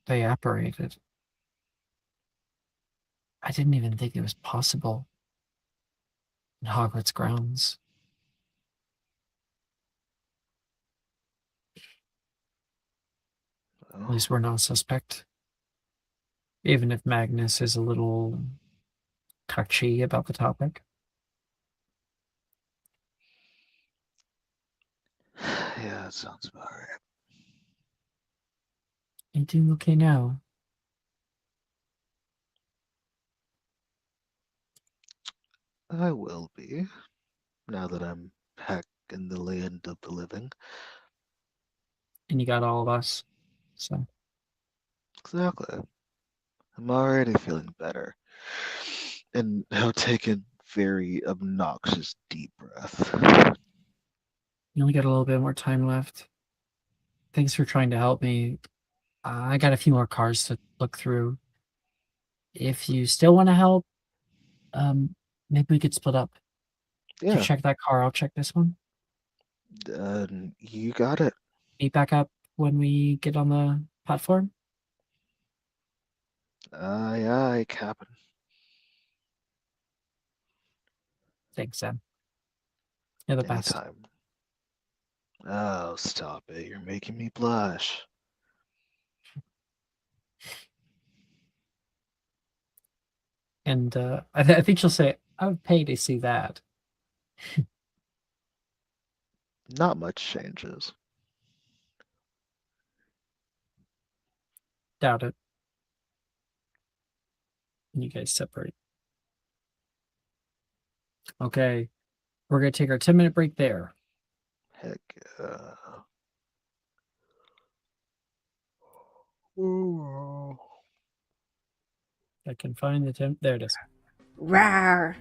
they apparated. I didn't even think it was possible in Hogwarts grounds. At least we're not suspect. Even if Magnus is a little touchy about the topic. Yeah, that sounds about right. You doing okay now? I will be, now that I'm back in the land of the living. And you got all of us, so. Exactly. I'm already feeling better. And he'll take a very obnoxious deep breath. You only got a little bit more time left. Thanks for trying to help me. I got a few more cars to look through. If you still want to help, maybe we could split up. You Yeah, check that car, I'll check this one. you got it. Meet back up when we get on the platform. Aye, aye, Captain. Thanks, Sam. You're the best. Anytime. Oh, stop it. You're making me blush. And I think she'll say, I would pay to see that. Not much changes. Doubt it. And you guys separate. Okay. We're going to take our 10-minute break there. Heck. Ooh. I can find the 10. There it is. Rawr.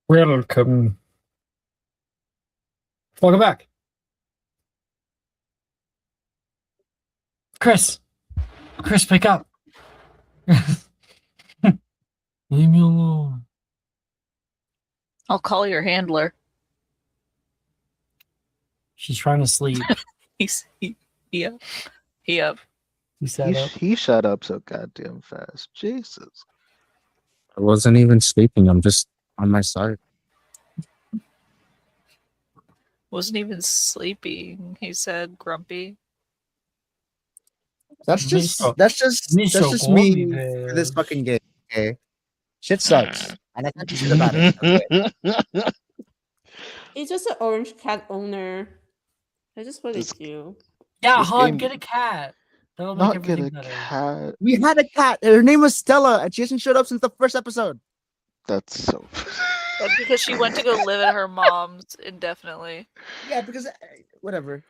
Welcome. Welcome back. Chris, pick up. Leave me alone. I'll call your handler. She's trying to sleep. He up. He sat up. He shut up so goddamn fast. Jesus. I wasn't even sleeping. I'm just on my side. Wasn't even sleeping. He said grumpy. That's just me for this fucking game. Okay, shit sucks, and I can't do shit about it. Okay? He's just an orange cat owner. I just want This- to do. Yeah, This Han, game- get a cat. That'll make Not everything get a better. cat. We had a cat. Her name was Stella, and she hasn't showed up since the first episode. That's so. That's because she went to go live at her mom's indefinitely. Yeah, because whatever.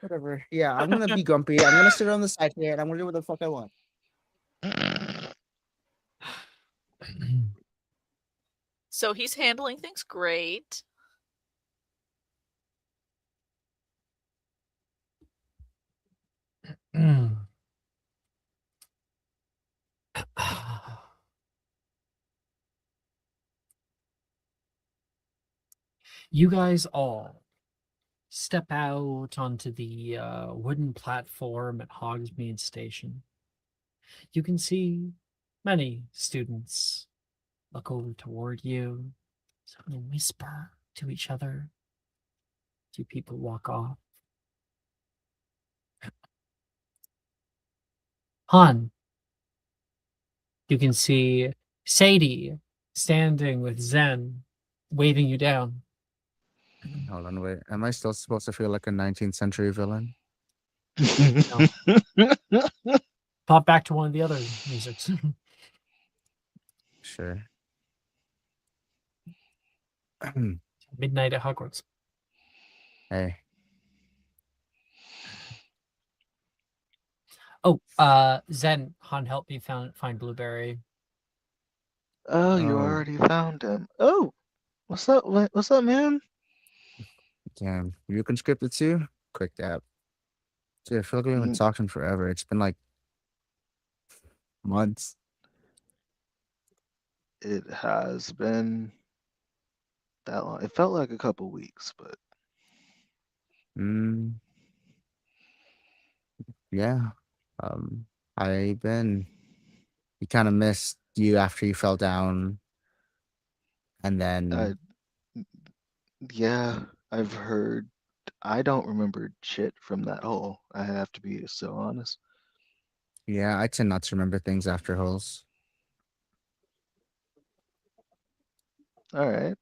Yeah, I'm gonna be grumpy. I'm gonna sit on the side here, and I'm gonna do what the fuck I want. So he's handling things great. You guys all step out onto the wooden platform at Hogsmeade Station. You can see many students look over toward you, sort of whisper to each other. Two people walk off. Han, you can see Sadie standing with Zen, waving you down. Hold on, wait. Am I still supposed to feel like a 19th century villain? Pop back to one of the other musics. Sure. Midnight at Hogwarts. Hey. Oh, Zen, Han helped me find Blueberry. Oh, you Oh. already found him. Oh, what's up? What's up, man? Damn. You can script it too? Quick dab. Dude, I feel like we haven't talked in forever. It's been like months. It has been that long. It felt like a couple weeks, but Yeah. You kind of missed you after you fell down. And then yeah, I've heard. I don't remember shit from that hole. I have to be so honest. yeah, I tend not to remember things after holes. All right.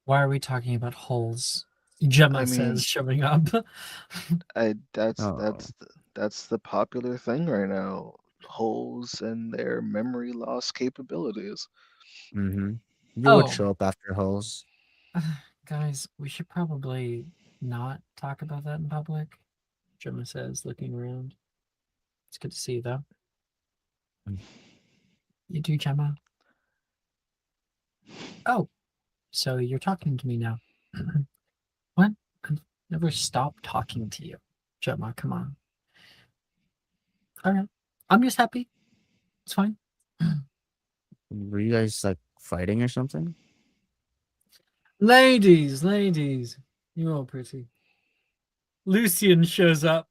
Why are we talking about holes? Gemma I mean- says, showing up. That's the popular thing right now. Holes and their memory loss capabilities. You Oh. would show up after holes. Guys, we should probably not talk about that in public. Gemma says, looking around. It's good to see you, though. You too, Gemma. Oh, so you're talking to me now. What? I've never stopped talking to you. Gemma, come on. All right. I'm just happy. It's fine. Were you guys like fighting or something? Ladies, you're all pretty. Lucian shows up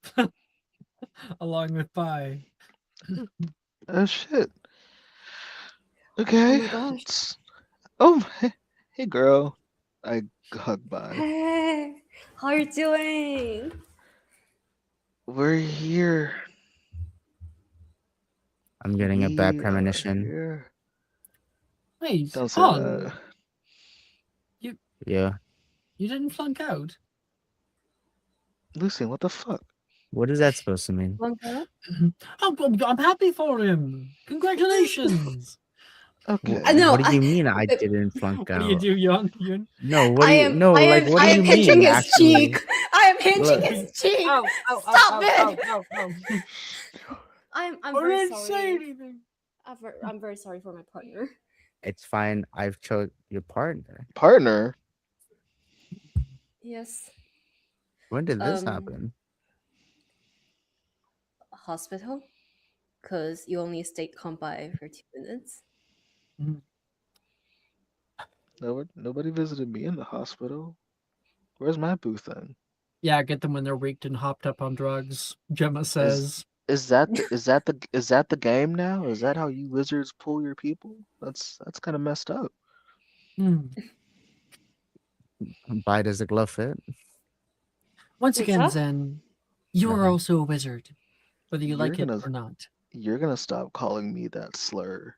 along with Pi. Oh shit. Okay. Oh my gosh. Oh, hey girl. I hug by. Hey, how are you doing? We're here. I'm getting a bad We are premonition. here. Wait, Don't say Han, that. Yeah. you didn't flunk out? Lucian, what the fuck? What is that supposed to mean? I'm happy for him. Congratulations. Okay. No, What do you mean I didn't flunk What do you out? do, Yon? No, what I do you am. no, I like am. what I do am you pinching mean his actually? cheek. I am pinching Look. his cheek. Stop it. I'm I very didn't say sorry. anything. I'm very sorry for my partner. It's fine. I've chose your partner. Partner? Yes. When did this Um, happen? Hospital? Because you only stayed calm by for 2 minutes. Nobody visited me in the hospital. Where's my booth then? Yeah, get them when they're weak and hopped up on drugs. Gemma says. Is that the game now? Is that how you wizards pull your people? That's kind of messed up. Hmm. Why does the glove fit? Once What's again, that? Zen, you are Nothing. also a wizard, whether you You're like it gonna or not. you're gonna stop calling me that slur.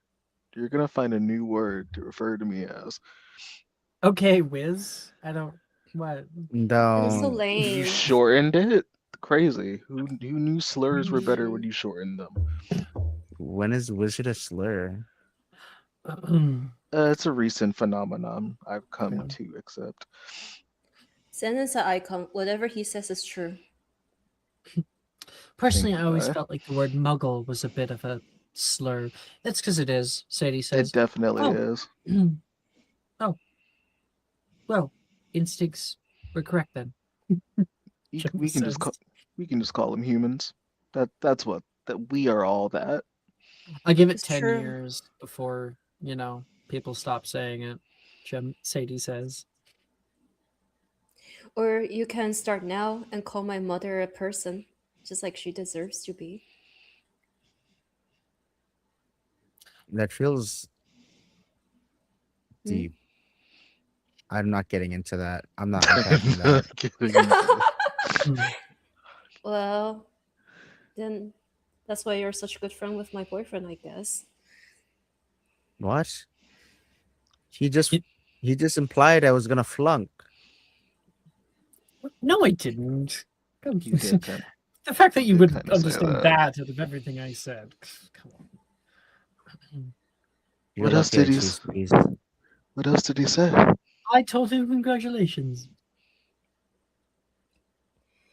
You're gonna find a new word to refer to me as. Okay, Wiz. I don't. What? That is so Don't. You lame. shortened it? Crazy. Who knew slurs were better when you shortened them? When is wizard a slur? It's a recent phenomenon I've come Yeah. to accept. Send us an icon. Whatever he says is true. Personally, Thank I you, always Guy. felt like the word muggle was a bit of a slur. That's because it is, Sadie says. It definitely Oh. is. Oh. Well, instincts were correct then. Gemma We can just says. call them humans. That's what that we are all that. I give it It's 10 true. years before, people stop saying it. Sadie says. Or you can start now and call my mother a person, just like she deserves to be. That feels Hmm? deep. I'm not getting into that. I'm not unpacking that. Getting into Hmm. Well, then that's why you're such a good friend with my boyfriend, I guess. What? He just You- he just implied I was gonna flunk. No, I didn't. You did kind The fact that you did would kind of say understand that. that out of everything I said. Come on. You're What else lucky I did he? choose peace. What else did he say? I told him congratulations.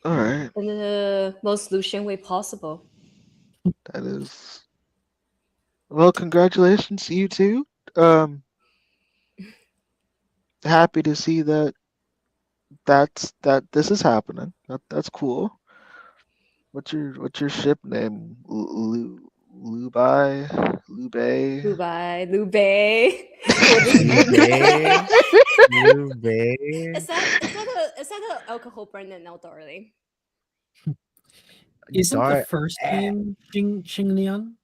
All right, In the most Lucian way possible. that is. Well, congratulations to you too. Um, happy to see that this is happening. That's cool. What's your ship name? Lubai? Lube? Lubai, Lube. What is Lube. Lube. Is that a alcohol brand now, darling? Isn't the Dar- first name Xinglian?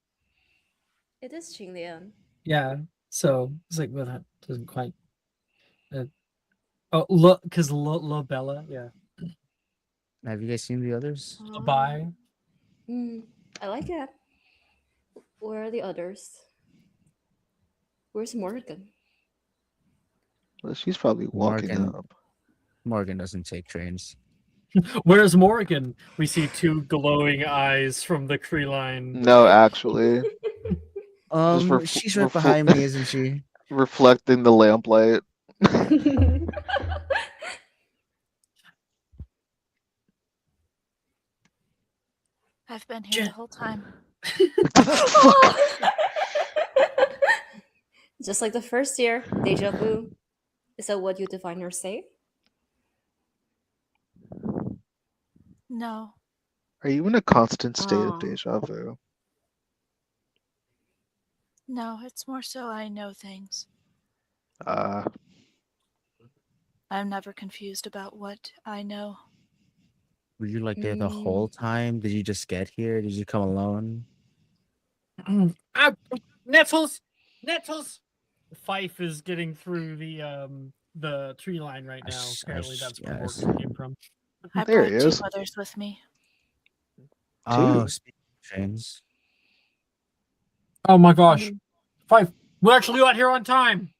It is Qinglian. Yeah. So it's like, well, that doesn't quite. Oh, look, because La Bella, yeah. Have you guys seen the others? Bye. I like it. Where are the others? Where's Morgan? Well, she's probably walking Morgan. up. Morgan doesn't take trains. Where's Morgan? We see two glowing eyes from the tree line. No, actually, She's right behind me, isn't she? reflecting the lamplight. I've been here the whole time. Just like the first year, deja vu. Is that what you define or say? No, Are you in a constant state of Ah. deja vu? no, it's more so I know things. I'm never confused about what I know. Were you like there the whole time? Did you just get here? Did you come alone? Nettles! Fife is getting through the tree line right now. Apparently that's where Morgan came from. I There brought he two is. others with me. Oh, Two. speaking of trains. Oh my gosh. Fife, we actually got here on time.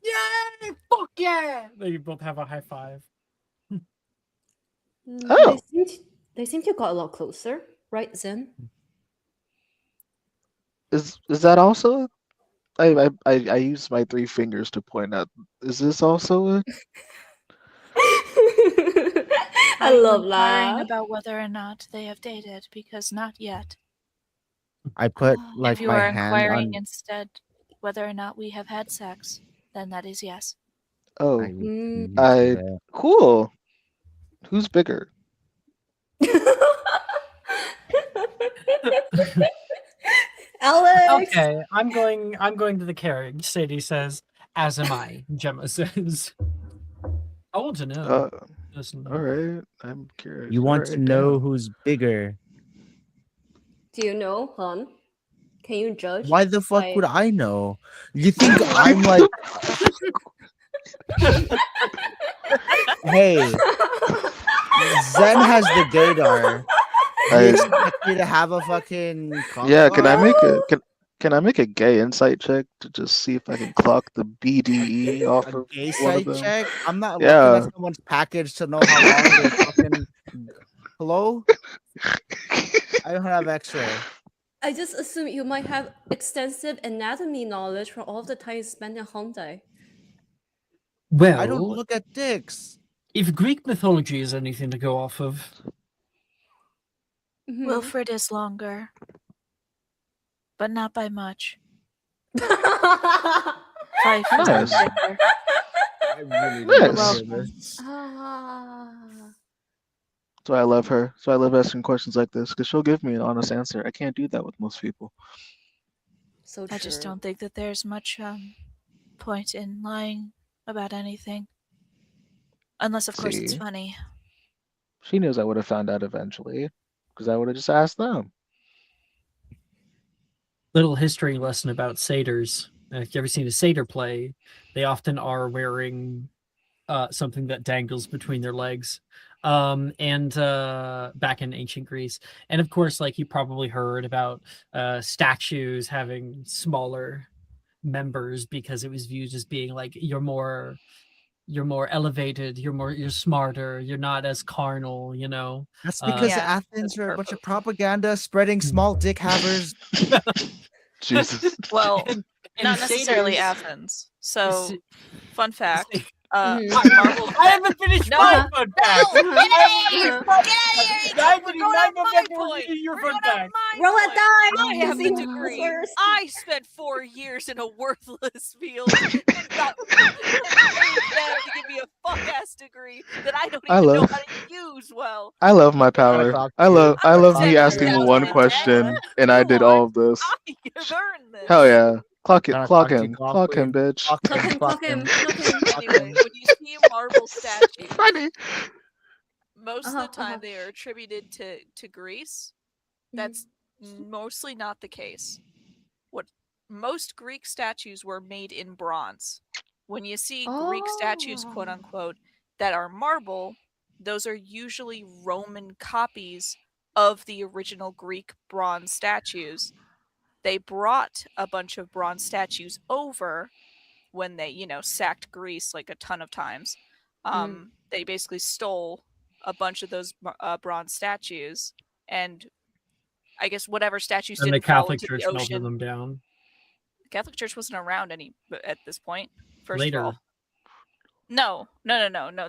Yay! Fuck yeah! They both have a high five. Oh. They seem to got a lot closer, right, Zen? Is that also? I use my three fingers to point out. Is this also a? I love inquiring that. about whether or not they have dated, because not yet. I put If like you my are hand inquiring on. instead, Whether or not we have had sex, then that is yes. Oh, used to I that. cool. Who's bigger? Alex. Okay, I'm going to the carriage, Sadie says, as am I, Gemma says. I want to know. All right. I'm curious. You All want to right, know damn. who's bigger? Do you know, Han? Can you judge? Why the fuck by- would I know? You think I'm like, hey, Zen has the gaydar. You I expect me to have a fucking yeah. Can I conga? make a can I make a gay insight check to just see if I can clock the BDE off A of gay one of site them? check? I'm not looking at Yeah. someone's package to know how long they're fucking. Hello? I don't have X-ray. I just assume you might have extensive anatomy knowledge from all of the time you spent in Hyundai. I don't Well, look at dicks. if Greek mythology is anything to go off of, Mhm. Wilfred is longer, but not by much. 5 feet Nice. thicker. I really Nice. don't Well hear done. this. Ah. That's why I love her. That's why I love asking questions like this because she'll give me an honest answer. I can't do that with most people. So I just true. don't think that there's much point in lying about anything. Unless, of course, it's See, funny. she knows I would have found out eventually because I would have just asked them. little history lesson about satyrs. If you ever seen a satyr play, they often are wearing something that dangles between their legs. And back in ancient Greece, and of course, like you probably heard about statues having smaller members because it was viewed as being like you're more elevated, you're smarter, you're not as carnal, you know. That's because Yeah, Athens that's are a bunch of purposeful. propaganda spreading small dick havers. Jesus. Well, and not necessarily satyrs- Athens. So, s- fun fact. s- Mhm. Marble. I haven't finished No, my uh-huh. fun fact. No, Uh-huh. get out of here! Uh-huh. Get out of here! Neither We're do going I on go my back to point. your We're fun going on fact. my Roll a point. die! I have the Casino degree. first. I spent 4 years in a worthless field and got paid them to give me a fuck ass degree that I don't I even know love how to use well. I love my Gotta power. talk I to love you. I I'm love Talk me to asking you. one 7,010. question and I You did aren't. all of this. I have earned this. Hell yeah. Clock it, Gotta clock talk to you, him. Clock him, Coughlin. bitch. Fuck Clock him, him, fuck clock him, him. clock him. Fuck Anyway, him. when you see marble statues, Funny. most of Uh-huh, the time uh-huh. they are attributed to Greece. That's mostly not the case. What most Greek statues were made in bronze. When you see Greek statues, quote Oh. unquote, that are marble, those are usually Roman copies of the original Greek bronze statues. They brought a bunch of bronze statues over when they, sacked Greece like a ton of times. They basically stole a bunch of those bronze statues, and I guess whatever statues And the didn't fall Catholic into the Church melted ocean. them down The Catholic Church wasn't around at this point. First later. of all, no.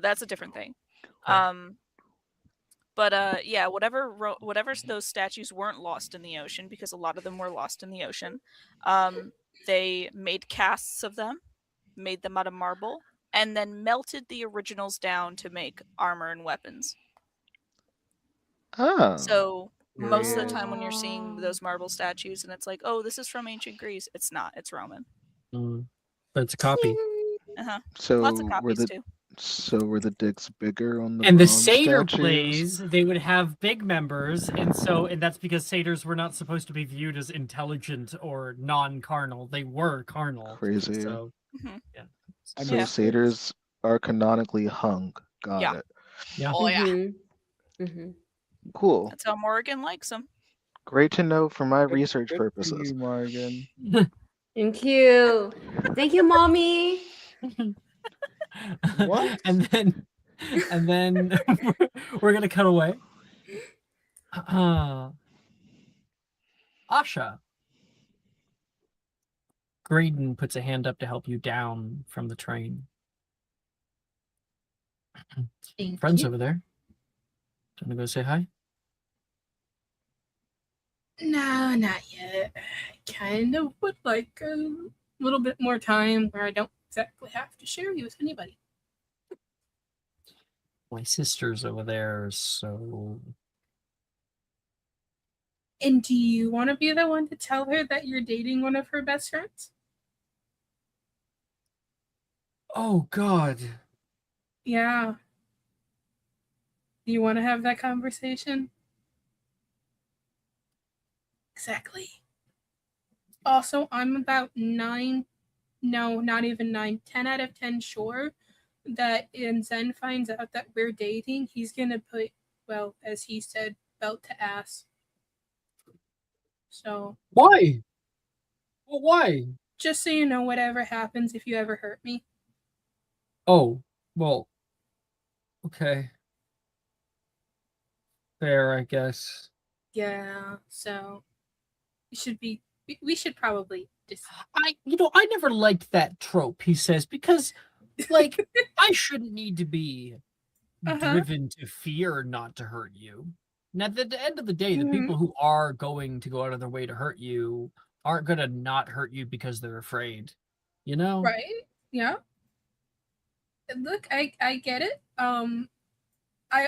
That's a different thing. Okay. But yeah, whatever those statues weren't lost in the ocean, because a lot of them were lost in the ocean. They made casts of them, made them out of marble, and then melted the originals down to make armor and weapons. Oh. So most of the Weird. time when you're seeing those marble statues and it's like, oh, this is from ancient Greece, it's not. It's Roman. But it's a copy. Uh-huh. So Lots of copies too. were the dicks bigger on the And the bronze satyr statues? plays, they would have big members, and that's because satyrs were not supposed to be viewed as intelligent or non-carnal. They were carnal. Crazy. So Mhm. yeah. So Yeah. satyrs are canonically hung. Got Yeah. it. Yeah. Oh yeah. Mhm. Cool. That's how Morgan likes them. Great to know for my research Good for purposes. you, Morgan. Thank you. Thank you, mommy. What? and then we're gonna cut away. Asha. Graydon puts a hand up to help you down from the train. Thank Friends you. over there. Do you want to go say hi? No, not yet. I kind of would like little bit more time where I don't exactly have to share you with anybody. My sister's over there, so And do you want to be the one to tell her that you're dating one of her best friends? oh God. Yeah. Do you want to have that conversation? Exactly. Also, I'm about 9, no, not even 9, 10 out of 10 sure that when Zen finds out that we're dating, he's gonna put, well, as he said, belt to ass. So, Why? Well, why? just so you know, whatever happens if you ever hurt me. Oh, well, okay. Fair, I guess. Yeah, so we should probably just I never liked that trope, he says, because, like, I shouldn't need to be driven to fear not to hurt you. Now, at the end of the day, the people who are going to go out of their way to hurt you aren't going to not hurt you because they're afraid. You know? right? Yeah. Look, I get it. I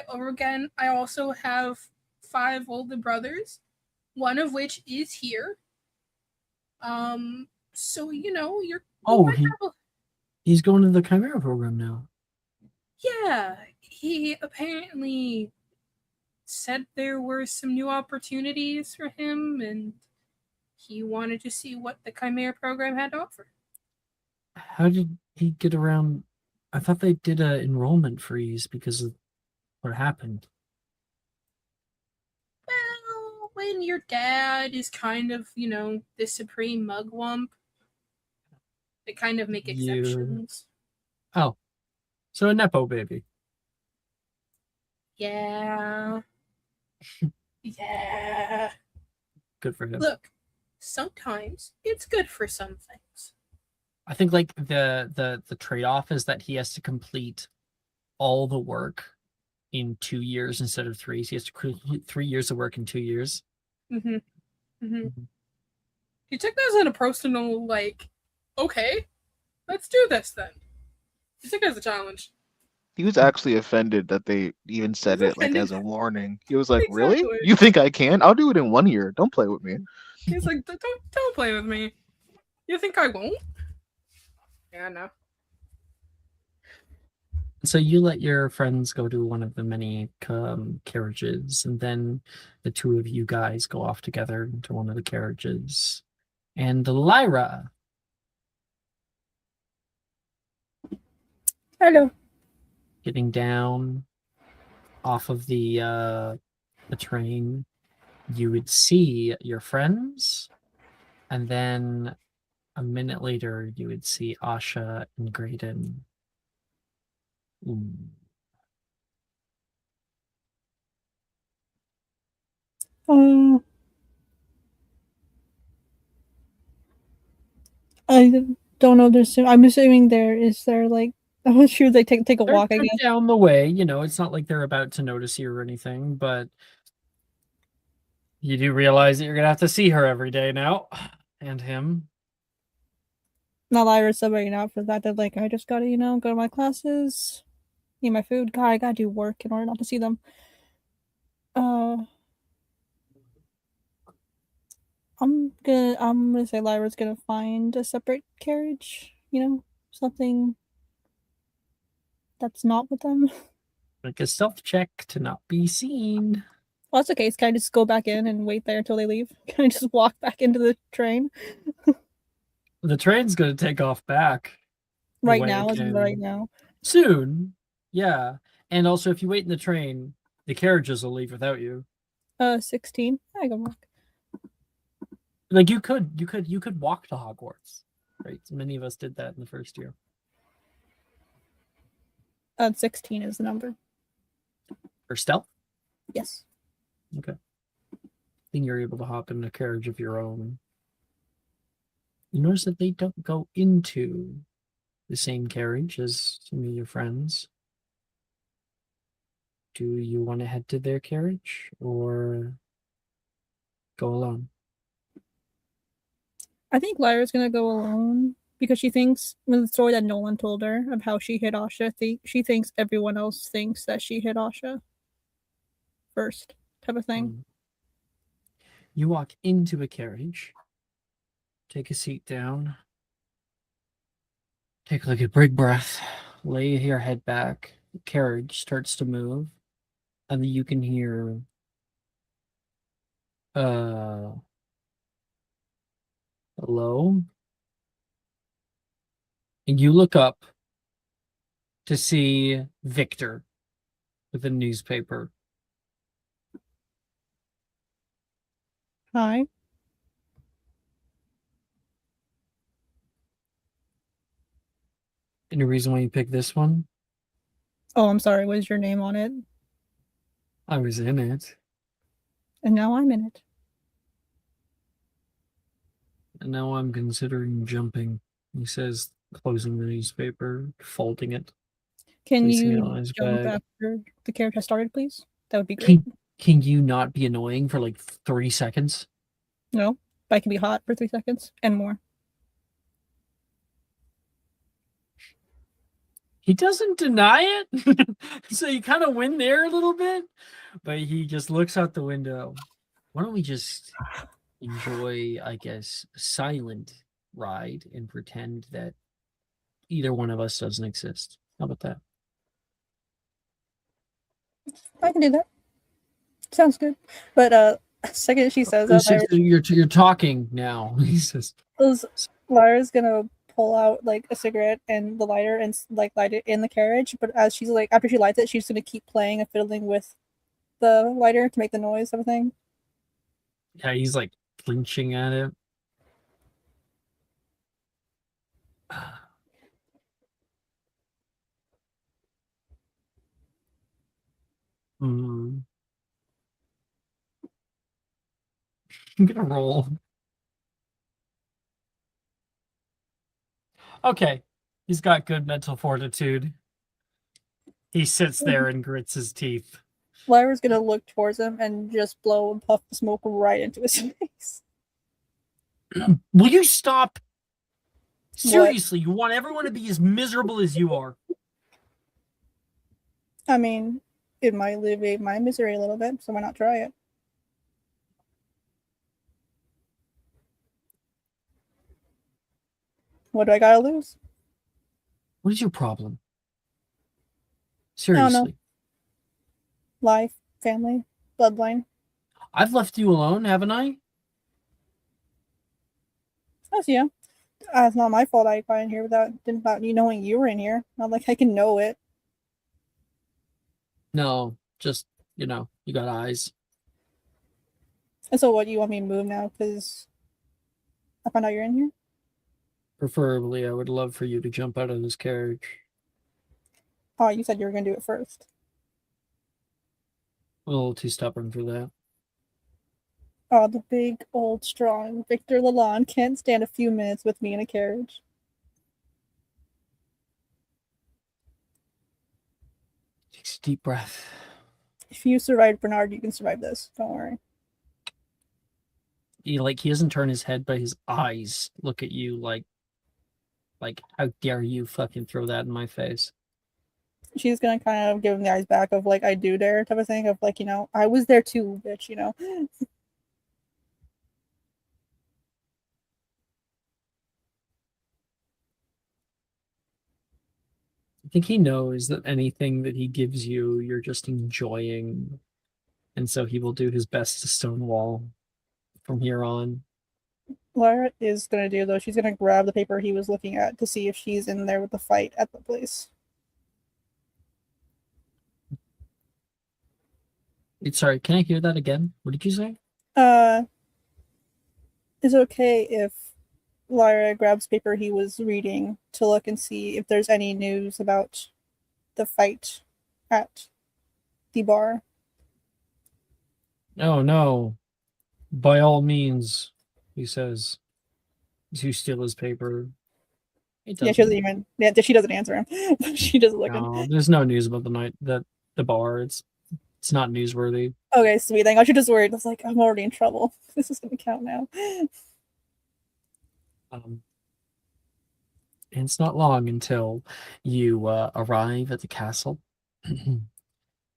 also have 5 older brothers, one of which is here. So you Oh, might have he's going to the Chimera program now. yeah. He apparently said there were some new opportunities for him, and he wanted to see what the Chimera program had to offer. How did he get around? I thought they did a enrollment freeze because of what happened. Well, when your dad is kind of, the supreme mugwump, they kind of make exceptions. Oh, so a Nepo baby. Yeah. Yeah. Good for him. Look, sometimes it's good for some things. I think like the trade-off is that he has to complete all the work in 2 years instead of 3. So he has to complete 3 years of work in 2 years. Mm-hmm. Mm-hmm. He took this in a personal, like, okay, let's do this then. He took it as a challenge. He was actually offended that they even said He's it like as a offended. warning. He was like, "Really? Exactly. You think I can? I'll do it in 1 year. Don't play with me." He's like, don't play with me. You think I won't? Yeah, no. So you let your friends go to one of the many carriages, and then the two of you guys go off together into one of the carriages. And Lyra, Hello. getting down off of the train, you would see your friends, and then a minute later you would see Asha and Graydon. I don't know. I'm assuming there like I'm sure they take a walk. I They're guess. down the way, it's not like they're about to notice you or anything, but you do realize that you're gonna have to see her every day now, and him. Not Lyra's separating out for that. That like I just gotta go to my classes, eat my food. God, I gotta do work in order not to see them. I'm gonna say Lyra's gonna find a separate carriage. Something that's not with them. Like a stealth check to not be seen. Well, that's okay. Can I just go back in and wait there until they leave? Can I just walk back into the train The train's gonna take off back. right now? Right now. Soon, yeah. And also, if you wait in the train, the carriages will leave without you. 16. I go walk. Like you could walk to Hogwarts, right? Many of us did that in the first year. 16 is the number. For stealth? Yes. Okay. Then you're able to hop in a carriage of your own. You notice that they don't go into the same carriage as some of your friends. Do you want to head to their carriage or go alone? I think Lyra's gonna go alone. because she thinks with the story that Nolan told her of how she hit Asha, she thinks everyone else thinks that she hit Asha first, type of thing. You walk into a carriage, take a seat down, take like a big breath, lay your head back. The carriage starts to move, and then you can hear hello? And you look up to see Victor with a newspaper. Hi. Any reason why you picked this one? Oh, I'm sorry. What is your name on it? I was in it, And now I'm in it. and now I'm considering jumping. He says, closing the newspaper, folding it. Can Placing it you on his jump bag. after the carriage has started, please? That would be great. Can you not be annoying for like 3 seconds? No, but I can be hot for 3 seconds and more. He doesn't deny it. So you kind of win there a little bit, but he just looks out the window. Why don't we just enjoy, I guess, a silent ride and pretend that either one of us doesn't exist? How about that? I can do that. Sounds good. But second she says that, You're talking now. He says, Lyra's gonna pull out like a cigarette and the lighter and like light it in the carriage. But as she's like, after she lights it, she's gonna keep playing and fiddling with the lighter to make the noise, everything. yeah, he's like flinching at it. I'm gonna roll. Okay, he's got good mental fortitude. He sits there and grits his teeth. Lyra's gonna look towards him and just blow and puff the smoke right into his face. Will you stop? Seriously, you want everyone to be as miserable as you are. I mean, it might alleviate my misery a little bit, so why not try it? What do I gotta lose? What is your problem? I don't know. Seriously. Life, family, bloodline. I've left you alone, haven't I? That's yeah. It's not my fault I got in here without you knowing you were in here. Not like I can know it. No, just, you got eyes. And so what, you want me to move now because I found out you're in here? Preferably, I would love for you to jump out of this carriage. Oh, you said you were gonna do it first. A little too stubborn for that. Oh, the big, old, strong Victor Lalonde can't stand a few minutes with me in a carriage. Takes a deep breath. If you survived Bernard, you can survive this. Don't worry. He doesn't turn his head, but his eyes look at you like how dare you fucking throw that in my face. She's gonna kind of give him the eyes back of like, I do dare type of thing of like, I was there too, bitch, I think he knows that anything that he gives you, you're just enjoying. And so he will do his best to stonewall from here on. Lyra is gonna do though, she's gonna grab the paper he was looking at to see if she's in there with the fight at the place. Sorry, can I hear that again? What did you say? Is it okay if Lyra grabs paper he was reading to look and see if there's any news about the fight at the bar? Oh, no. By all means, he says. To steal his paper. Yeah, she doesn't even. Yeah, she doesn't answer him. She doesn't look. No, there's no news about the bar. It's not newsworthy. Okay, sweet. I got you just worried. I was like, I'm already in trouble. This is gonna count now. And it's not long until you arrive at the castle.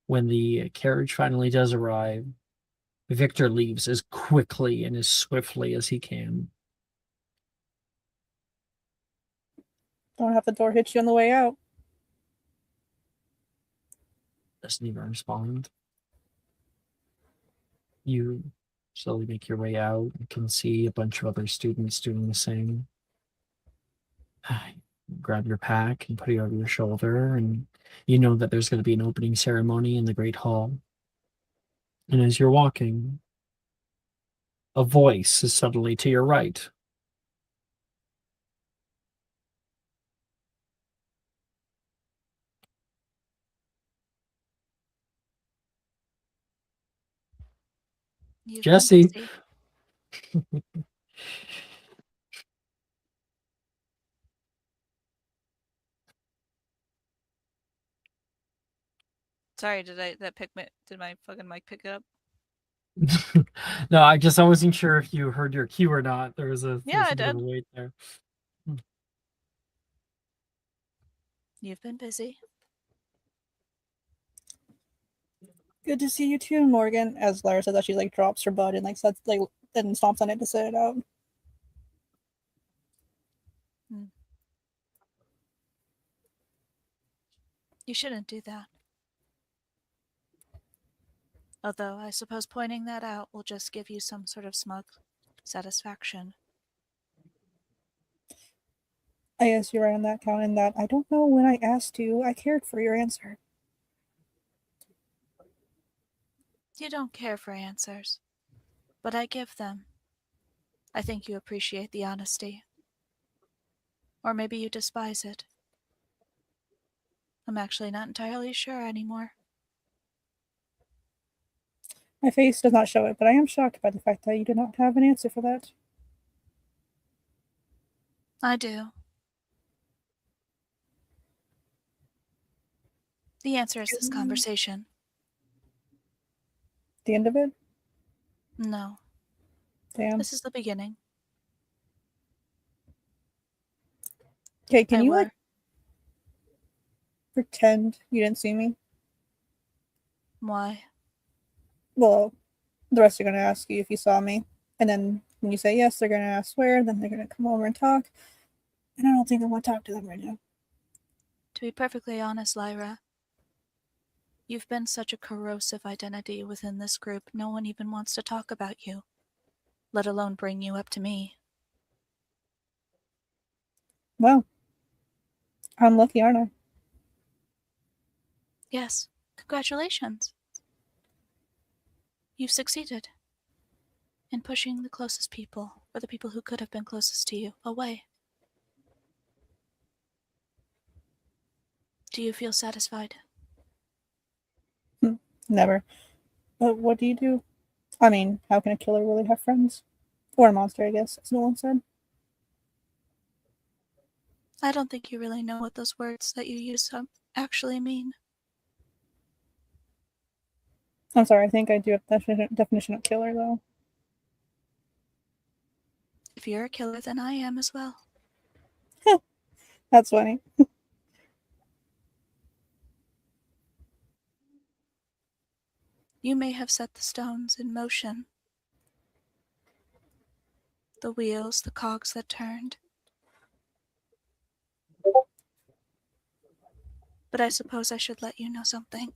When the carriage finally does arrive, Victor leaves as quickly and as swiftly as he can. Don't have the door hit you on the way out. Doesn't even respond. You slowly make your way out. You can see a bunch of other students doing the same. Grab your pack and put it over your shoulder, and you know that there's going to be an opening ceremony in the Great Hall. And as you're walking, a voice is suddenly to your right. You've been Jesse. busy. Sorry, did my fucking mic pick it up? No, I wasn't sure if you heard your cue or not. There was a Yeah, I bit of a did. wait there. You've been busy. Good to see you too, Morgan. As Lara says that, she like drops her butt and like sets like and stomps on it to set it out. You shouldn't do that. Although I suppose pointing that out will just give you some sort of smug satisfaction. I guess you're right on that count. In that I don't know when I asked you, I cared for your answer. You don't care for answers, but I give them. I think you appreciate the honesty. Or maybe you despise it. I'm actually not entirely sure anymore. My face does not show it, but I am shocked by the fact that you do not have an answer for that. I do. The answer is this conversation. The end of it? No. Damn. This is the beginning. Okay, can you like pretend you didn't see me? Why? Well, the rest are gonna ask you if you saw me, and then when you say yes, they're gonna ask where. Then they're gonna come over and talk, and I don't think I want to talk to them right now. To be perfectly honest, Lyra, you've been such a corrosive identity within this group, no one even wants to talk about you, let alone bring you up to me. Well, I'm lucky, aren't I? Yes, congratulations. You've succeeded in pushing the closest people, or the people who could have been closest to you, away. Do you feel satisfied? Never. But what do you do? I mean, how can a killer really have friends? Or a monster, I guess, as Nolan said. I don't think you really know what those words that you use actually mean. I'm sorry, I think I do have the definition of killer, though. If you're a killer, then I am as well. That's funny. You may have set the stones in motion. The wheels, the cogs that turned. But I suppose I should let you know something.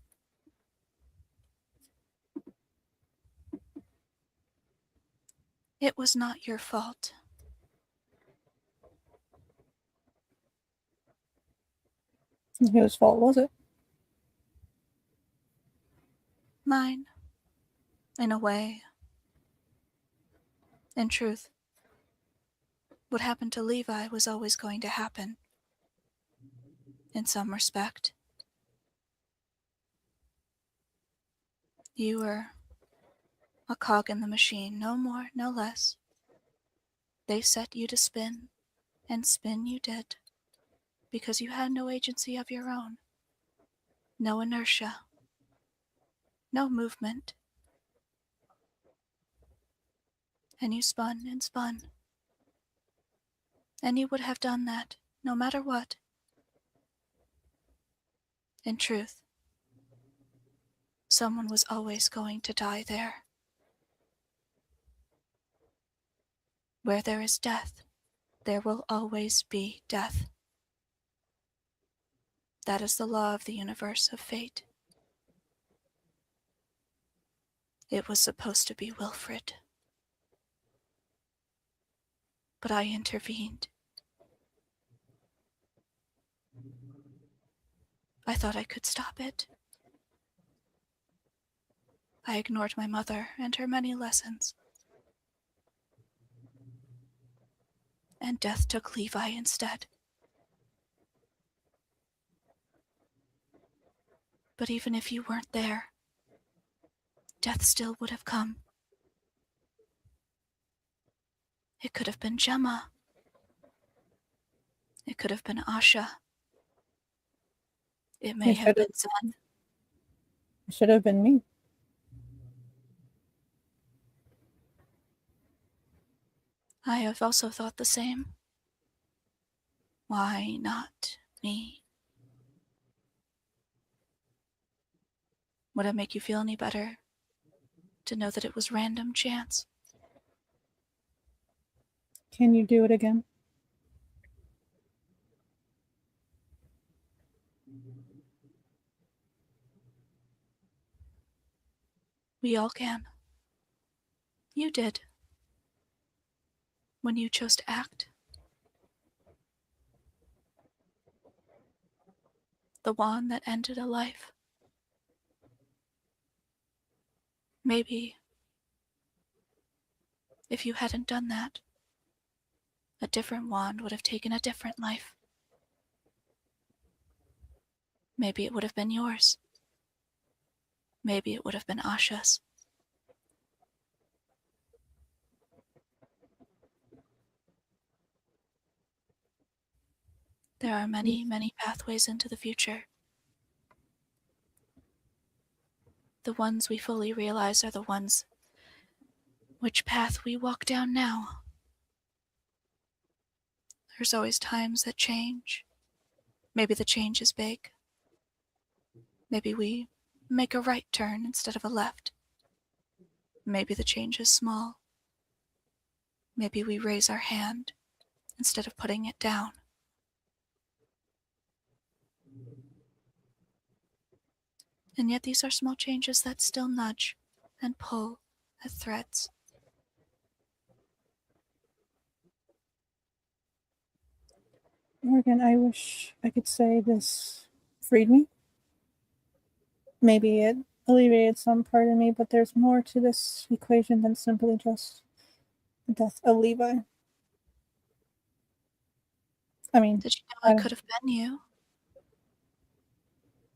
It was not your fault. Whose fault was it? Mine. In a way. In truth, what happened to Levi was always going to happen. In some respect. You were a cog in the machine, no more, no less. They set you to spin, and spin you did, because you had no agency of your own, no inertia, no movement. And you spun and spun. And you would have done that no matter what. In truth, someone was always going to die there. Where there is death, there will always be death. That is the law of the universe of fate. It was supposed to be Wilfred. But I intervened. I thought I could stop it. I ignored my mother and her many lessons. And death took Levi instead. But even if you weren't there, death still would have come. It could have been Gemma. It could have been Asha. It may have been Zen. It should have been me. I have also thought the same. Why not me? Would it make you feel any better to know that it was random chance? Can you do it again? We all can. You did. When you chose to act. The wand that ended a life. Maybe, if you hadn't done that, a different wand would have taken a different life. Maybe it would have been yours. Maybe it would have been Asha's. There are many, many pathways into the future. The ones we fully realize are the ones which path we walk down now. There's always times that change. Maybe the change is big. Maybe we make a right turn instead of a left. Maybe the change is small. Maybe we raise our hand instead of putting it down. And yet these are small changes that still nudge and pull at threads. Morgan, I wish I could say this freed me. Maybe it alleviated some part of me, but there's more to this equation than simply just the death of Levi. I mean, Did you know it could have been you?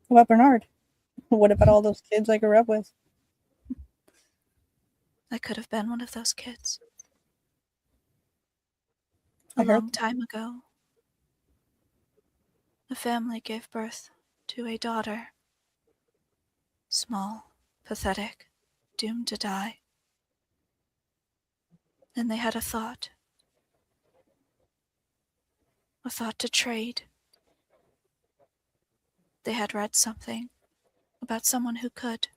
what about Bernard? What about all those kids I grew up with? I could have been one of those kids. I A heard long time ago, a family gave birth to a daughter. Small, pathetic, doomed to die. And they had a thought to trade. They had read something about someone who could.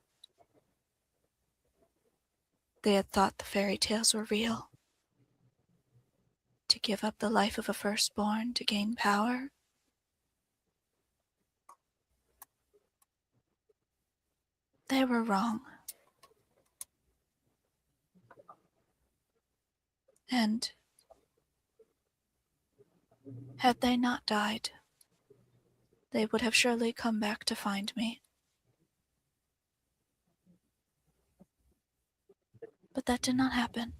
They had thought the fairy tales were real. To give up the life of a firstborn to gain power. They were wrong. And had they not died, they would have surely come back to find me. But that did not happen.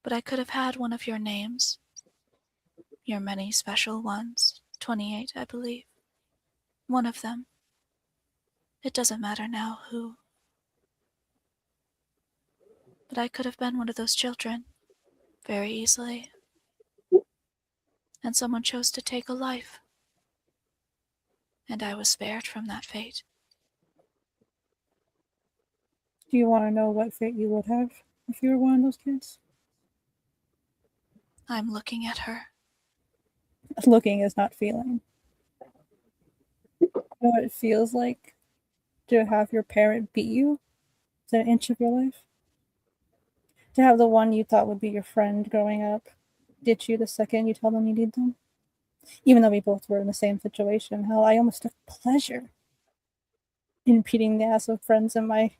But I could have had one of your names. Your many special ones. 28, I believe. One of them. It doesn't matter now who. But I could have been one of those children. Very easily. And someone chose to take a life. And I was spared from that fate. Do you want to know what fate you would have if you were one of those kids? I'm looking at her. Looking is not feeling. You know what it feels like to have your parent beat you? Is that an inch of your life? To have the one you thought would be your friend growing up ditch you the second you tell them you need them? Even though we both were in the same situation, hell, I almost took pleasure in beating the ass of friends in my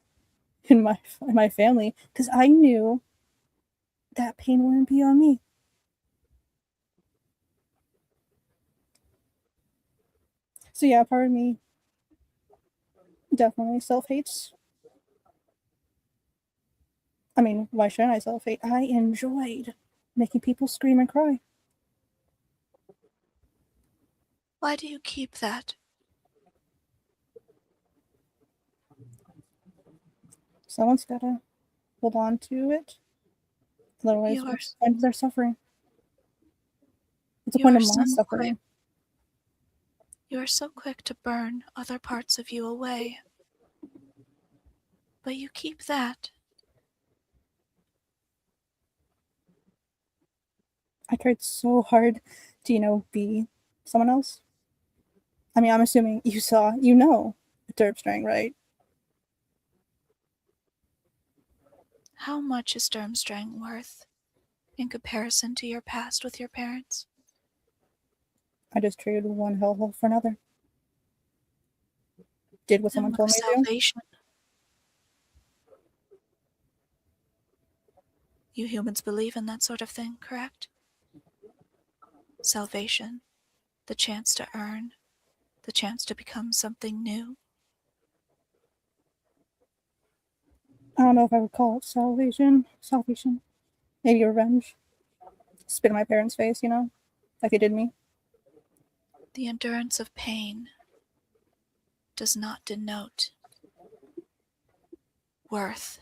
family because I knew that pain wouldn't be on me. So yeah, part of me definitely self-hates. I mean, why shouldn't I self-hate? I enjoyed making people scream and cry. Why do you keep that? Someone's gotta hold on to it. Otherwise, You are, what's the point of their suffering? What's the you point are of my so quick. suffering? You are so quick to burn other parts of you away. But you keep that. I tried so hard to, be someone else. I mean, I'm assuming you know Durmstrang, right? How much is Durmstrang worth in comparison to your past with your parents? I just traded one hellhole for another. Did what And someone what told is me to do. salvation? You humans believe in that sort of thing, correct? Salvation, the chance to earn, the chance to become something new. I don't know if I would call it salvation. Salvation. Maybe revenge. Spit in my parents' face, like they did me. The endurance of pain does not denote worth.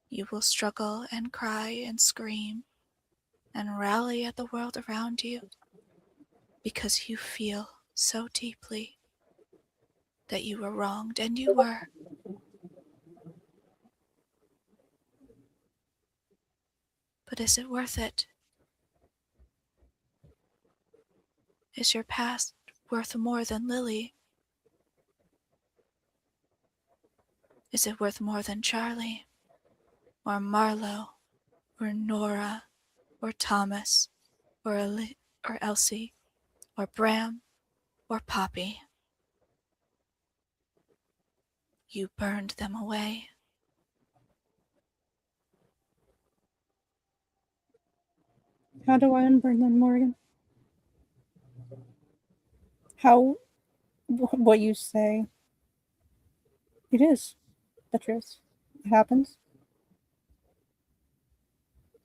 You will struggle and cry and scream and rally at the world around you because you feel so deeply that you were wronged, and you were. But is it worth it? Is your past worth more than Lily? Is it worth more than Charlie? Or Marlowe? Or Nora? Or Thomas? Or Elsie? Or Bram? Or Poppy? You burned them away. How do I unburn them, Morgan? How what you say, it is the truth. It happens.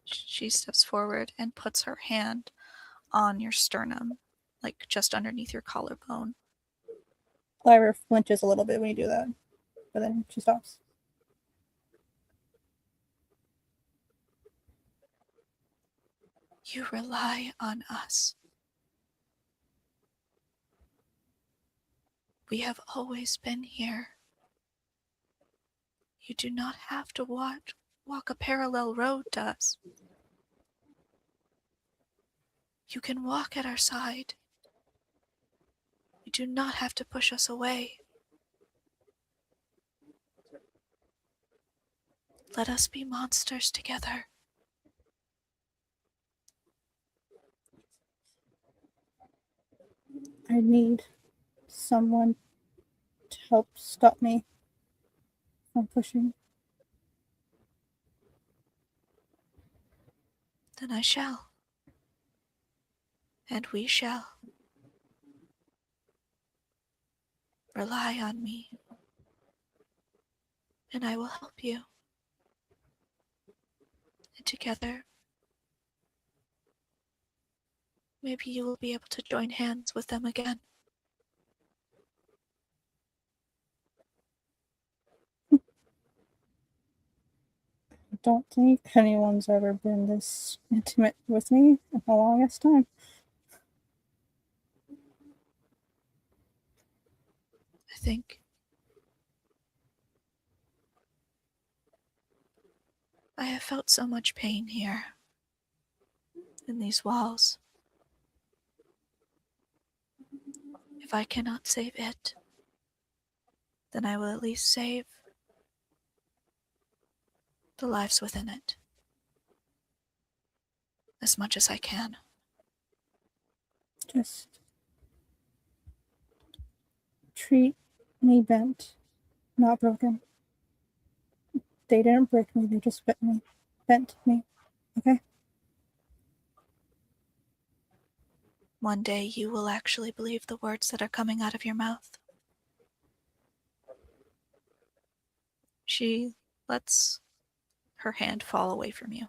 She steps forward and puts her hand on your sternum, like just underneath your collarbone. Lyra flinches a little bit when you do that, but then she stops. You rely on us. We have always been here. You do not have to walk a parallel road to us. You can walk at our side. You do not have to push us away. Let us be monsters together. I need someone to help stop me from pushing. Then I shall. And we shall. Rely on me. And I will help you. And together, maybe you will be able to join hands with them again. I don't think anyone's ever been this intimate with me in the longest time. I think I have felt so much pain here, in these walls. If I cannot save it, then I will at least save the lives within it. As much as I can. Just treat me bent, not broken. They didn't break me, they just bent me. Okay? One day you will actually believe the words that are coming out of your mouth. She lets her hand fall away from you.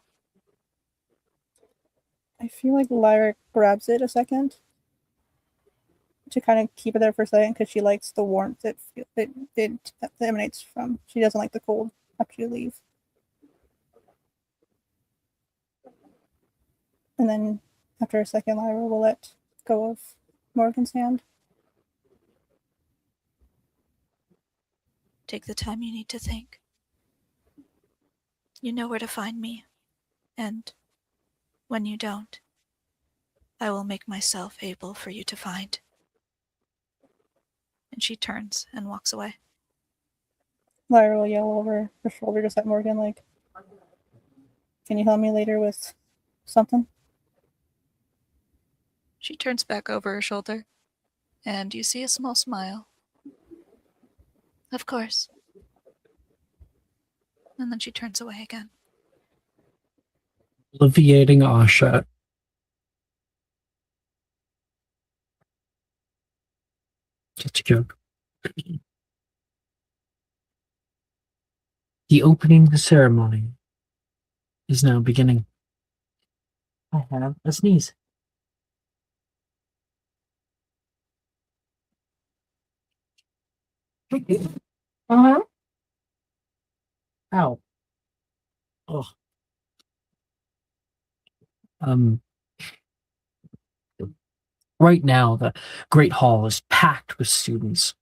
I feel like Lyra grabs it a second to kind of keep it there for a second because she likes the warmth that emanates from. She doesn't like the cold after you leave. And then after a second, Lyra will let go of Morgan's hand. Take the time you need to think. You know where to find me, and when you don't, I will make myself able for you to find. And she turns and walks away. Lyra will yell over her shoulder just at Morgan, like, can you help me later with something? She turns back over her shoulder, and you see a small smile. Of course. And then she turns away again. Alleviating Asha. Just a joke. The opening of the ceremony is now beginning. I have a sneeze. Uh-huh. Ow. Oh. Right now, the Great Hall is packed with students.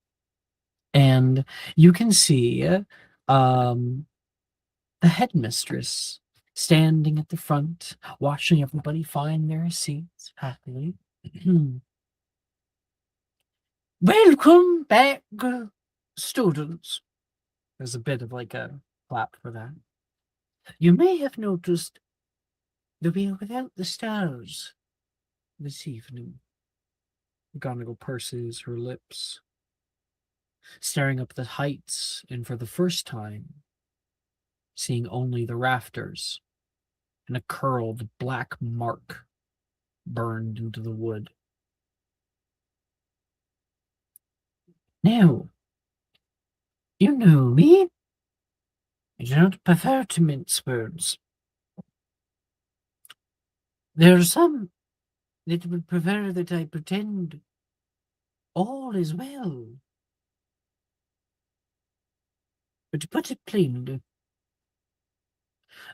And you can see the headmistress standing at the front, watching everybody find their seats happily. Welcome back, students. There's a bit of like a clap for that. You may have noticed that we are without the stars this evening. McGonagall purses her lips, staring up the heights, and for the first time, seeing only the rafters and a curled black mark burned into the wood. Now, you know me. I do not prefer to mince words. There are some that would prefer that I pretend all is well. But to put it plainly,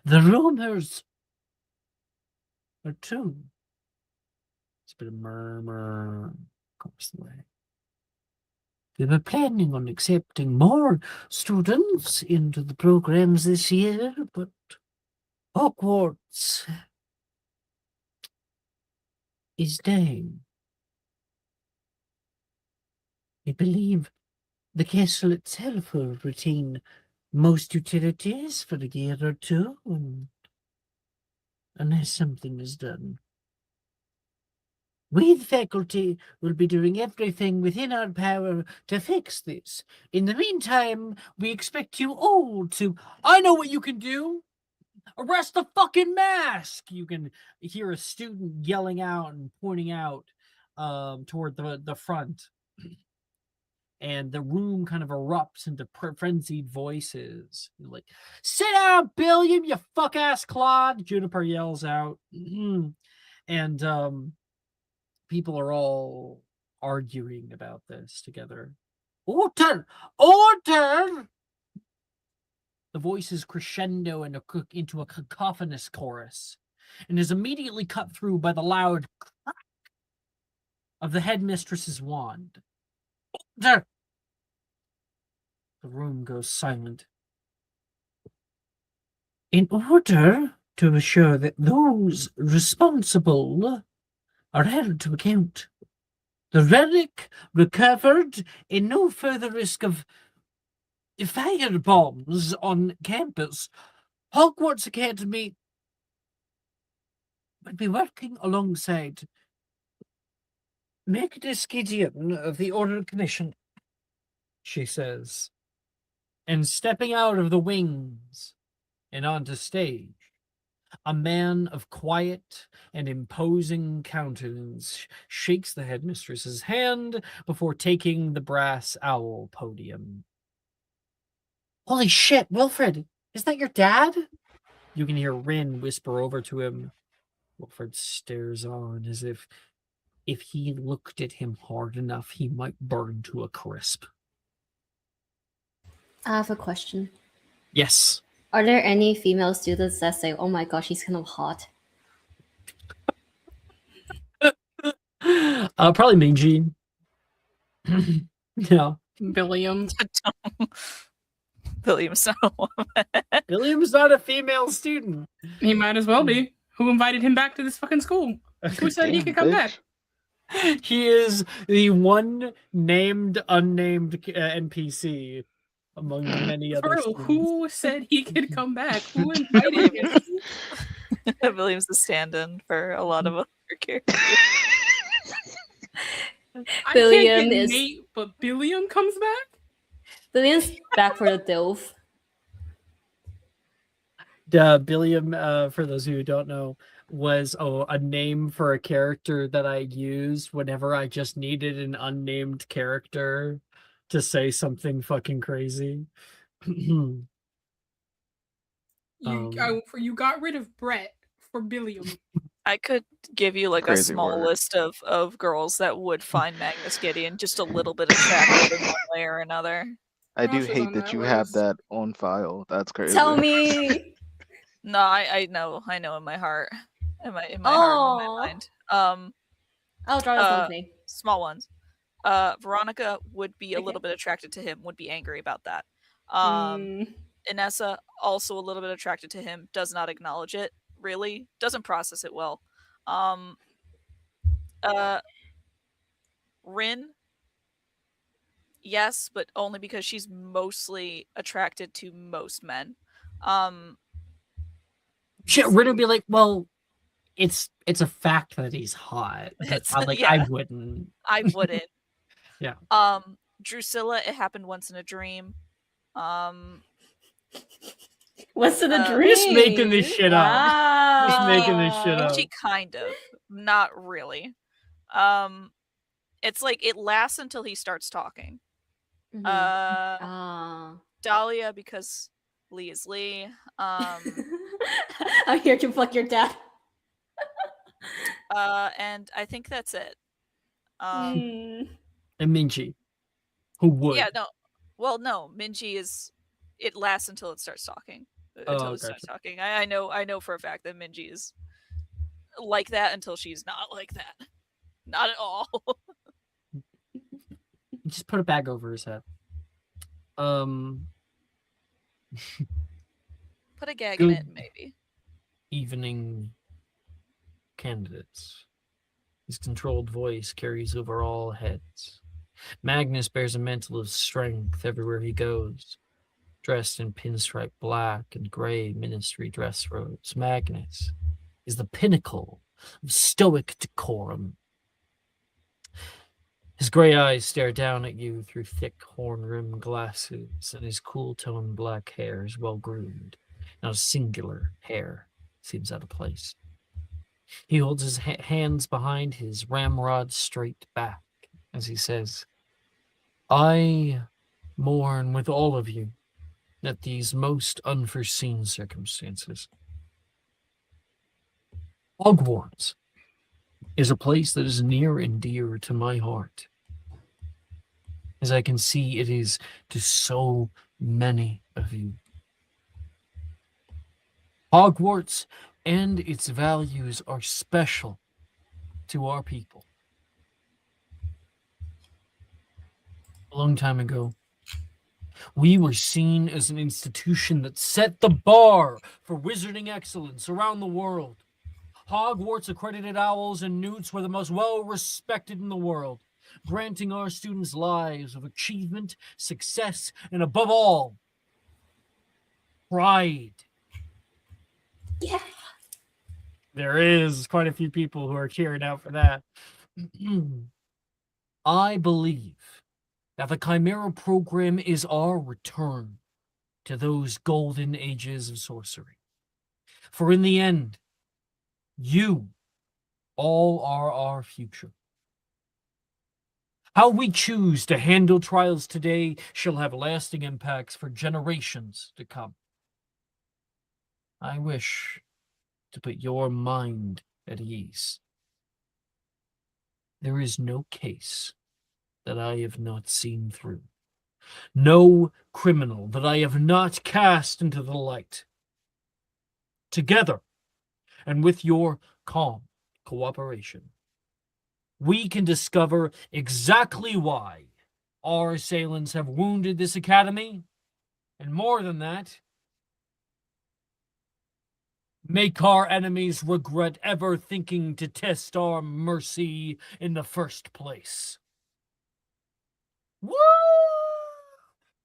the rumors are true. It's a bit of murmur across the way. They were planning on accepting more students into the programs this year, but Hogwarts is down. I believe the castle itself will retain most utilities for a year or two, unless something is done. We, the faculty, will be doing everything within our power to fix this. In the meantime, we expect you all to... I know what you can do! Arrest the fucking mask! You can hear a student yelling out and pointing out toward the front. And the room kind of erupts into frenzied voices. Like, sit down, Billiam, you fuck-ass clod! Juniper yells out. And people are all arguing about this together. Order! Order! The voices crescendo into a cacophonous chorus, and is immediately cut through by the loud crack of the headmistress's wand. Order! The room goes silent. In order to assure that those responsible are held to account, the relic recovered in no further risk of fire bombs on campus, Hogwarts Academy would be working alongside Magnus Gideon of the Order Commission, she says, and stepping out of the wings and onto stage, a man of quiet and imposing countenance shakes the headmistress's hand before taking the brass owl podium. Holy shit, Wilfred, is that your dad? You can hear Rin whisper over to him. Wilfred stares on as if he looked at him hard enough, he might burn to a crisp. I have a question. Yes. Are there any female students that say, "Oh my gosh, he's kind of hot"? Probably Minji. Yeah. Billiam. William's not a woman. William's not a female student. He might as well be. Who invited him back to this fucking school? Who said he could come back? He is the one named, unnamed NPC among the many other For real, students. who said he could come back? Who invited him? William's the stand-in for a lot of other characters. I Billiam can't get is- Nate, but Billiam comes back? Billiam's back for the DILF. Billiam, for those of you who don't know, was a name for a character that I used whenever I just needed an unnamed character to say something fucking crazy. You got rid of Brett for Billiam. I could give you like a Crazy small word. list of girls that would find Magnus Gideon just a little bit attractive in one way or another. I do Ross is hate on that that you have list. that on file. That's crazy. Tell me. No, I know in my heart. In my heart and in my Aw. mind. I'll draw something. Small ones. Veronica would be a little bit attracted to him, would be angry about that. Inessa, also a little bit attracted to him, does not acknowledge it, really, doesn't process it well. Rin, yes, but only because she's mostly attracted to most men. Shit, Rin would be like, well, it's a fact that he's hot. But I Yeah. wouldn't. I wouldn't. Yeah. Drusilla, it happened once in a dream. What's in a dream? Just making this shit up. Just making this shit up. Minji kind of, not really. It's like it lasts until he starts talking. Dahlia, because Lee is Lee. I'm here to fuck your dad. And I think that's it. And Minji, who would? Yeah, no. Well, no. Minji is. It lasts until it starts talking. Until it starts talking. I know for a fact that Minji is like that until she's not like that. Not at all. Just put a bag over his head. Put a gag in it, maybe. Evening candidates. His controlled voice carries over all heads. Magnus bears a mantle of strength everywhere he goes. Dressed in pinstripe black and gray ministry dress robes, Magnus is the pinnacle of stoic decorum. His gray eyes stare down at you through thick horn-rimmed glasses, and his cool-toned black hair is well-groomed. Not a singular hair seems out of place. He holds his hands behind his ramrod straight back as he says, I mourn with all of you at these most unforeseen circumstances. Hogwarts is a place that is near and dear to my heart, as I can see it is to so many of you. Hogwarts and its values are special to our people. A long time ago, We were seen as an institution that set the bar for wizarding excellence around the world. Hogwarts accredited owls and newts were the most well-respected in the world, granting our students lives of achievement, success, and above all, pride. Yeah. There is quite a few people who are cheering out for that. I believe that the Chimera program is our return to those golden ages of sorcery. For in the end, you all are our future. How we choose to handle trials today shall have lasting impacts for generations to come. I wish to put your mind at ease. There is no case that I have not seen through, no criminal that I have not cast into the light. Together, and with your calm cooperation, we can discover exactly why our assailants have wounded this academy, and more than that, make our enemies regret ever thinking to test our mercy in the first place. Woo!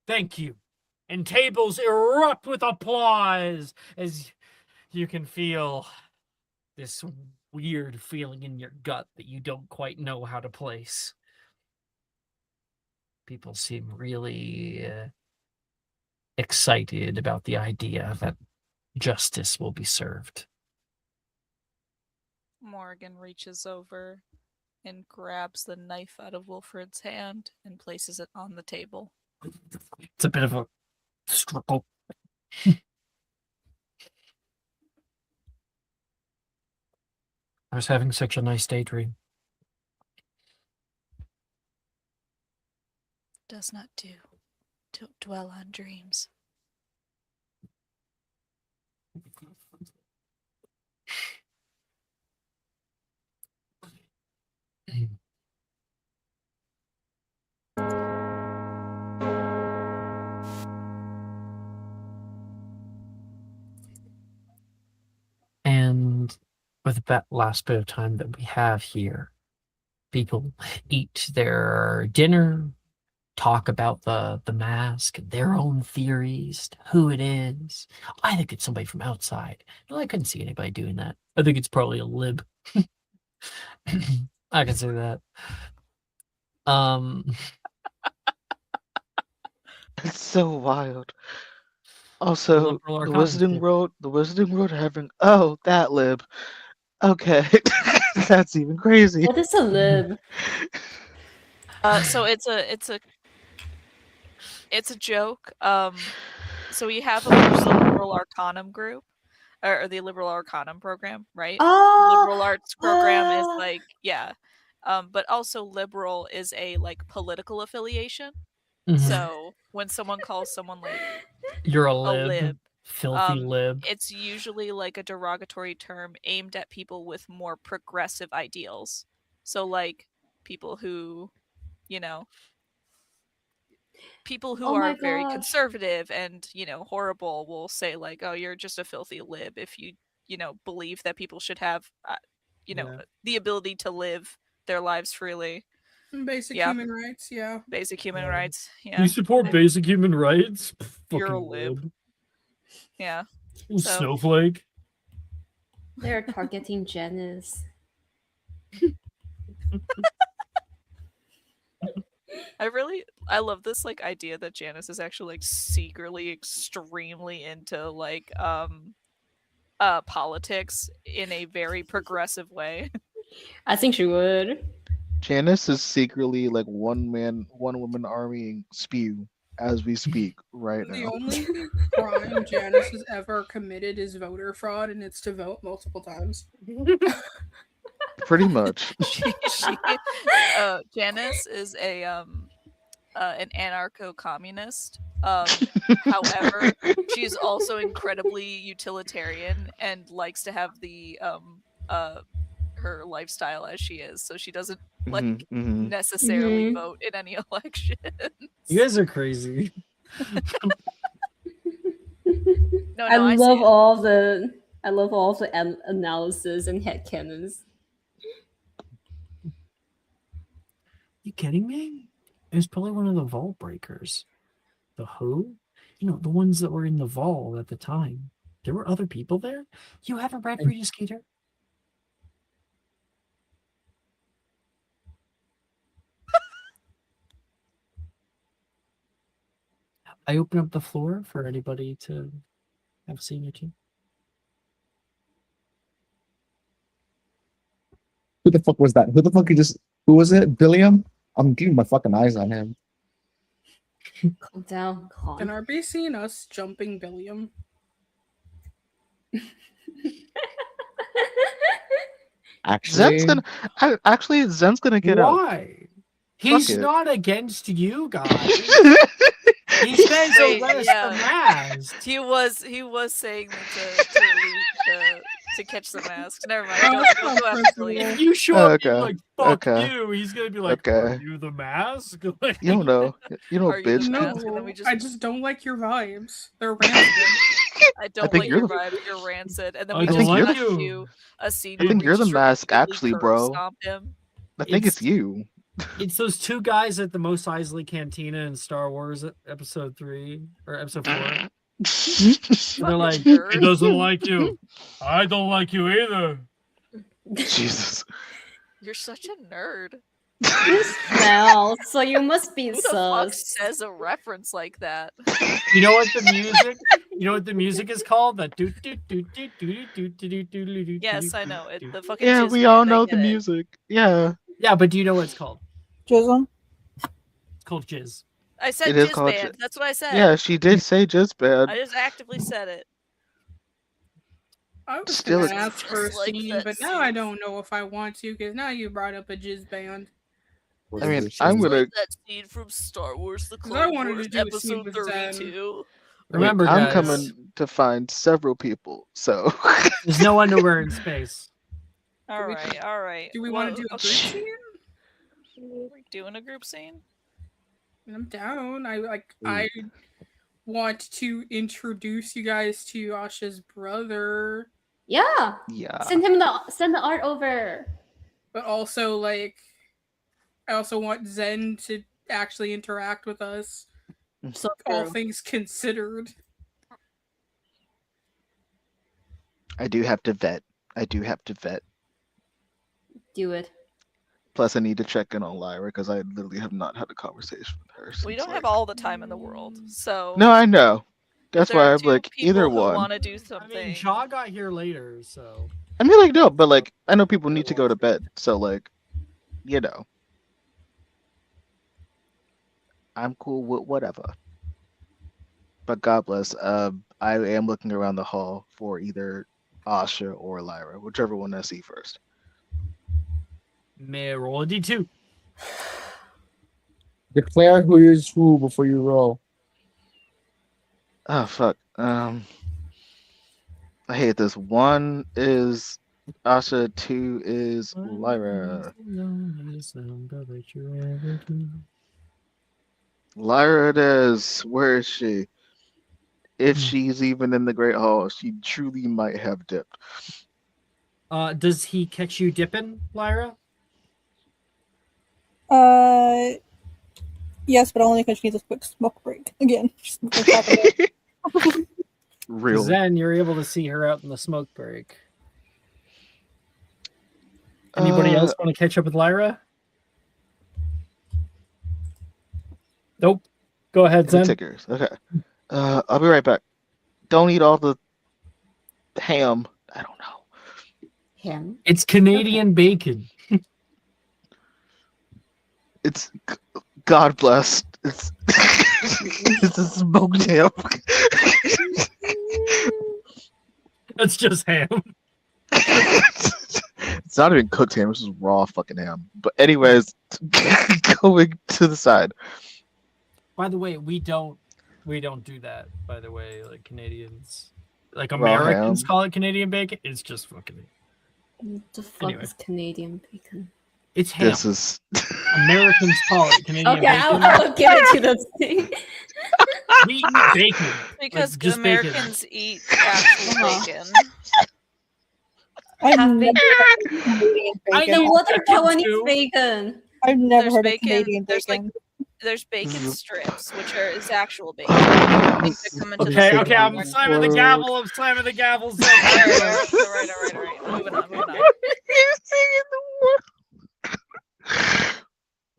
Thank you. And tables erupt with applause as you can feel this weird feeling in your gut that you don't quite know how to place. People seem really excited about the idea that justice will be served. Morgan reaches over and grabs the knife out of Wilfred's hand and places it on the table. It's a bit of a struggle. I was having such a nice daydream. Does not do. Don't dwell on dreams. And with that last bit of time that we have here, people eat their dinner, talk about the mask, their own theories, who it is. I think it's somebody from outside. Well, I couldn't see anybody doing that. I think it's probably a lib. I can say that. It's so wild. Also, liberal the arcana Wizarding shit. World having that lib. Okay, that's even crazy. What is a lib? So it's a joke. So we have, of course, the Liberal Arcanum group, or the Liberal Arcanum program, right? Oh, Liberal arts program is like, yeah. But also liberal is a like political affiliation. Mhm. So when someone calls someone like You're a a lib. lib, Filthy lib. it's usually like a derogatory term aimed at people with more progressive ideals. So like people who, you know, people who Oh are my very gosh. conservative and, you know, horrible will say like, oh, you're just a filthy lib if you, you know, believe that people should have, you know, Yeah. the ability to live their lives freely. Basic Yeah. human rights, yeah. Basic human Yeah. rights. Yeah. You support basic human rights? You're a Fucking lib. Yeah. You So- snowflake. They're targeting Janice. I love this like idea that Janice is actually like secretly extremely into like politics in a very progressive way. I think she would. Janice is secretly like one woman armying Spew as we speak right The now. only crime Janice has ever committed is voter fraud, and it's to vote multiple times. Pretty much. Janice is a an anarcho-communist. However, she's also incredibly utilitarian and likes to have the her lifestyle as she is, so she doesn't like Mhm, mhm. necessarily Mhm. vote in any election. You guys are crazy. No, I I see love it. all the analysis and headcanons. You kidding me? It was probably one of the vault breakers. The who? You know, the ones that were in the vault at the time. There were other people there? You haven't read Rita Skeeter? I open up the floor for anybody to have a senior team. Who the fuck was that? Who the fuck who was it? Billiam? I'm keeping my fucking eyes on him. Calm down, Can calm. RB seen us jumping Billiam? Actually, Zen's gonna get out. Why? He's it. not against you guys. He spends the Wait, rest yeah. the mask. He was saying to catch the mask. Never mind. Oh, Don't go after personal. Billiam. You show up Okay, and like, fuck okay. you. He's gonna be like, Okay. are you the mask? Like, You don't know. You know, Are you the bitch. mask? And then we No, I just don't like your vibes. They're rancid. I don't think like you're your the- vibe. You're rancid. And then I we don't just like cut you. to a scene I where think we you're the just mask, repeatedly actually, curb bro. stomp him. I think it's It's- you. It's those two guys at the Mos Eisley Cantina in Star Wars Episode 3 or Episode 4. And they're like, Nerd. he doesn't like you. I don't like you either. Jesus. You're such a nerd. You smell, so you must be Who the fuck sus. says a reference like that? You know what the music? You know what the music is called? That do do do do do do do do do do. Yes, I know it. The fucking Yeah, jizz we all band, I know get the it. music. Yeah. Yeah, but do you know what it's called? Jism. It's called Jizz. I said It is jizz called band. That's what I said. Yeah, she did say just bad. I just actively said it. I was Still, gonna it's ask for a just like scene, that but now I scene. don't know if I want to because now you brought up a jizz band. I mean, Just I'm gonna. like that scene from Star Wars: The 'Cause I Clone wanted to Wars, do a scene episode with Zen. 32. Remember, I'm guys, coming to find several people. So. there's no underwear in space. All we- right, all right. Do we want to do a group scene? We're doing a group scene. I'm down. I want to introduce you guys to Asha's brother, Yeah, Yeah. send the art over. but also like I also want Zen to actually interact with us. So All true. things considered. I do have to vet. Do it. Plus, I need to check in on Lyra because I literally have not had a conversation with her. We since, don't have like- all the time in the world, so No, I know. That's if there why are I'm two like either people who one. want to do I something. mean, Shaw got here later, so I mean, like no, but like I know people need to go to bed, so like, you know, I'm cool with whatever. But God bless. I am looking around the hall for either Asha or Lyra, whichever one I see first. may I roll a D2. Declare who is who before you roll. Oh fuck. I hate this. 1 is Asha, 2 is Lyra. Lyra it is. Where is she? If she's even in the Great Hall, she truly might have dipped. Does he catch you dipping, Lyra? Yes, but only because she needs a quick smoke break. Again, just we'll talk about it. Real. Then you're able to see her out in the smoke break. Anybody else want to catch up with Lyra? Nope. Go ahead, The Zen. tickers. Okay. I'll be right back. Don't eat all the ham. I don't know. Him. It's Canadian bacon. It's God bless. It's it's a smoked ham. That's just ham. It's not even cooked ham. It's just raw fucking ham. But anyways, going to the side. By the way, we don't do that. By the way, like Canadians, like Raw Americans ham? call it Canadian bacon. It's just fucking. What the fuck Anyway. is Canadian bacon? It's ham. This is Americans call it Canadian Okay, bacon. I'll give it to the thing. We eat bacon. Because Like, just bacon. Americans eat actual Uh-huh. bacon. I've Have never bacon. heard of Canadian I bacon. know What are bacon Taiwanese too. bacon? I've never There's heard of bacon. Canadian There's like bacon. there's bacon is- strips, which is actual bacon. Things that come into Okay, the okay, I'm California- slamming the gavel. I'm slamming the gavel. So All right. Moving on.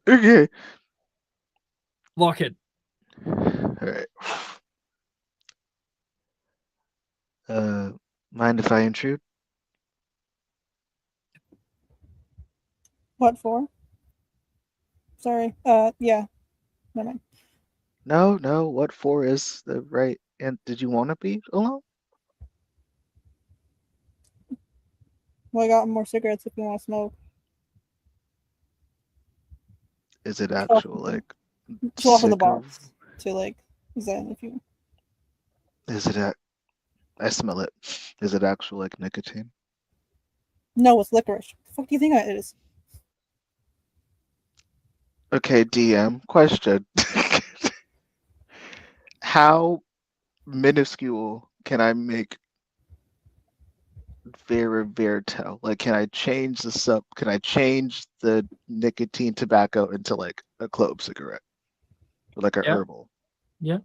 Okay. Lock it. Alright. Mind if I intrude? What for? Sorry. Yeah. Never mind. No, what for is the right and did you want to be alone? Well, I got more cigarettes if you want to smoke. Is it Show actual like off in the cigar- box to like Zen if you. Is it I smell it. Is it actual like nicotine? No, it's licorice. What the fuck do you think it is? Okay, DM question. How minuscule can I make Veritel? Like, can I change can I change the nicotine tobacco into like a clove cigarette? Or like a Yeah. herbal? Yeah.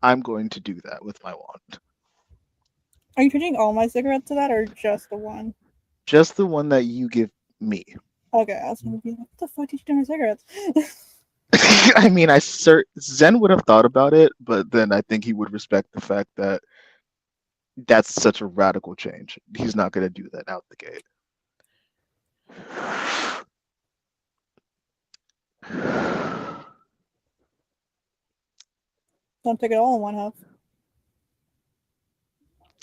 I'm going to do that with my wand. Are you changing all my cigarettes to that or just the one? Just the one that you give me. Okay, I was gonna be like, what the fuck did you do with my cigarettes? I mean, Zen would have thought about it, but then I think he would respect the fact that that's such a radical change. He's not going to do that out the gate. Don't take it all in one huff.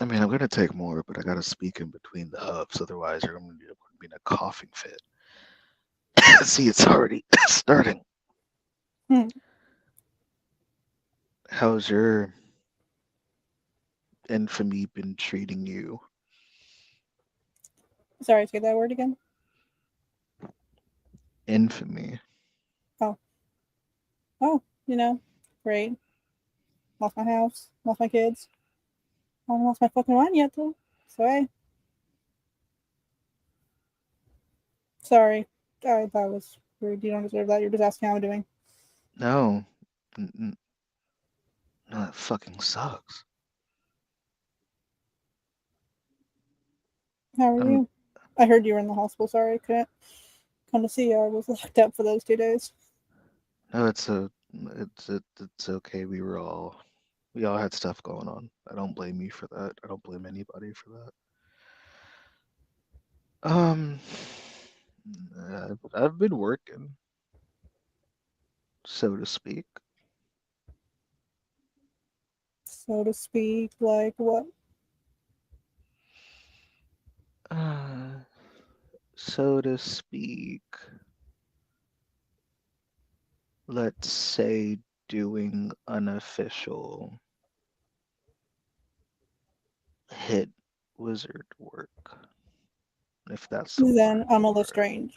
I mean, I'm going to take more, but I got to speak in between the huffs. Otherwise, you're going to be in a coughing fit. See, it's already starting. Hmm. How's your infamy been treating you? Sorry, say that word again. Infamy. Oh, great. Lost my house, lost my kids. I haven't lost my fucking mind yet, though. So, hey. Sorry. That was rude. You don't deserve that. You're just asking how I'm doing. No. No, that fucking sucks. How are you? I heard you were in the hospital. Sorry, I couldn't come to see you. I was locked up for those 2 days. No, it's okay. We all had stuff going on. I don't blame you for that. I don't blame anybody for that. I've been working, so to speak. So to speak, like what? So to speak. Let's say doing unofficial hit wizard work. If that's the Then word I'm a for it. Lestrange.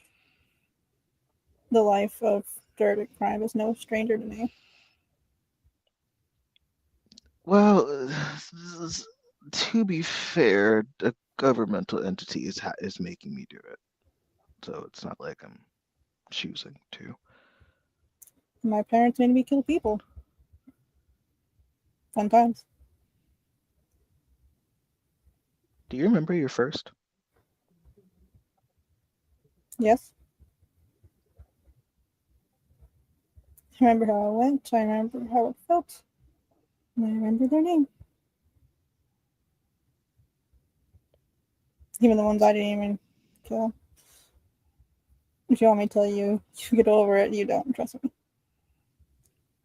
The life of dirty crime is no stranger to me. Well, to be fair, a governmental entity is making me do it, so it's not like I'm choosing to. My parents made me kill people. Fun times. Do you remember your first? Yes. I remember how I went. I remember how it felt. And I remember their name. Even the ones I didn't even kill. If you want me to tell you, you get over it, you don't. Trust me.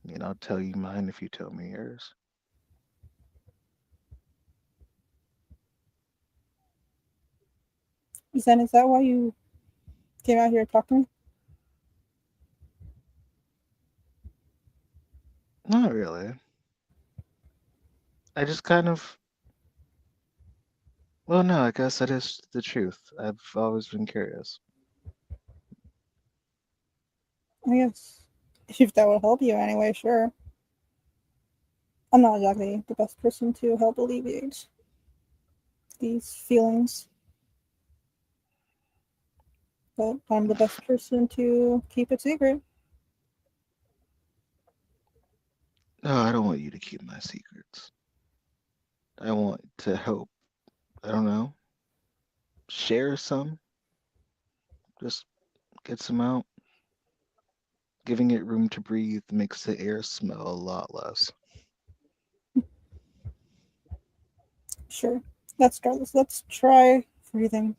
I mean, I'll tell you mine if you tell me yours. Zen, is that why you came out here to talk to me? Not really. I just kind of. Well, no, I guess that is the truth. I've always been curious. I guess. If that would help you anyway, sure. I'm not exactly the best person to help alleviate these feelings, but I'm the best person to keep it secret. No, I don't want you to keep my secrets. I want to help, I don't know, share some. Just get some out. Giving it room to breathe makes the air smell a lot less. Sure. Let's try this. Let's try breathing.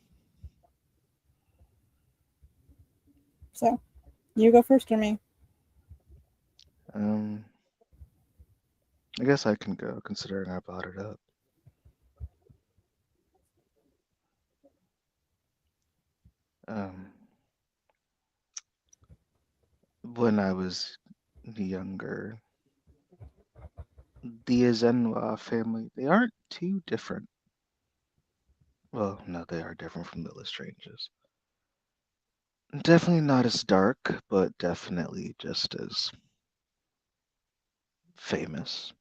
So, you go first or me? Um, I guess I can go, considering I brought it up. Um, when I was younger, the Azenwa family, they aren't too different. Well, no, they are different from the Lestranges. Definitely not as dark, but definitely just as famous,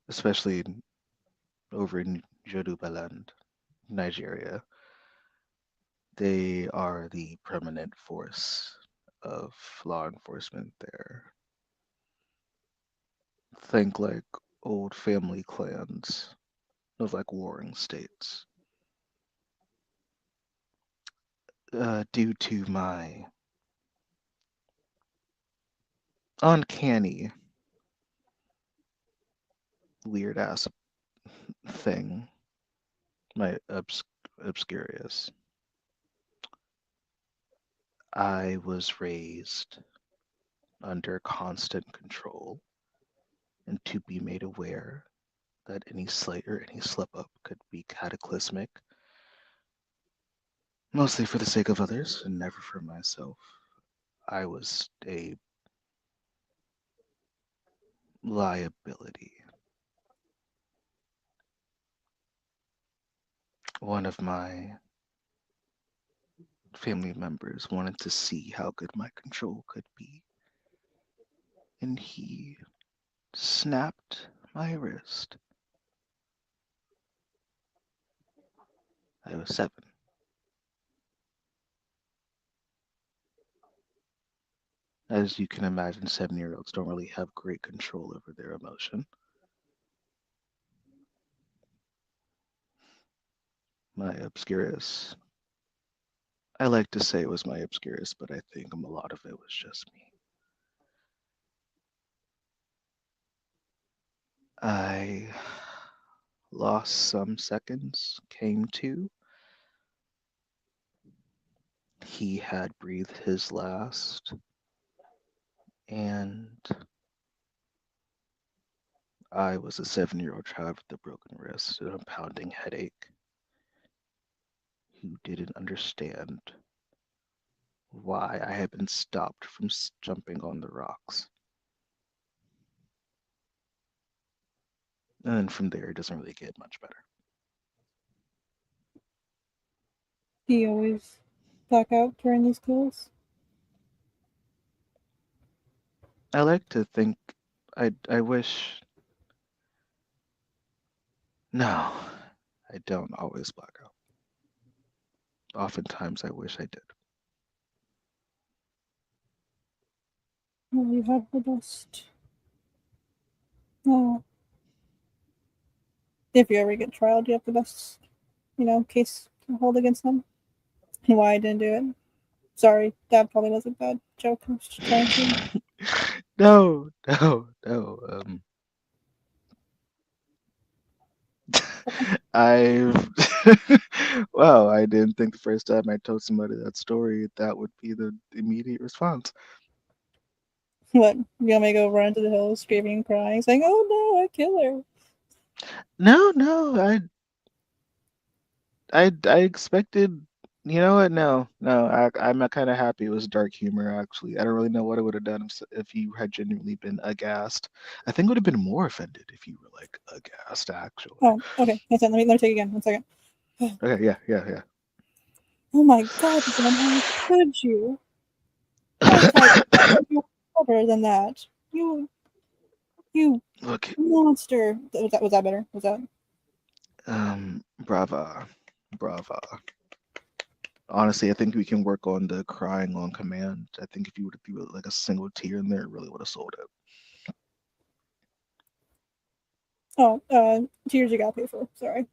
especially over in Yorubaland, Nigeria. They are the permanent force of law enforcement there. Think like old family clans of like warring states. Due to my uncanny, weird ass thing, my obscurious, I was raised under constant control and to be made aware that any slight or any slip up could be cataclysmic, mostly for the sake of others and never for myself. I was a liability. One of my family members wanted to see how good my control could be, and he snapped my wrist. I was 7. As you can imagine, 7-year-olds don't really have great control over their emotion. My obscurus. I like to say it was my obscurus, but I think a lot of it was just me. I lost some seconds, came to. He had breathed his last, and I was a 7-year-old child with a broken wrist and a pounding headache who didn't understand why I had been stopped from jumping on the rocks. And then from there, it doesn't really get much better. Do you always black out during these calls? I like to think I wish. No, I don't always black out. Oftentimes, I wish I did. Well, you have the best. Oh. If you ever get trialed, you have the best, case to hold against them. And why I didn't do it. Sorry, that probably was a bad joke. I was just trying to. No. I've Well, I didn't think the first time I told somebody that story that would be the immediate response. What? You want me to go run into the hills screaming and crying, saying, "Oh no, I kill her." No, I expected. You know what? No. I'm kind of happy it was dark humor. Actually, I don't really know what I would have done if you had genuinely been aghast. I think I would have been more offended if you were like aghast. Actually. Oh, okay. Listen, let me take it again. 1 second. Okay. Yeah. Oh my God, Zen, how could you? I thought you were better than that. You You Look, monster. Was that better? Was that? brava, brava. Honestly, I think we can work on the crying on command. I think if you would have threw like a single tear in there, it really would have sold it. Oh, tears you gotta pay for. Sorry.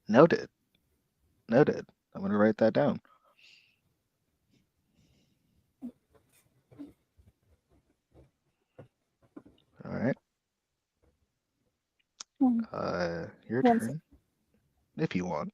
Noted. Noted. I'm gonna write that down. All right. Um, Your one sec. turn, if you want.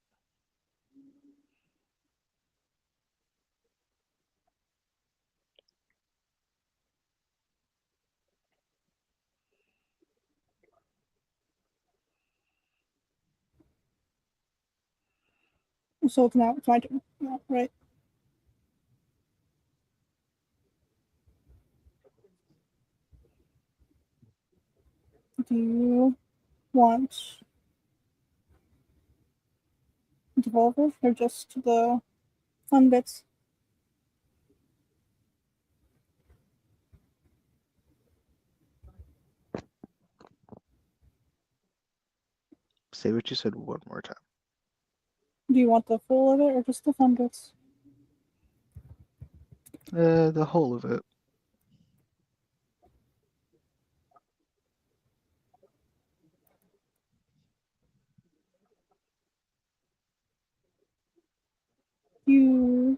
So it's now it's my turn. Yeah, right. Do you want devolvers or just the fun bits? Say what you said one more time. Do you want the full of it or just the fun bits? The whole of it. You,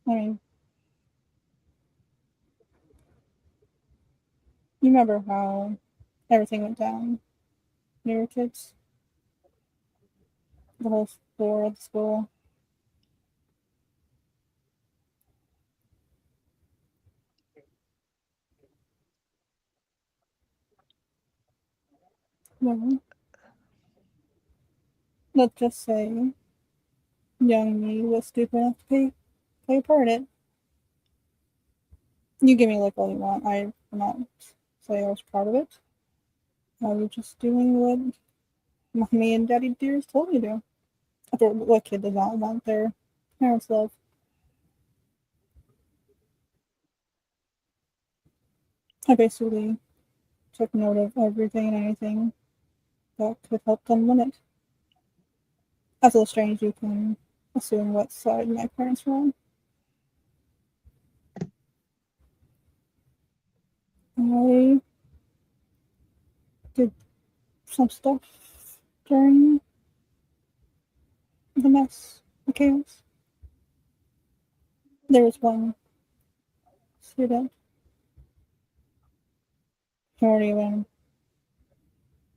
I mean, you remember how everything went down when you were kids? The whole floor of the school. Well, let's just say young me was stupid enough to play a part in it. You give me a look all you want. I will not say I was part of it. I was just doing what mommy and daddy dears told me to do. After what kid does not want their parents' love? I basically took note of everything and anything that could help them win it. As a little strange, you can assume what side my parents were on. I did some stuff during the mess, the chaos. There was one student who weren't even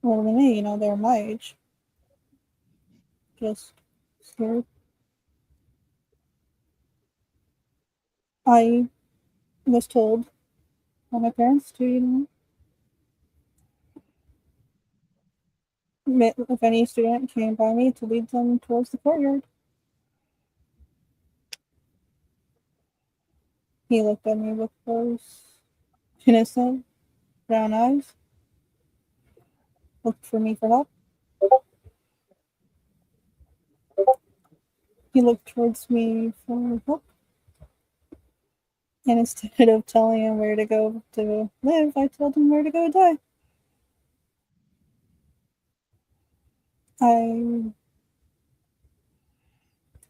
older than me, they're my age. Just scared. I was told by my parents to, if any student came by me, to lead them towards the courtyard. He looked at me with those innocent brown eyes, looked for me for help. He looked towards me for help. And instead of telling him where to go to live, I told him where to go die.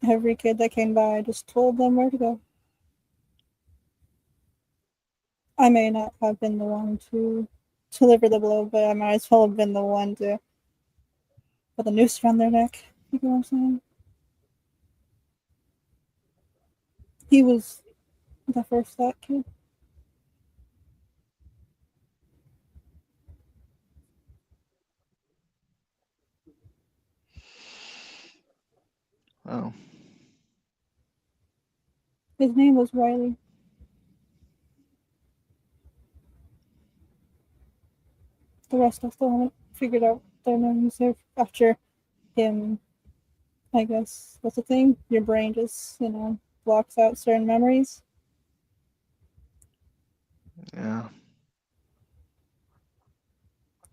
Every kid that came by, I just told them where to go. I may not have been the one to deliver the blow, but I might as well have been the one to put the noose around their neck. You know what I'm saying? He was the first that kid. Oh. His name was Riley. The rest I still haven't figured out their names after him. I guess that's the thing. Your brain just, blocks out certain memories. Yeah.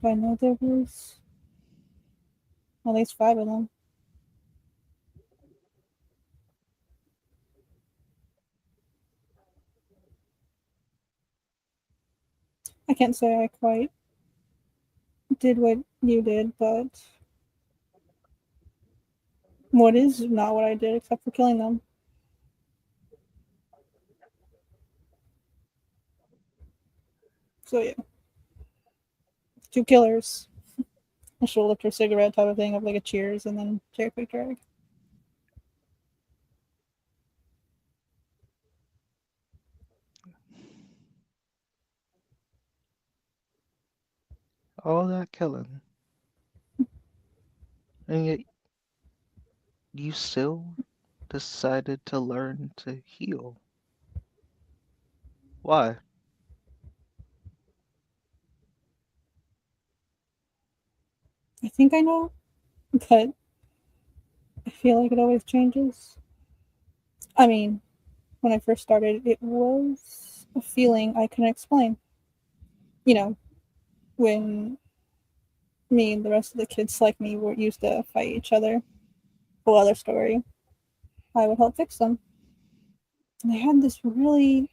But I know there was at least 5 of them. I can't say I quite did what you did, but what is not what I did except for killing them. So yeah. 2 killers. A shoulder lifter cigarette type of thing of like a cheers and then take a quick drag. All that killing. And yet you still decided to learn to heal. Why? I think I know, but I feel like it always changes. I mean, when I first started, it was a feeling I couldn't explain. You know, when me and the rest of the kids like me were used to fight each other. Whole other story. I would help fix them. And I had this really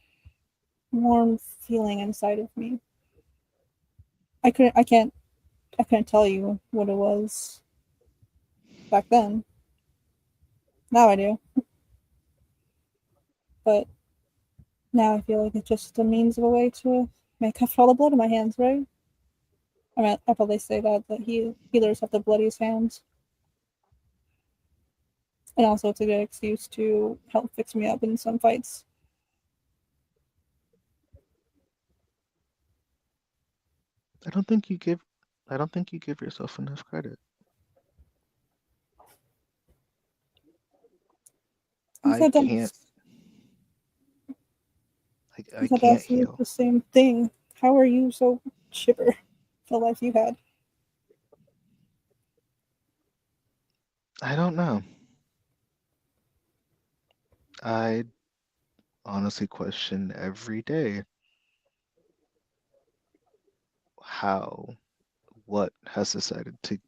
warm feeling inside of me. I couldn't tell you what it was back then. Now I do. But now I feel like it's just a means of a way to make up for all the blood in my hands, right? I mean, I probably say that healers have the bloodiest hands. And also it's a good excuse to help fix me up in some fights. I don't think you give yourself enough credit. I can't That's heal. the same thing. How are you so chipper for the life you had? I don't know. I honestly question every day what has decided to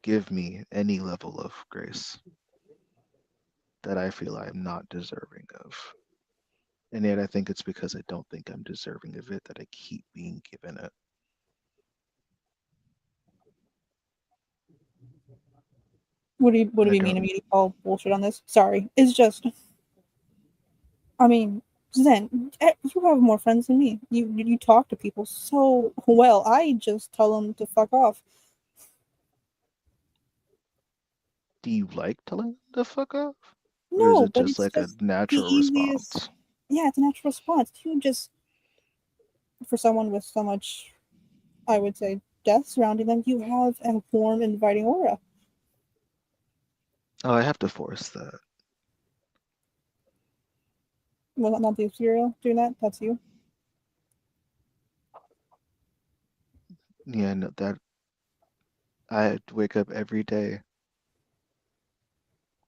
give me any level of grace that I feel I'm not deserving of. And yet I think it's because I don't think I'm deserving of it that I keep being given it. What do And I you mean don't to me to call bullshit on this? Sorry. It's just I mean, Zen, you have more friends than me. You talk to people so well. I just tell them to fuck off. Do you like telling them to fuck off? Or is No, it but just it's like a just the natural easiest. response? Yeah, it's a natural response. You just, for someone with so much, I would say, death surrounding them, you have a warm, inviting aura. Oh, I have to force that. Well, not the cereal doing that. That's you. Yeah, no, that I wake up every day,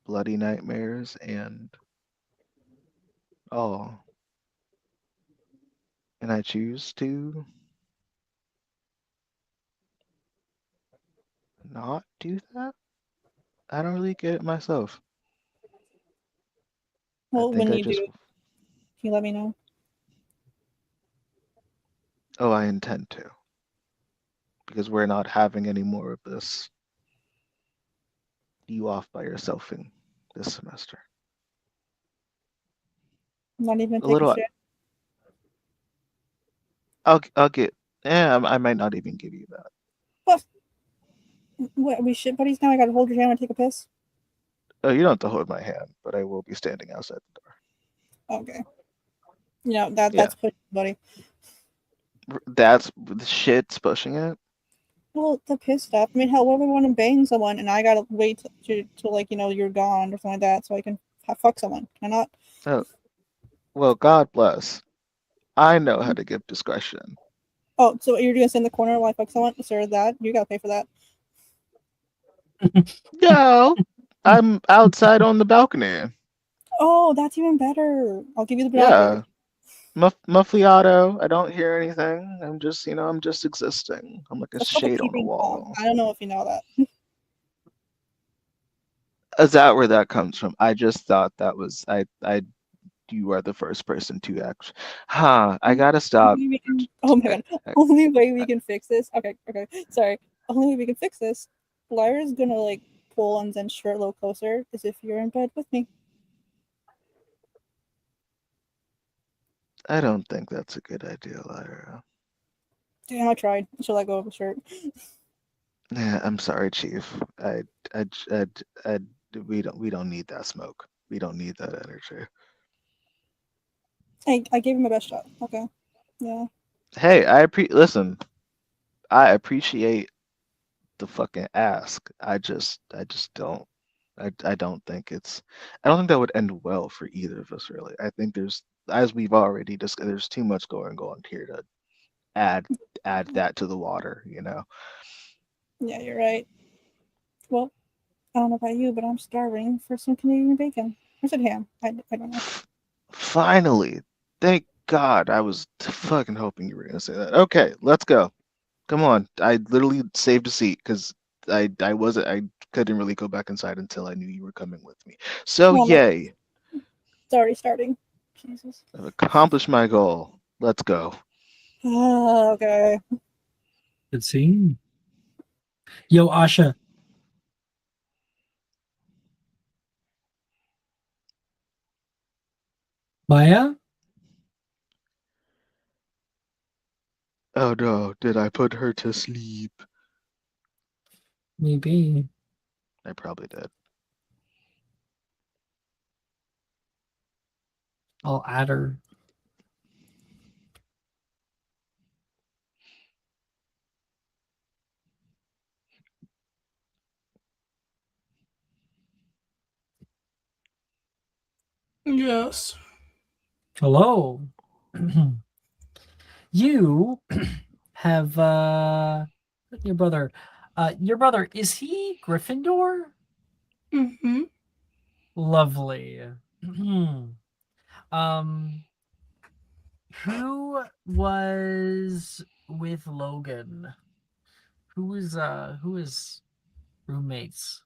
bloody nightmares and all. And I choose to not do that? I don't really get it myself. I Well, think when I you do, just, can you let me know? oh, I intend to. Because we're not having any more of this. You off by yourself thing this semester. I'm not even A take a little, shit. I'll get, I might not even give you that. What? Are we shit buddies now? I gotta hold your hand and take a piss. Oh, you don't have to hold my hand, but I will be standing outside the door. Okay. You know that's Yeah, pushing, buddy. that's the shit's pushing it. Well, the piss stuff. I mean, hell, what if I want to bang someone and I gotta wait to like you're gone or something like that so I can fuck someone? Can I not? Oh, well, God bless. I know how to give discretion. Oh, so you're gonna sit in the corner while I fuck someone? Sir, that you gotta pay for that. No, I'm outside on the balcony. Oh, that's even better. I'll give you the binoculars. Yeah, muffliato. I don't hear anything. I'm just, I'm just existing. I'm like a That's called a shade on a peeping tom. wall. I don't know if you know that. Is that where that comes from? I just thought that was I you are the first person to act. I gotta stop. Only we can, oh my god. I- Only way we can fix this. Okay, sorry. Only way we can fix this. Lyra's gonna like pull on Zen's shirt a little closer as if you're in bed with me. I don't think that's a good idea, Lyra. Damn, I tried. She'll let go of the shirt. Yeah, I'm sorry, Chief. We don't need that smoke. We don't need that energy. I gave him my best shot. Okay. Yeah. Hey, listen. I appreciate the fucking ask. I just don't. I don't think that would end well for either of us, really. I think as we've already discussed, there's too much going on here to add that to the water, you know. Yeah, you're right. Well, I don't know about you, but I'm starving for some Canadian bacon. Or is it ham? I don't know. Finally, thank God. I was fucking hoping you were gonna say that. Okay, let's go. Come on. I literally saved a seat because I couldn't really go back inside until I knew you were coming with me. So Oh, yay, it's already starting. Jesus. I've accomplished my goal. Let's go. Okay. Good scene. Yo, Asha. Maya? Oh no, did I put her to sleep? Maybe. I probably did. I'll add her. Yes. Hello. You have your brother. Your brother, is he Gryffindor? Mm-hmm. Lovely. Who was with Logan? Who is roommates?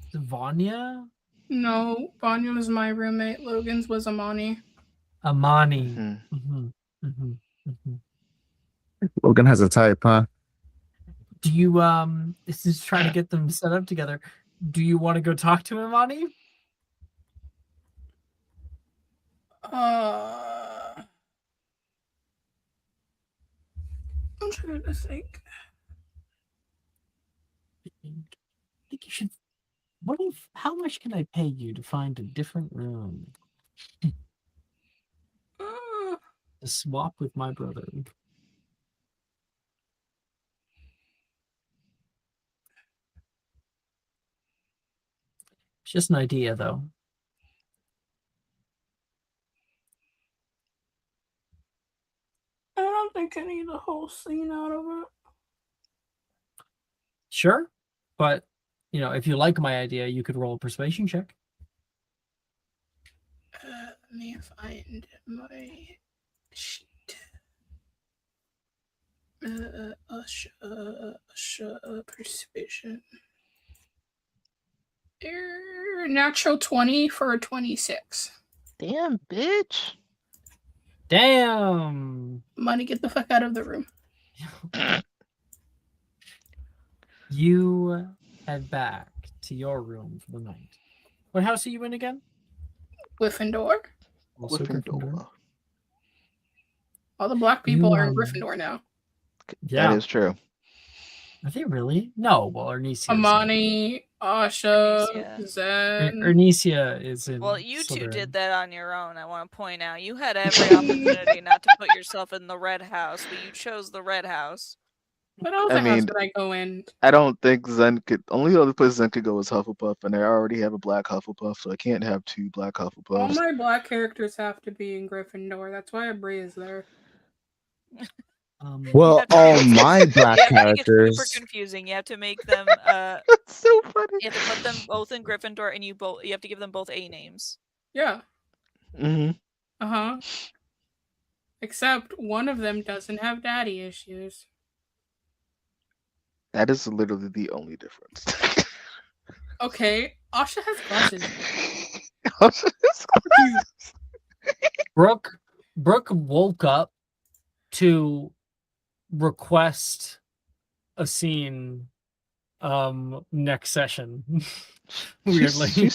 Is it Vanya? No, Vanya was my roommate. Logan's was Amani. Amani. Logan has a type, huh? Do you this is trying to get them set up together. Do you want to go talk to Amani? I'm trying to think. I think you should. How much can I pay you to find a different room? To swap with my brother. It's just an idea, though. I don't think I need the whole scene out of it. Sure, but if you like my idea, you could roll a persuasion check. Let me find my sheet. Persuasion. Natural 20 for a 26. Damn, bitch. Damn. Money, get the fuck out of the room. You head back to your room for the night. What house are you in again? Gryffindor. Also Gryffindor. All the black people are in You, Gryffindor now. Yeah. That is true. Are they really? No. Well, Arnesia. Amani, Asha, Arnesia. Zen. Arnesia is in. Well, you two Slytherin. did that on your own. I want to point out you had every opportunity not to put yourself in the red house, but you chose the red house. What other I house mean, did I go in? I don't think only the other place Zen could go is Hufflepuff, and I already have a black Hufflepuff, so I can't have two black All Hufflepuffs. my black characters have to be in Gryffindor. That's why Brie is there. Well, all my black You have to make it super characters. confusing. You have to make them. That's so funny. You have to put them both in Gryffindor, and you have to give them both A names. Yeah. Mm-hmm. Uh-huh. Except one of them doesn't have daddy issues. That is literally the only difference. Okay, Asha has glasses. Asha has glasses. Brooke woke up to request a scene next session. Weirdly.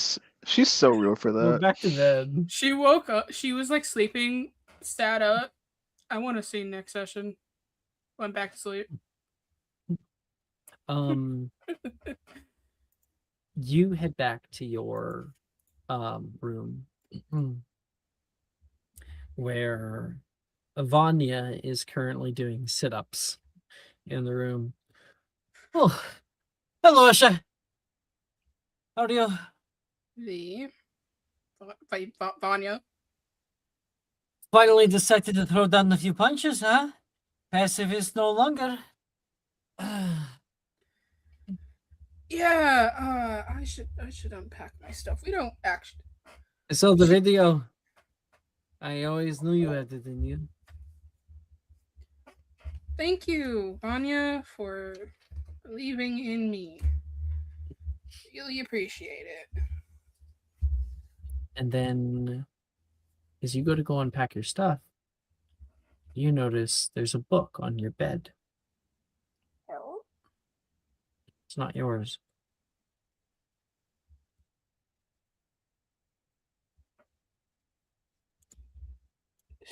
She's so real for We're that. back to bed. She woke up. She was like sleeping, sat up. I want to see next session. Went back to sleep. You head back to your room where Vanya is currently doing sit-ups in the room. Oh, hello, Asha. How do you Vanya. finally decided to throw down a few punches, huh? Pacifist no longer. Yeah, I should unpack my stuff. We don't actually. I saw the video. I always knew you had it in you. Thank you, Vanya, for believing in me. Really appreciate it. And then, as you go unpack your stuff, you notice there's a book on your bed. It's not yours.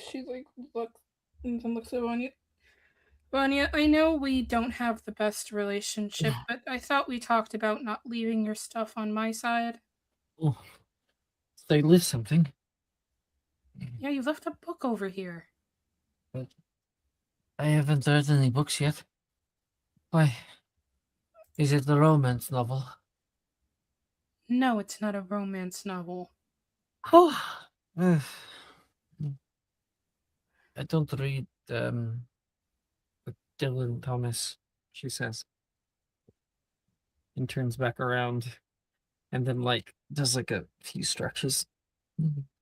She like looks and then looks at Vanya. Vanya, I know we don't have the best relationship, but I thought we talked about not leaving your stuff on my side. Oh, they left something. Yeah, you left a book over here. But I haven't read any books yet. Why? Is it a romance novel? No, it's not a romance novel. Oh, I don't read Dylan Thomas, she says. And turns back around and then does a few stretches.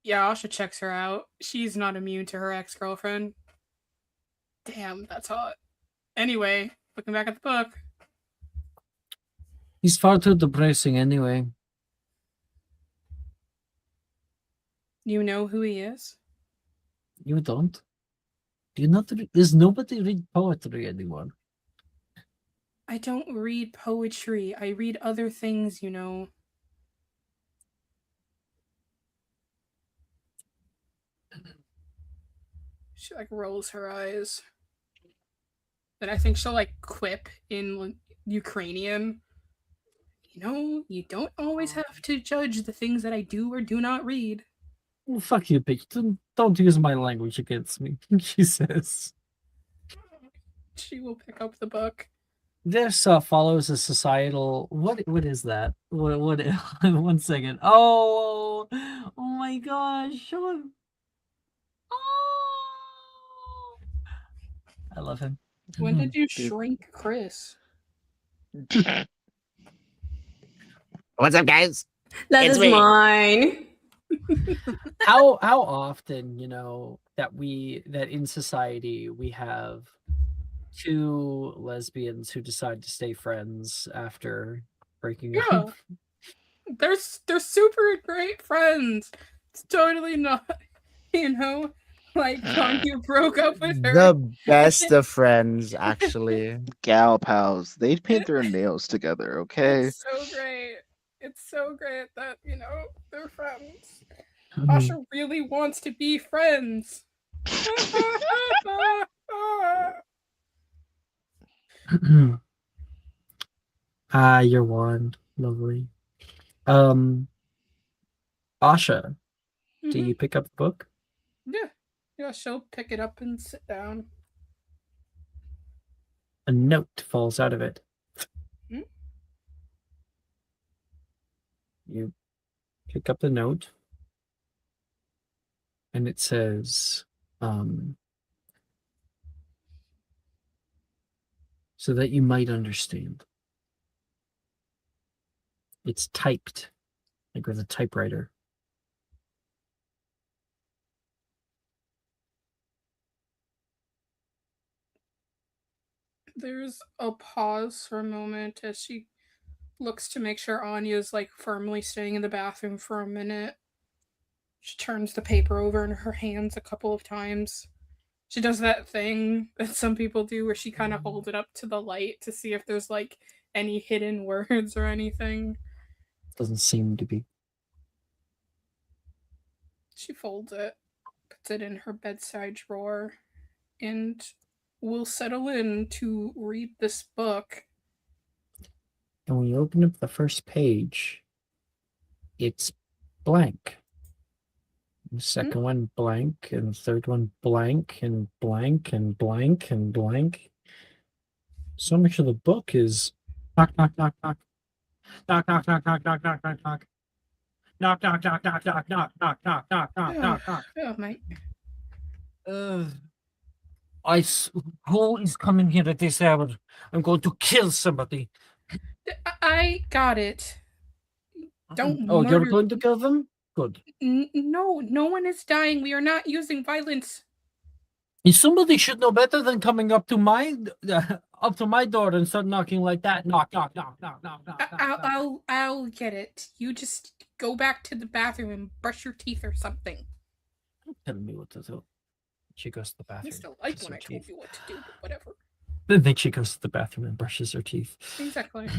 Yeah, Asha checks her out. She's not immune to her ex-girlfriend. Damn, that's hot. Anyway, looking back at the book. He's far too depressing anyway. You know who he is? You don't? Do you not does nobody read poetry anymore? I don't read poetry. I read other things, you know. She rolls her eyes. Then I think she'll quip in Ukrainian. You know, you don't always have to judge the things that I do or do not read. Well, fuck you, bitch. Don't use my language against me, she says. She will pick up the book. This follows a societal. What is that? What? 1 second. Oh my gosh! Oh, I love him. When did you shrink Chris? What's up, guys? That It's is me. mine. How often that in society we have two lesbians who decide to stay friends after breaking up? They're super great friends. It's totally not, Tanya broke up with her. The best of friends, actually. Gal pals. They paint their nails together, okay? It's so great. It's so great that, they're friends. Asha really wants to be friends. Your wand. Lovely. Asha, do you pick up the book? Yeah, she'll pick it up and sit down. A note falls out of it. You pick up the note, and it says, so that you might understand. It's typed, with a typewriter. There's a pause for a moment as she looks to make sure Anya's firmly staying in the bathroom for a minute. She turns the paper over in her hands a couple of times. She does that thing that some people do where she kind of holds it up to the light to see if there's like any hidden words or anything. Doesn't seem to be. She folds it, puts it in her bedside drawer, and will settle in to read this book. And when you open up the first page, it's blank. The second one blank, and the third one blank, and blank, and blank, and blank. So much of the book is knock, knock, knock, knock. Knock, knock, knock, knock, knock, knock, knock, knock. Knock, knock, knock, knock, knock, knock, knock, knock, knock, knock, knock, knock. Oh, mate. Who is coming here at this hour? I'm going to kill somebody. I got it. Don't Oh, you're murder- going to kill them? Good. No, no one is dying. We are not using violence. Somebody should know better than coming up to my door and start knocking like that. Knock, knock, knock, knock, knock, knock. I'll get it. You just go back to the bathroom and brush your teeth or something. Don't tell me what to do. She goes to the I bathroom. used to like brushes when her I told teeth. you what to do, but whatever. Then she goes to the bathroom and brushes her teeth. Exactly.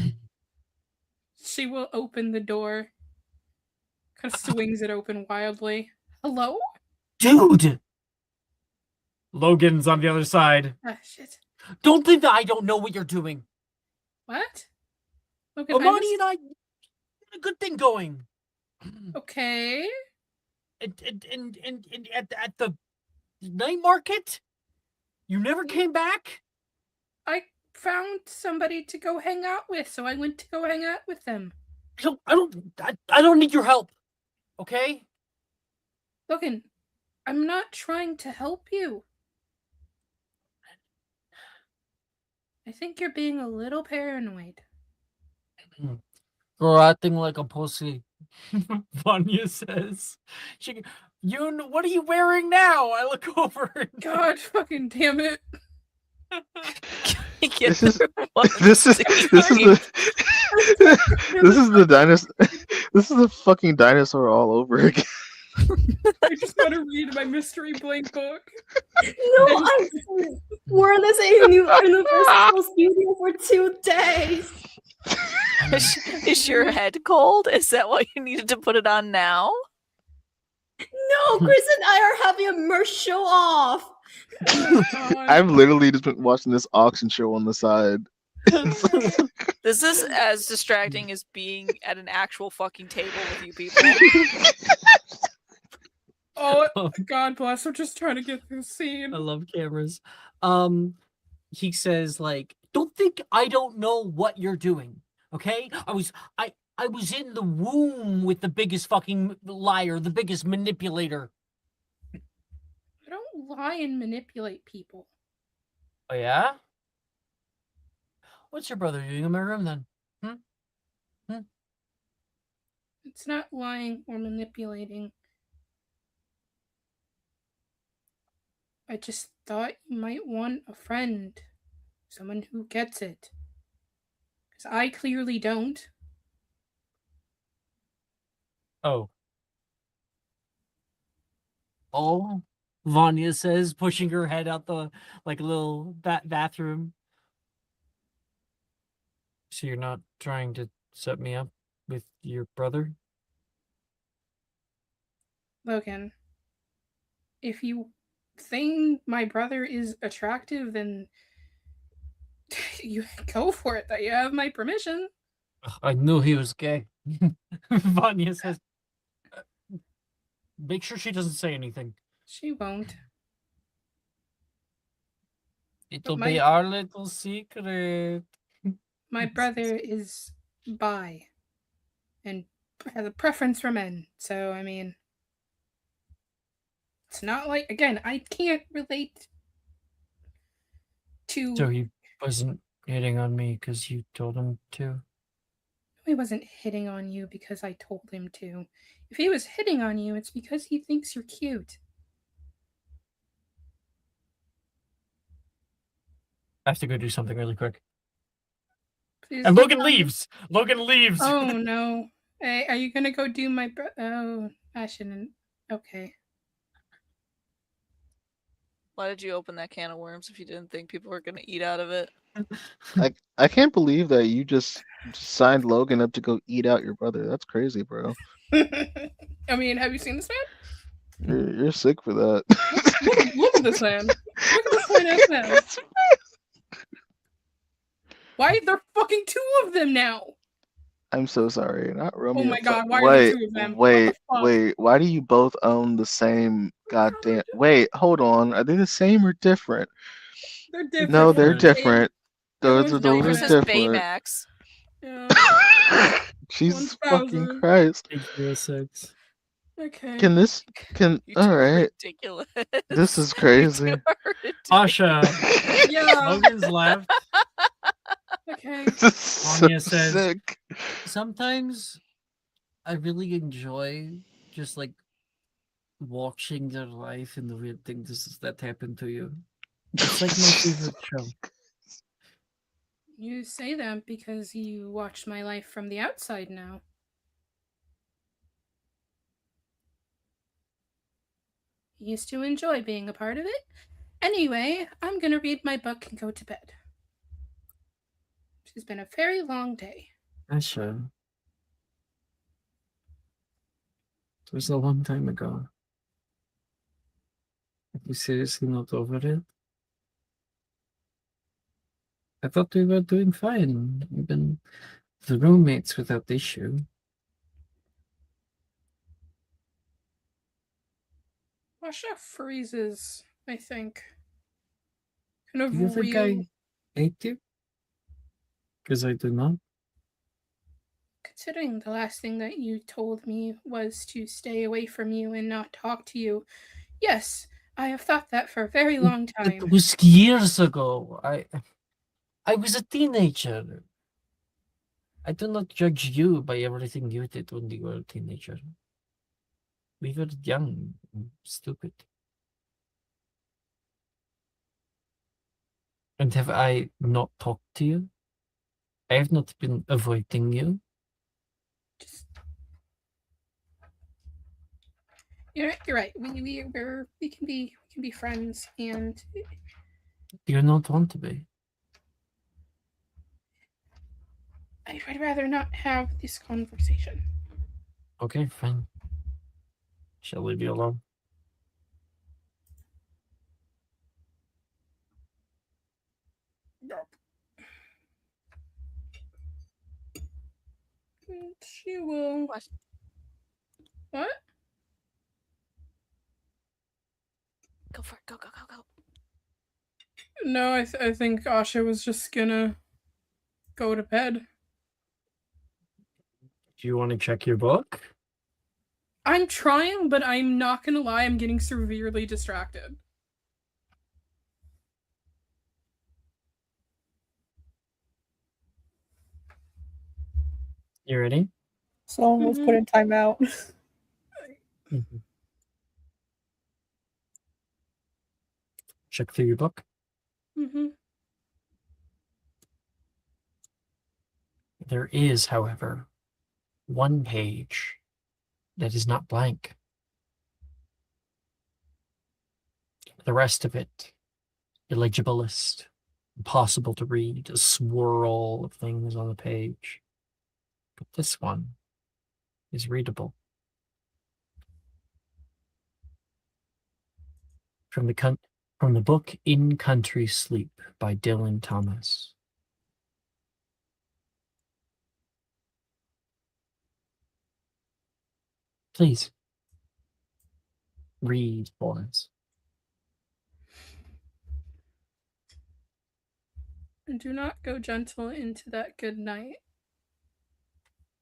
She will open the door. Kind of swings it open wildly. Hello? Dude! Logan's on the other side. Ah, shit. Don't think that I don't know what you're doing. What? Okay, Amani and I got a good thing going. Okay. And at the night market, you never came back? I found somebody to go hang out with, so I went to go hang out with them. I don't need your help. Okay? Logan, I'm not trying to help you. I think you're being a little paranoid. You're acting like a pussy. Vanya says. What are you wearing now? I look over. God fucking damn it. This is the dinosaur. This is the fucking dinosaur all over again. I just want to read my mystery blank book. No, I wore this in Universal Studio for 2 days. Is your head cold? Is that why you needed to put it on now? No, Chris and I are having a merch show off. I've literally just been watching this auction show on the side. This is as distracting as being at an actual fucking table with you people. Oh, God bless. I'm just trying to get through the scene. I love cameras. He says, like, don't think I don't know what you're doing. Okay? I was in the womb with the biggest fucking liar, the biggest manipulator. I don't lie and manipulate people. Oh yeah? What's your brother doing in my room then? It's not lying or manipulating. I just thought you might want a friend. Someone who gets it. Because I clearly don't. Oh. Oh, Vanya says, pushing her head out the like little bathroom. So you're not trying to set me up with your brother? Logan, if you think my brother is attractive, then you go for it. That you have my permission. I knew he was gay. Vanya says, make sure she doesn't say anything. She won't. It'll be our little secret. My brother is bi and has a preference for men. So, I mean, it's not like, again, I can't relate to... So he wasn't hitting on me because you told him to? He wasn't hitting on you because I told him to. If he was hitting on you, it's because he thinks you're cute. I have to go do something really quick. Please And do Logan not- leaves! Logan leaves! Oh, no. Hey, are you gonna go do my... Oh, I shouldn't. Okay. Why did you open that can of worms if you didn't think people were gonna eat out of it? I can't believe that you just signed Logan up to go eat out your brother. That's crazy, bro. I mean, have you seen this man? You're sick for that. Look at this man. Look at this fine ass man. Why are there fucking 2 of them now? I'm so sorry. Not Romeo. Oh my god, why are Wait, there 2 of them? wait, What the fuck? wait. Why do you both own the same goddamn? Wait, hold on. Are they the same or different? They're different. No, they're Different. different. The other Those one's are Yours Baymax. is different. Baymax. Yeah. Jesus One's fucking Bowser. Christ. 806. Okay. Can this You two all are right. ridiculous. This is You crazy. two are ridiculous. Asha, Yeah. Logan's left. Okay. This is so Anya says, sick. sometimes I really enjoy just like watching their life and the weird things that happen to you. It's like my favorite show. You say that because you watch my life from the outside now. You used to enjoy being a part of it. Anyway, I'm gonna read my book and go to bed. It's been a very long day. Asha. It was a long time ago. Are you seriously not over it? I thought we were doing fine. Even the roommates without issue. Asha freezes, I think. Kind of Do you think I hate you? Because I do not. Considering the last thing that you told me was to stay away from you and not talk to you, yes, I have thought that for a very long time. It was years ago. I was a teenager. I do not judge you by everything you did when you were a teenager. We were young and stupid. And have I not talked to you? I have not been avoiding you. You're right. We can be friends, and Do you not want to be? I'd rather not have this conversation. Okay, fine. Shall we be alone? Yup. She will. What? Go for it. Go, go, go, go. No, I think Asha was just gonna go to bed. Do you want to check your book? I'm trying, but I'm not gonna lie, I'm getting severely distracted. You ready? Someone was put in timeout. Check through your book. Mm-hmm. There is, however, one page that is not blank. The rest of it, illegibilist, impossible to read, a swirl of things on the page. But this one is readable. From the book In Country Sleep by Dylan Thomas. Please read for us. And do not go gentle into that good night.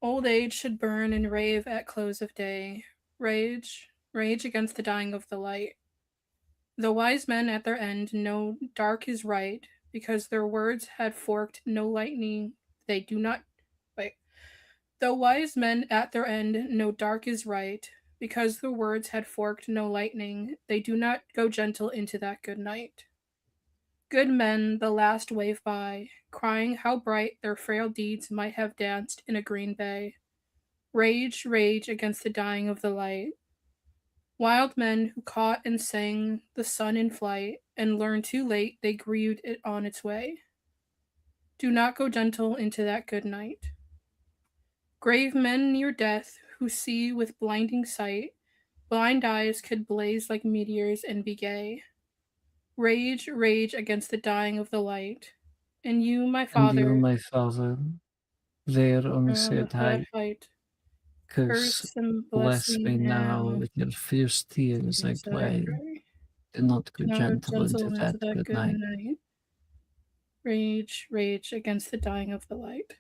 Old age should burn and rave at close of day. Rage against the dying of the light. The wise men at their end know dark is right, because their words had forked no lightning. They do not. Wait. The wise men at their end know dark is right, because the words had forked no lightning. They do not go gentle into that good night. Good men, the last wave by, crying how bright their frail deeds might have danced in a green bay. Rage against the dying of the light. Wild men who caught and sang the sun in flight, and learned too late they grieved it on its way. Do not go gentle into that good night. Grave men near death who see with blinding sight, blind eyes could blaze like meteors and be gay. Rage, rage against the dying of the light. And you, my And father, you, my father, there on the said that height, height, curse, and bless me now with your fierce tears I as I pray. pray. Do not go Do not go gentle into gentle that good night. night. Rage, rage against the dying of the light.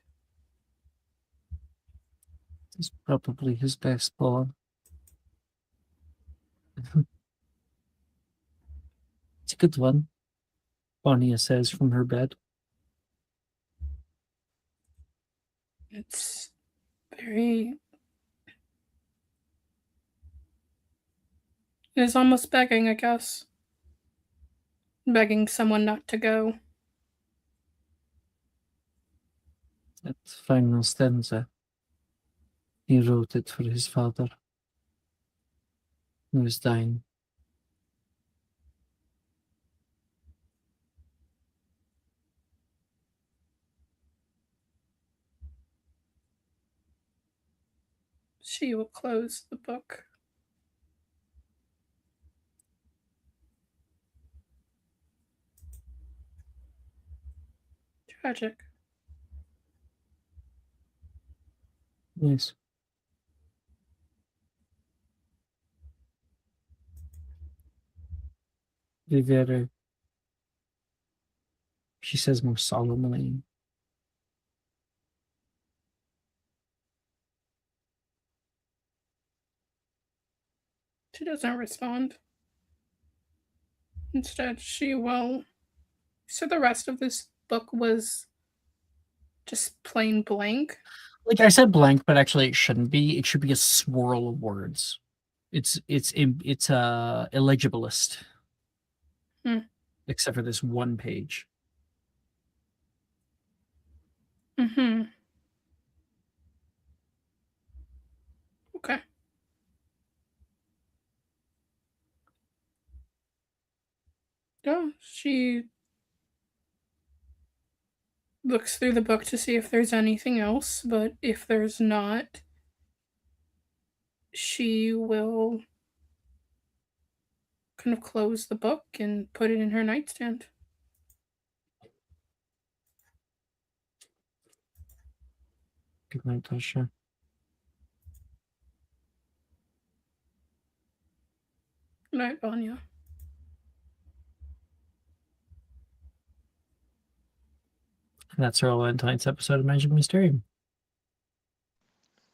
It's probably his best poem. It's a good one, Bonnia says from her bed. It's very. It is almost begging, I guess. Begging someone not to go. That final stanza. He wrote it for his father, who was dying. She will close the book. Tragic. Yes. Vivere, she says more solemnly. She doesn't respond. Instead, she will. So the rest of this book was just plain blank. Like I said blank, but actually it shouldn't be. It should be a swirl of words. It's illegibilist. Hmm. Except for this one page. Mm-hmm. Okay. Oh, she looks through the book to see if there's anything else, but if there's not, she will kind of close the book and put it in her nightstand. Good night, Tasha. Good night, Vanya. And that's our Valentine's episode of Magic Mysterium.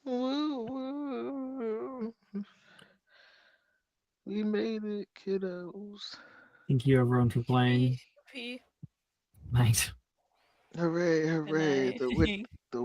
Woo, woo. We made it, kiddos. Thank you everyone for playing. P. Night. Hooray, hooray. Good night. The